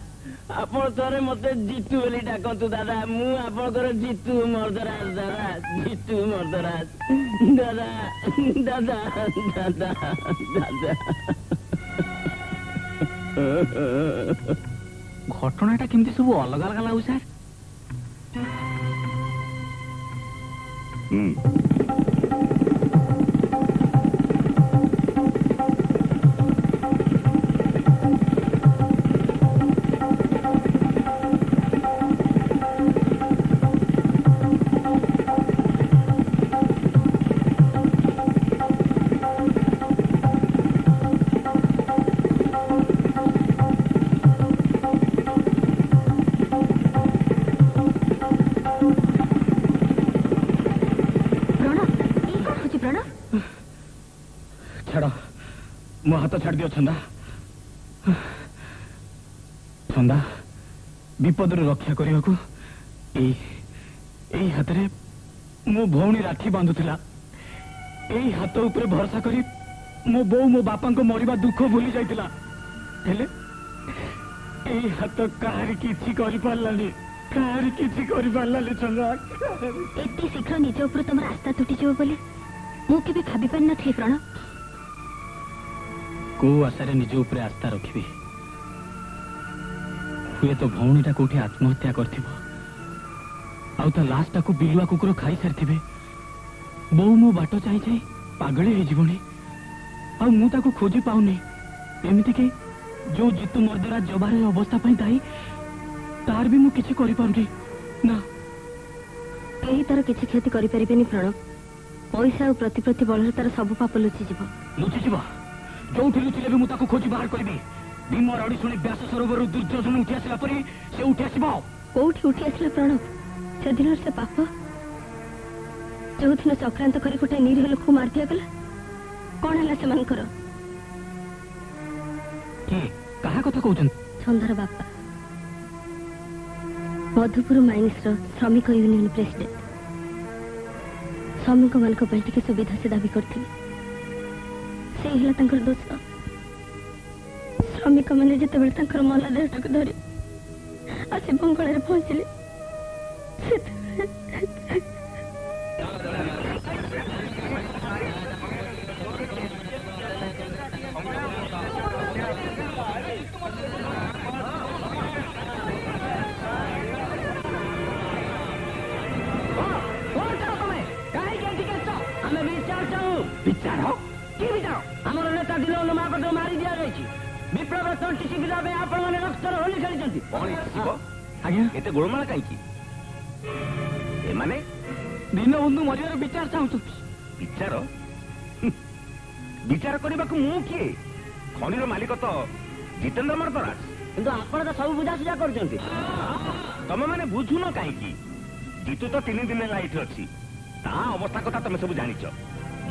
Speaker 4: ଆପଣ ଥରେ ମତେ ଜିତୁ ବୋଲି ଡାକନ୍ତୁ ଦାଦା ମୁଁ ଆପଣଙ୍କର ଜିତୁ ମର୍ଦ୍ଦରାଜ ଦାଦା ଜିତୁ ମର୍ଦ୍ଦରାଜ ଦାଦା ଦାଦା ଦାଦା ଦାଦା
Speaker 6: ଘଟଣାଟା କେମିତି ସବୁ ଅଲଗା ଅଲଗା ଲାଗୁଛି ସାର୍
Speaker 7: ଛାଡ଼ ମୋ ହାତ ଛାଡ଼ି ଦିଅ ଛନ୍ଦା ଛନ୍ଦା ବିପଦରୁ ରକ୍ଷା କରିବାକୁ ଏଇ ହାତରେ ମୋ ଭଉଣୀ ରାକ୍ଷୀ ବାନ୍ଧୁଥିଲା ଏଇ ହାତ ଉପରେ ଭରସା କରି ମୋ ବୋଉ ମୋ ବାପାଙ୍କ ମରିବା ଦୁଃଖ ଭୁଲି ଯାଇଥିଲା ହେଲେ ଏଇ ହାତ କାହାରି କିଛି କରିପାରିଲାନି ଛନ୍ଦା
Speaker 3: ଏତେ ଶୀଘ୍ର ନିଜ ଉପରେ ତମର ଆସ୍ଥା ତୁଟିଯିବ ବୋଲି ମୁଁ କେବେ ଭାବି ପାରିନଥିଲି ପ୍ରଣ
Speaker 7: କୋଉ ଆଶାରେ ନିଜ ଉପରେ ଆସ୍ଥା ରଖିବି ହୁଏତ ଭଉଣୀଟା କୋଉଠି ଆତ୍ମହତ୍ୟା କରିଥିବ ଆଉ ତା ଲାଶଟାକୁ ବିଲୁଆ କୁକୁର ଖାଇସାରିଥିବେ ବୋଉ ମୋ ବାଟ ଚାହିଁ ଚାହିଁ ପାଗଳ ହେଇଯିବଣି ଆଉ ମୁଁ ତାକୁ ଖୋଜି ପାଉନି ଏମିତିକି ଯୋଉ ଜିତୁ ମର୍ଦ୍ଦରାଜ ଜବାରେ ଅବସ୍ଥା ପାଇଁ ଦାୟୀ ତାର ବି ମୁଁ କିଛି କରିପାରୁନି ନା
Speaker 3: କେହି ତାର କିଛି କ୍ଷତି କରିପାରିବେନି ପ୍ରଣ ପଇସା ଆଉ ପ୍ରତିପ୍ରତି ବଳରେ ତାର ସବୁ ପାପ ଲୁଚିଯିବ
Speaker 7: ଯୋଉଠି ଲୁଚିଲେ ବି ମୁଁ ତାକୁ ଖୋଜି ବାହାର କରିବି ଭୀମ ରଡ଼ି ଶୁଣି ବ୍ୟାସ ସରୋବରରୁ ଦୁର୍ଯୋଧନ ଉଠି ଆସିଲା ପରେ ସେ ଉଠି ଆସିବ
Speaker 3: କୋଉଠି ଉଠି ଆସିଲା ପ୍ରଣବ ସେଦିନର ସେ ପାପ ଯୋଉଦିନ ଚକ୍ରାନ୍ତ କରି ଗୋଟେ ନିରୀହ ଲୋକକୁ ମାରି ଦିଆଗଲା କଣ ହେଲା ସେମାନଙ୍କର
Speaker 7: କାହା କଥା କହୁଛନ୍ତି
Speaker 3: ଛନ୍ଦାର ବାପା ମଧୁପୁର ମାଇନ୍ସର ଶ୍ରମିକ ୟୁନିୟନ ପ୍ରେସିଡେଣ୍ଟ ଶ୍ରମିକ ମାନଙ୍କ ପାଇଁ ଟିକେ ସୁବିଧା ସେ ଦାବି କରିଥିଲେ ସେ ହେଲା ତାଙ୍କର ଦୋଷ ଶ୍ରମିକ ମାନେ ଯେତେବେଳେ ତାଙ୍କର ମଲା ଦେହଟାକୁ ଧରି ଆସି ବଙ୍ଗଳାରେ ପହଞ୍ଚିଲେ
Speaker 1: ବିଚାର କି ବିଚାର ଆମର ନେତା ଦିଲବନ୍ଧ ମହାପାତ୍ର ମାରି ଦିଆଯାଇଛି ବିପ୍ଳବ ତଣ୍ଟି ଶିଖିଲା ପାଇଁ ଆପଣମାନେ ରକ୍ତର ହୋଲି ଖେଳିଛନ୍ତି
Speaker 7: ଆଜ୍ଞା
Speaker 2: ଏତେ ଗୋଳମାଳ କାହିଁକି ଏମାନେ
Speaker 7: ଦୀନବନ୍ଧୁ ମରିବାର ବିଚାର ଚାହୁଁଛନ୍ତି
Speaker 2: ବିଚାର ବିଚାର କରିବାକୁ ମୁଁ କିଏ ଖଣିର ମାଲିକ ତ ଜିତେନ୍ଦ୍ର ମର୍ଦ୍ଦରାଜ
Speaker 1: କିନ୍ତୁ ଆପଣ ତ ସବୁ ବୁଝାସୁଝା କରୁଛନ୍ତି
Speaker 2: ତମେ ମାନେ ବୁଝୁନ କାହିଁକି ଜିତୁ ତ 3 ଦିନ ହେଲା ଏଇଠି ଅଛି ତା ଅବସ୍ଥା କଥା ତମେ ସବୁ ଜାଣିଛ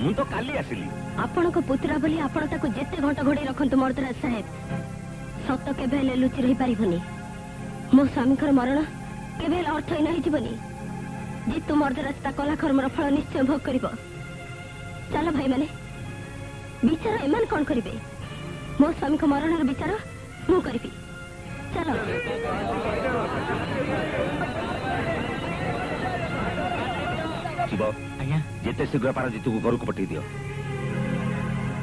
Speaker 2: ମୁଁ ତ କାଲି ଆସିଲି
Speaker 3: ଆପଣଙ୍କ ପୁତୁରା ବୋଲି ଆପଣ ତାକୁ ଯେତେ ଘଣ୍ଟ ଘୋଡେଇ ରଖନ୍ତୁ ମର୍ଦ୍ଦରାଜ ସାହେବ ସତ କେବେ ହେଲେ ଲୁଚି ରହିପାରିବନି ମୋ ସ୍ୱାମୀଙ୍କର ମରଣ କେବେ ହେଲେ ଅର୍ଥହୀନ ହେଇଯିବନି ଜିତୁ ମର୍ଦ୍ଦରାଜ ତା କଲା କର୍ମର ଫଳ ନିଶ୍ଚୟ ଭୋଗ କରିବ ଚାଲ ଭାଇମାନେ ବିଚାର ଏମାନେ କଣ କରିବେ ମୋ ସ୍ୱାମୀଙ୍କ ମରଣର ବିଚାର ମୁଁ କରିବି ଚାଲ
Speaker 2: ଶିବ
Speaker 7: ଆଜ୍ଞା
Speaker 2: ଯେତେ ଶୀଘ୍ର ପାର ଜିତୁକୁ ଘରକୁ ପଠେଇ ଦିଅ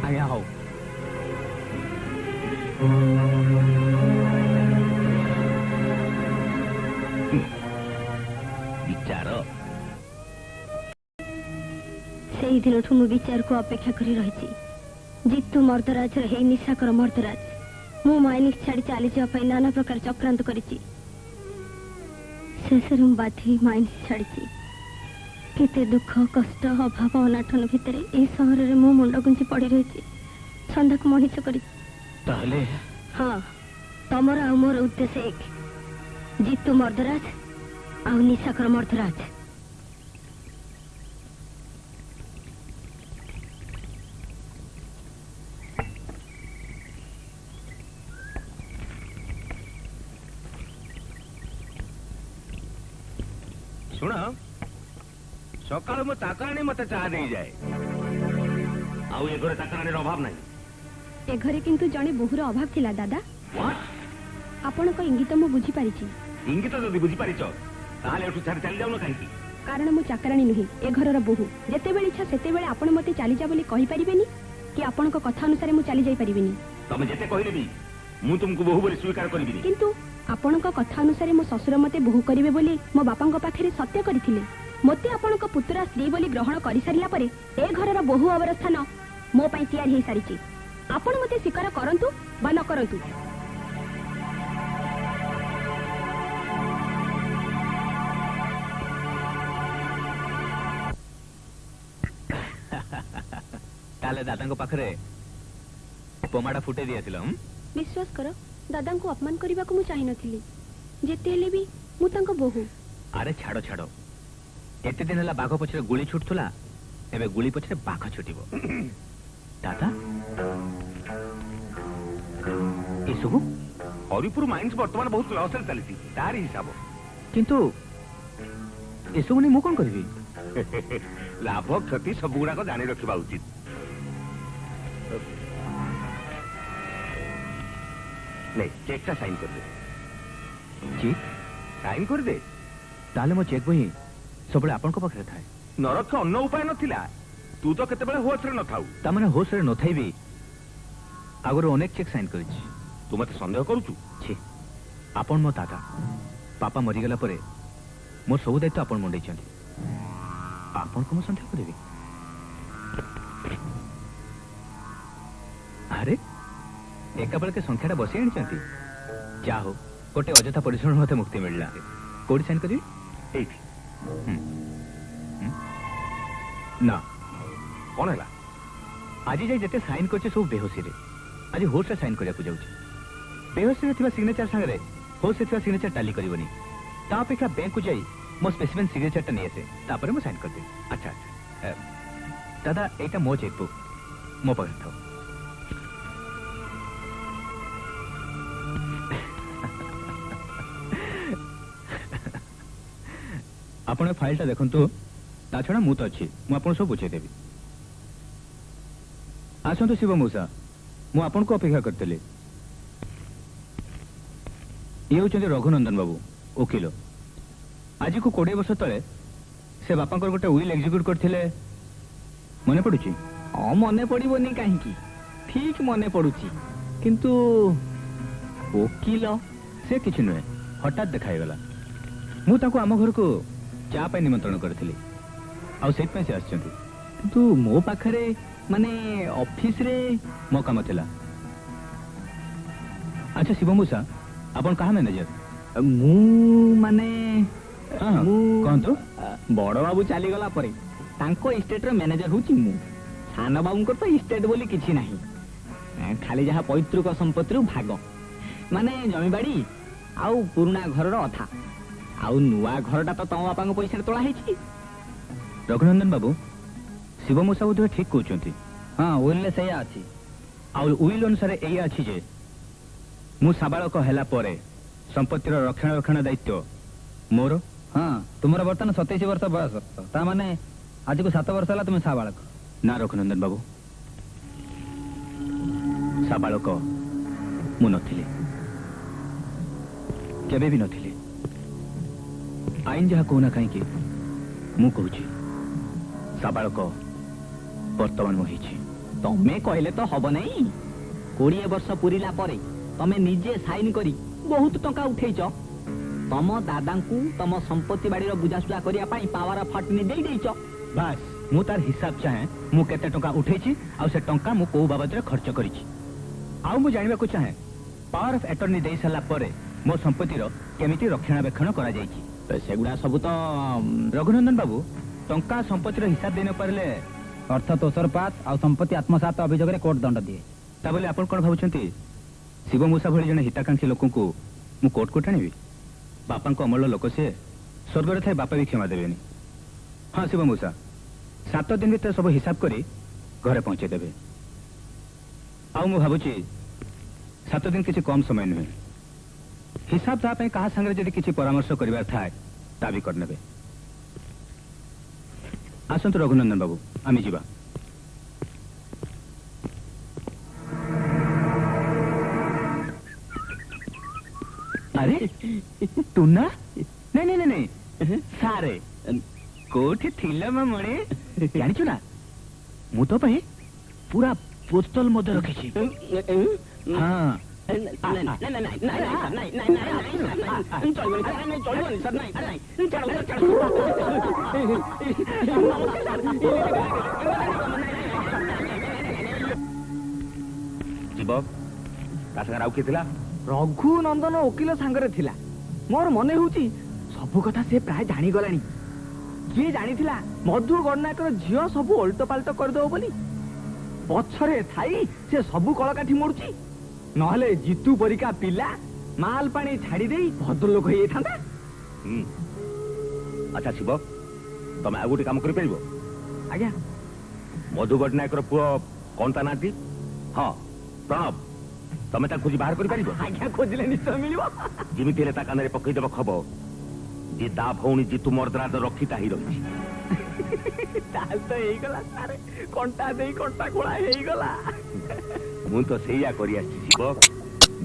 Speaker 7: ଆଜ୍ଞା ହଉ
Speaker 2: ବିଚାର
Speaker 3: ସେଇ ଦିନଠୁ ମୁଁ ବିଚାରକୁ ଅପେକ୍ଷା କରି ରହିଛି ଜିତୁ ମର୍ଦ୍ଦରାଜର ହେଇ ନିଶାକର ମର୍ଦ୍ଦରାଜ ମୁଁ ମାଇନିକ ଛାଡି ଚାଲିଯିବା ପାଇଁ ନାନା ପ୍ରକାର ଚକ୍ରାନ୍ତ କରିଛି ଶେଷରେ ମୁଁ ବାଧ୍ୟ ହୋଇ ମାଇନିକ ଛାଡିଛି କେତେ ଦୁଃଖ କଷ୍ଟ ଅଭାବ ଅନାଟନ ଭିତରେ ଏହି ସହରରେ ମୋ ମୁଣ୍ଡ ଗୁଞ୍ଜି ପଡି ରହିଛି ସନ୍ଧ୍ୟାକୁ ମଣିଷ କରି
Speaker 7: ତାହେଲେ
Speaker 3: ହଁ ତମର ଆଉ ମୋର ଉଦ୍ଦେଶ୍ୟ ଏକ ଜିତୁ ମର୍ଦ୍ଦରାଜ ଆଉ ନିଶାକର ମର୍ଦ୍ଦରାଜ।
Speaker 7: ଶୁଣ ସକାଳୁ ମୋ ଚାକରାଣୀ ମତେ ଚାହା ଦେଇଯାଏ ଆଉ ଏ ଘରେ ଚାକରାଣୀର ଅଭାବ ନାହିଁ।
Speaker 3: ଏ ଘରେ କିନ୍ତୁ ଜଣେ ବୋହୂର ଅଭାବ ଥିଲା ଦାଦା। ଆପଣଙ୍କ ଇଙ୍ଗିତ ମୁଁ ବୁଝିପାରିଛି।
Speaker 7: ଇଙ୍ଗିତ ଯଦି ବୁଝିପାରିଛ ତାହେଲେ ଏଠୁ ଛାଡ଼ି ଚାଲି ଯାଉନ କାହିଁକି?
Speaker 3: କାରଣ ମୁଁ ଚାକରାଣୀ ନୁହେଁ, ଏ ଘରର ବୋହୂ। ଯେତେବେଳେ ଇଚ୍ଛା ସେତେବେଳେ ଆପଣ ମତେ ଚାଲିଯା ବୋଲି କହିପାରିବେନି କି ଆପଣଙ୍କ କଥା ଅନୁସାରେ ମୁଁ ଚାଲି ଯାଇପାରିବିନି।
Speaker 7: ତମେ ଯେତେ କହିଲେ ବି ମୁଁ ତୁମକୁ ବୋହୂ ବୋଲି ସ୍ୱୀକାର କରିବିନି।
Speaker 3: କିନ୍ତୁ ଆପଣଙ୍କ କଥା ଅନୁସାରେ ମୋ ଶ୍ୱଶୁର ମତେ ବୋହୂ କରିବେ ବୋଲି ମୋ ବାପାଙ୍କ ପାଖରେ ସତ୍ୟ କରିଥିଲେ। ମୋତେ ଆପଣଙ୍କ ପୁତୁରା ସ୍ତ୍ରୀ ବୋଲି ଗ୍ରହଣ କରିସାରିଲା ପରେ ଏ ଘରର ବୋହୂ ଅବସ୍ଥାନ ମୋ ପାଇଁ ତିଆରି ହେଇସାରିଛି। ଆପଣ ମତେ ସ୍ୱୀକାର କରନ୍ତୁ ବା ନ କରନ୍ତୁ।
Speaker 6: ତାହେଲେ ଦାଦାଙ୍କ ପାଖରେ ବୋମାଟା ଫୁଟେଇ ଦିଆଥିଲ।
Speaker 3: ବିଶ୍ୱାସ କର ଦାଦାଙ୍କୁ ଅପମାନ କରିବାକୁ ମୁଁ ଚାହିଁନଥିଲି। ଯେତେ ହେଲେ ବି ମୁଁ ତାଙ୍କ ବୋହୂ।
Speaker 6: ଆରେ ଛାଡ ଛାଡ, ଏତେ ଦିନ ହେଲା ବାଘ ପଛରେ ଗୁଳି ଛୁଟୁଥିଲା, ଏବେ ଗୁଳି ପଛରେ ବାଘ ଛୁଟିବ। ଦାଦା ଏସବୁ
Speaker 7: ହରିପୁର ମାଇନ୍ସ ବର୍ତ୍ତମାନ ବହୁତ ଲସରେ ଚାଲିଛି ତାରି ହିସାବ।
Speaker 6: କିନ୍ତୁ ଏସବୁ ନେଇ ମୁଁ କଣ କରିବି?
Speaker 7: ଲାଭ କ୍ଷତି ସବୁଗୁଡାକ ଜାଣି ରଖିବା ଉଚିତ। ନେ ଚେକଟା ସାଇନ୍ କରିଦେ।
Speaker 6: ଚେକ୍
Speaker 7: ସାଇନ୍ କରିଦେ।
Speaker 6: ତାହେଲେ ମୋ ଚେକ୍ ବହି ସବୁବେଳେ ଆପଣଙ୍କ ପାଖରେ ଥାଏ।
Speaker 7: ନରକ୍ଷ ଅନ୍ନ ଉପାୟ ନଥିଲା। ତୁ ତ କେତେବେଳେ ହୋସରେ ନଥାଉ।
Speaker 6: ତାମାନେ ହୋସରେ ନଥାଇ ବି ଆଗରୁ ଅନେକ ଚେକ୍ ସାଇନ୍ କରିଛି।
Speaker 7: ତୁ ମତେ ସନ୍ଦେହ କରୁଛୁ?
Speaker 6: ଛି, ଆପଣ ମୋ ଦାଦା। ବାପା ମରିଗଲା ପରେ ମୋର ସବୁ ଦାୟିତ୍ୱ ଆପଣ ମୁଣ୍ଡେଇଛନ୍ତି। ଆପଣଙ୍କୁ ମୁଁ ସନ୍ଦେହ କରିବି? ଆରେ ଏକାବେଳକେ ସଂଖ୍ୟାଟା ବସେଇ ଆଣିଛନ୍ତି। ଯାହା ହଉ ଗୋଟେ ଅଯଥା ପରିଶ୍ରମ ମତେ ମୁକ୍ତି ମିଳିଲା। କୋଉଠି ସାଇନ୍ କରିବି?
Speaker 7: ଏଇଠି।
Speaker 6: ନା
Speaker 7: କଣ ହେଲା?
Speaker 6: ଆଜି ଯାଇ ଯେତେ ସାଇନ୍ କରିଛି ସବୁ ବେହୋସିରେ। ଆଜି ହୋସରେ ସାଇନ୍ କରିବାକୁ ଯାଉଛି। ବେହୋସିରେ ଥିବା ସିଗ୍ନେଚର ସାଙ୍ଗରେ ହୋସରେ ଥିବା ସିଗ୍ନେଚର ଟାଲି କରିବନି। ତା ଅପେକ୍ଷା ବ୍ୟାଙ୍କକୁ ଯାଇ ମୋ ସ୍ପେସିଫିକ୍ ସିଗ୍ନେଚରଟା ନେଇ ଆସେ, ତାପରେ ମୁଁ ସାଇନ୍ କରିଦେବି। ଆଚ୍ଛା ଆଚ୍ଛା ଦାଦା, ଏଇଟା ମୋ ଚେକ୍ ବୁକ୍, ମୋ ପାଖରେ ଥାଉ। ଆପଣ ଫାଇଲଟା ଦେଖନ୍ତୁ। ତା ଛଡ଼ା ମୁଁ ତ ଅଛି, ମୁଁ ଆପଣଙ୍କୁ ସବୁ ବୁଝେଇଦେବି। ଆସନ୍ତୁ ଶିବ ମଉସା, ମୁଁ ଆପଣଙ୍କୁ ଅପେକ୍ଷା କରିଥିଲି। ଇଏ ହେଉଛନ୍ତି ରଘୁନନ୍ଦନ ବାବୁ, ଓକିଲ। ଆଜିକୁ 20 ବର୍ଷ ତଳେ ସେ ବାପାଙ୍କର ଗୋଟେ ୱିଲ୍ ଏକ୍ଜିକ୍ୟୁଟ୍ କରିଥିଲେ, ମନେ ପଡୁଛି?
Speaker 2: ହଁ, ମନେ ପଡିବନି କାହିଁକି, ଠିକ ମନେ ପଡୁଛି। କିନ୍ତୁ
Speaker 6: ଓକିଲ ସେ କିଛି ନୁହେଁ, ହଠାତ୍ ଦେଖା ହେଇଗଲା। ମୁଁ ତାଙ୍କୁ ଆମ ଘରକୁ ଚା ପାଇଁ ନିମନ୍ତ୍ରଣ କରିଥିଲି, ଆଉ ସେଇଥିପାଇଁ ସେ ଆସିଛନ୍ତି।
Speaker 2: କିନ୍ତୁ ମୋ ପାଖରେ ମାନେ ଅଫିସରେ
Speaker 6: ମୋ କାମ ଥିଲା। ଆଚ୍ଛା ଶିବ ମଉସା, ଆପଣ କାହା ମ୍ୟାନେଜର?
Speaker 2: ମୁଁ ମାନେ
Speaker 6: କହନ୍ତୁ।
Speaker 2: ବଡ ବାବୁ ଚାଲିଗଲା ପରେ ତାଙ୍କ ଇଷ୍ଟେଟର ମ୍ୟାନେଜର ହଉଛି ମୁଁ। ସାନ ବାବୁଙ୍କର ତ ଇଷ୍ଟେଟ ବୋଲି କିଛି ନାହିଁ, ଖାଲି ଯାହା ପୈତୃକ ସମ୍ପତ୍ତିରୁ ଭାଗ, ମାନେ ଜମିବାଡି ଆଉ ପୁରୁଣା ଘରର ଅଧା। ଆଉ ନୂଆ ଘରଟା ତ ତମ ବାପାଙ୍କ ପଇସାରେ ତୋଳା ହେଇଛି।
Speaker 6: ରଘୁନନ୍ଦନ ବାବୁ, ଶିବ ମଉସା ବୋଧହୁଏ ଠିକ କହୁଛନ୍ତି।
Speaker 5: ହଁ, ୱିଲରେ ସେଇଆ ଅଛି।
Speaker 6: ଆଉ ୱିଲ୍ ଅନୁସାରେ ଏଇଆ ଅଛି ଯେ ମୁଁ ସାବାଳକ ହେଲା ପରେ ସମ୍ପତ୍ତିର ରକ୍ଷଣାବେକ୍ଷଣ ଦାୟିତ୍ୱ ମୋର।
Speaker 5: ହଁ, ତୁମର ବର୍ତ୍ତମାନ 27 ବର୍ଷ ବୟସ, ତା ମାନେ ଆଜିକୁ 7 ବର୍ଷ ହେଲା ତୁମେ ସାବାଳକ।
Speaker 6: ନା ରଘୁନନ୍ଦନ ବାବୁ, ସାବାଳକ ମୁଁ ନଥିଲି, କେବେ ବି ନଥିଲି। ଆଇନ ଯାହା କହୁନା କାହିଁକି ମୁଁ କହୁଛି, ସାବାଳକ ବର୍ତ୍ତମାନ ମୁଁ ହେଇଛି।
Speaker 2: ତମେ କହିଲେ ତ ହବ ନାହିଁ। 20 ବର୍ଷ ପୁରିଲା ପରେ ତମେ ନିଜେ ସାଇନ କରି ବହୁତ ଟଙ୍କା ଉଠେଇଛ। ତମ ଦାଦାଙ୍କୁ ତମ ସମ୍ପତ୍ତି ବାଡିର ବୁଝାସୁଝା କରିବା ପାଇଁ ପାୱାର ଅଫ ଆଟର୍ଣ୍ଣି ଦେଇଛ।
Speaker 6: ବାସ୍, ମୁଁ ତାର ହିସାବ ଚାହେଁ, ମୁଁ କେତେ ଟଙ୍କା ଉଠେଇଛି ଆଉ ସେ ଟଙ୍କା ମୁଁ କୋଉ ବାବଦରେ ଖର୍ଚ୍ଚ କରିଛି। ଆଉ ମୁଁ ଜାଣିବାକୁ ଚାହେଁ ପାୱାର ଅଫ ଆଟର୍ଣ୍ଣି ଦେଇ ସାରିଲା ପରେ ମୋ ସମ୍ପତ୍ତିର କେମିତି ରକ୍ଷଣାବେକ୍ଷଣ କରାଯାଇଛି।
Speaker 2: ସେଗୁଡା ସବୁ ତ
Speaker 6: ରଘୁନନ୍ଦନ ବାବୁ, ଟଙ୍କା ସମ୍ପତ୍ତିର ହିସାବ ଦେଇ ନ ପାରିଲେ
Speaker 5: ଅର୍ଥ ତୋଷରପାତ ଆଉ ସମ୍ପତ୍ତି ଆତ୍ମସାତ ଅଭିଯୋଗରେ କୋର୍ଟ ଦଣ୍ଡ ଦିଏ। ता बोले आपण कोण भावुचंती शिव मूसा भଳି जने हिताकांक्षी लोकंकु मु कोर्ट को टाणीबी बापा को अमल लोक से स्वर्ग थाए बापा भी क्षमा देवेनी हाँ शिव मूसा 7 दिन भीतर सब हिसाब करी घरे पहुंचे देवे आउ मु भावुची 7 दिन किसी कम समय नुहे हिसाब ता कहा संगे जदि किसी परामर्श करिवार थाए ता भी करनेबे आसंतु रघुनंदन बाबू आमी जीवा अरे टुना नहीं नहीं नहीं नहीं सारे कोठी थिला मा मणे जानिछु ना मु तो पई पूरा बोतल मध्य रखिछि हां
Speaker 7: जीव ता संगे आउ किथिला
Speaker 1: रघुनंदन वकिल सांगरे थिला मोर मने होउची सब कथा से प्राय जानी गलानी किए जानिथिला मधु गणनायकर झियो सब उल्ट पाल्ट कर दो बोली पछरे थाई से सब कलकाठी मोड़ची नहले जीतू परिका पिला माल पानी छाड़ी देई भद्र लोक होई थांदा
Speaker 7: अच्छा शिव तमे आ गोटे काम करि परिबो
Speaker 1: आज्ञा
Speaker 7: मधु गणनायकर पुओ कोन ता नाती हां प्रणव तमे ता खोजी बाहर करि परिबो
Speaker 1: आज्ञा खोजले निश्चय मिलिबो
Speaker 7: जिमिति हेले ता कानरे पकई देबो खबर जे दा भौणी जीतू मर्दराज रखिता ही रही
Speaker 1: ताल तो हेई गला सारे कंटा देई कंटा कोळा हेई गला
Speaker 7: मु तो सेया करि आछि शिव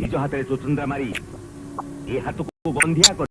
Speaker 7: निज हाथे चोचुंदा मारी ए हाथ को बंधिया कर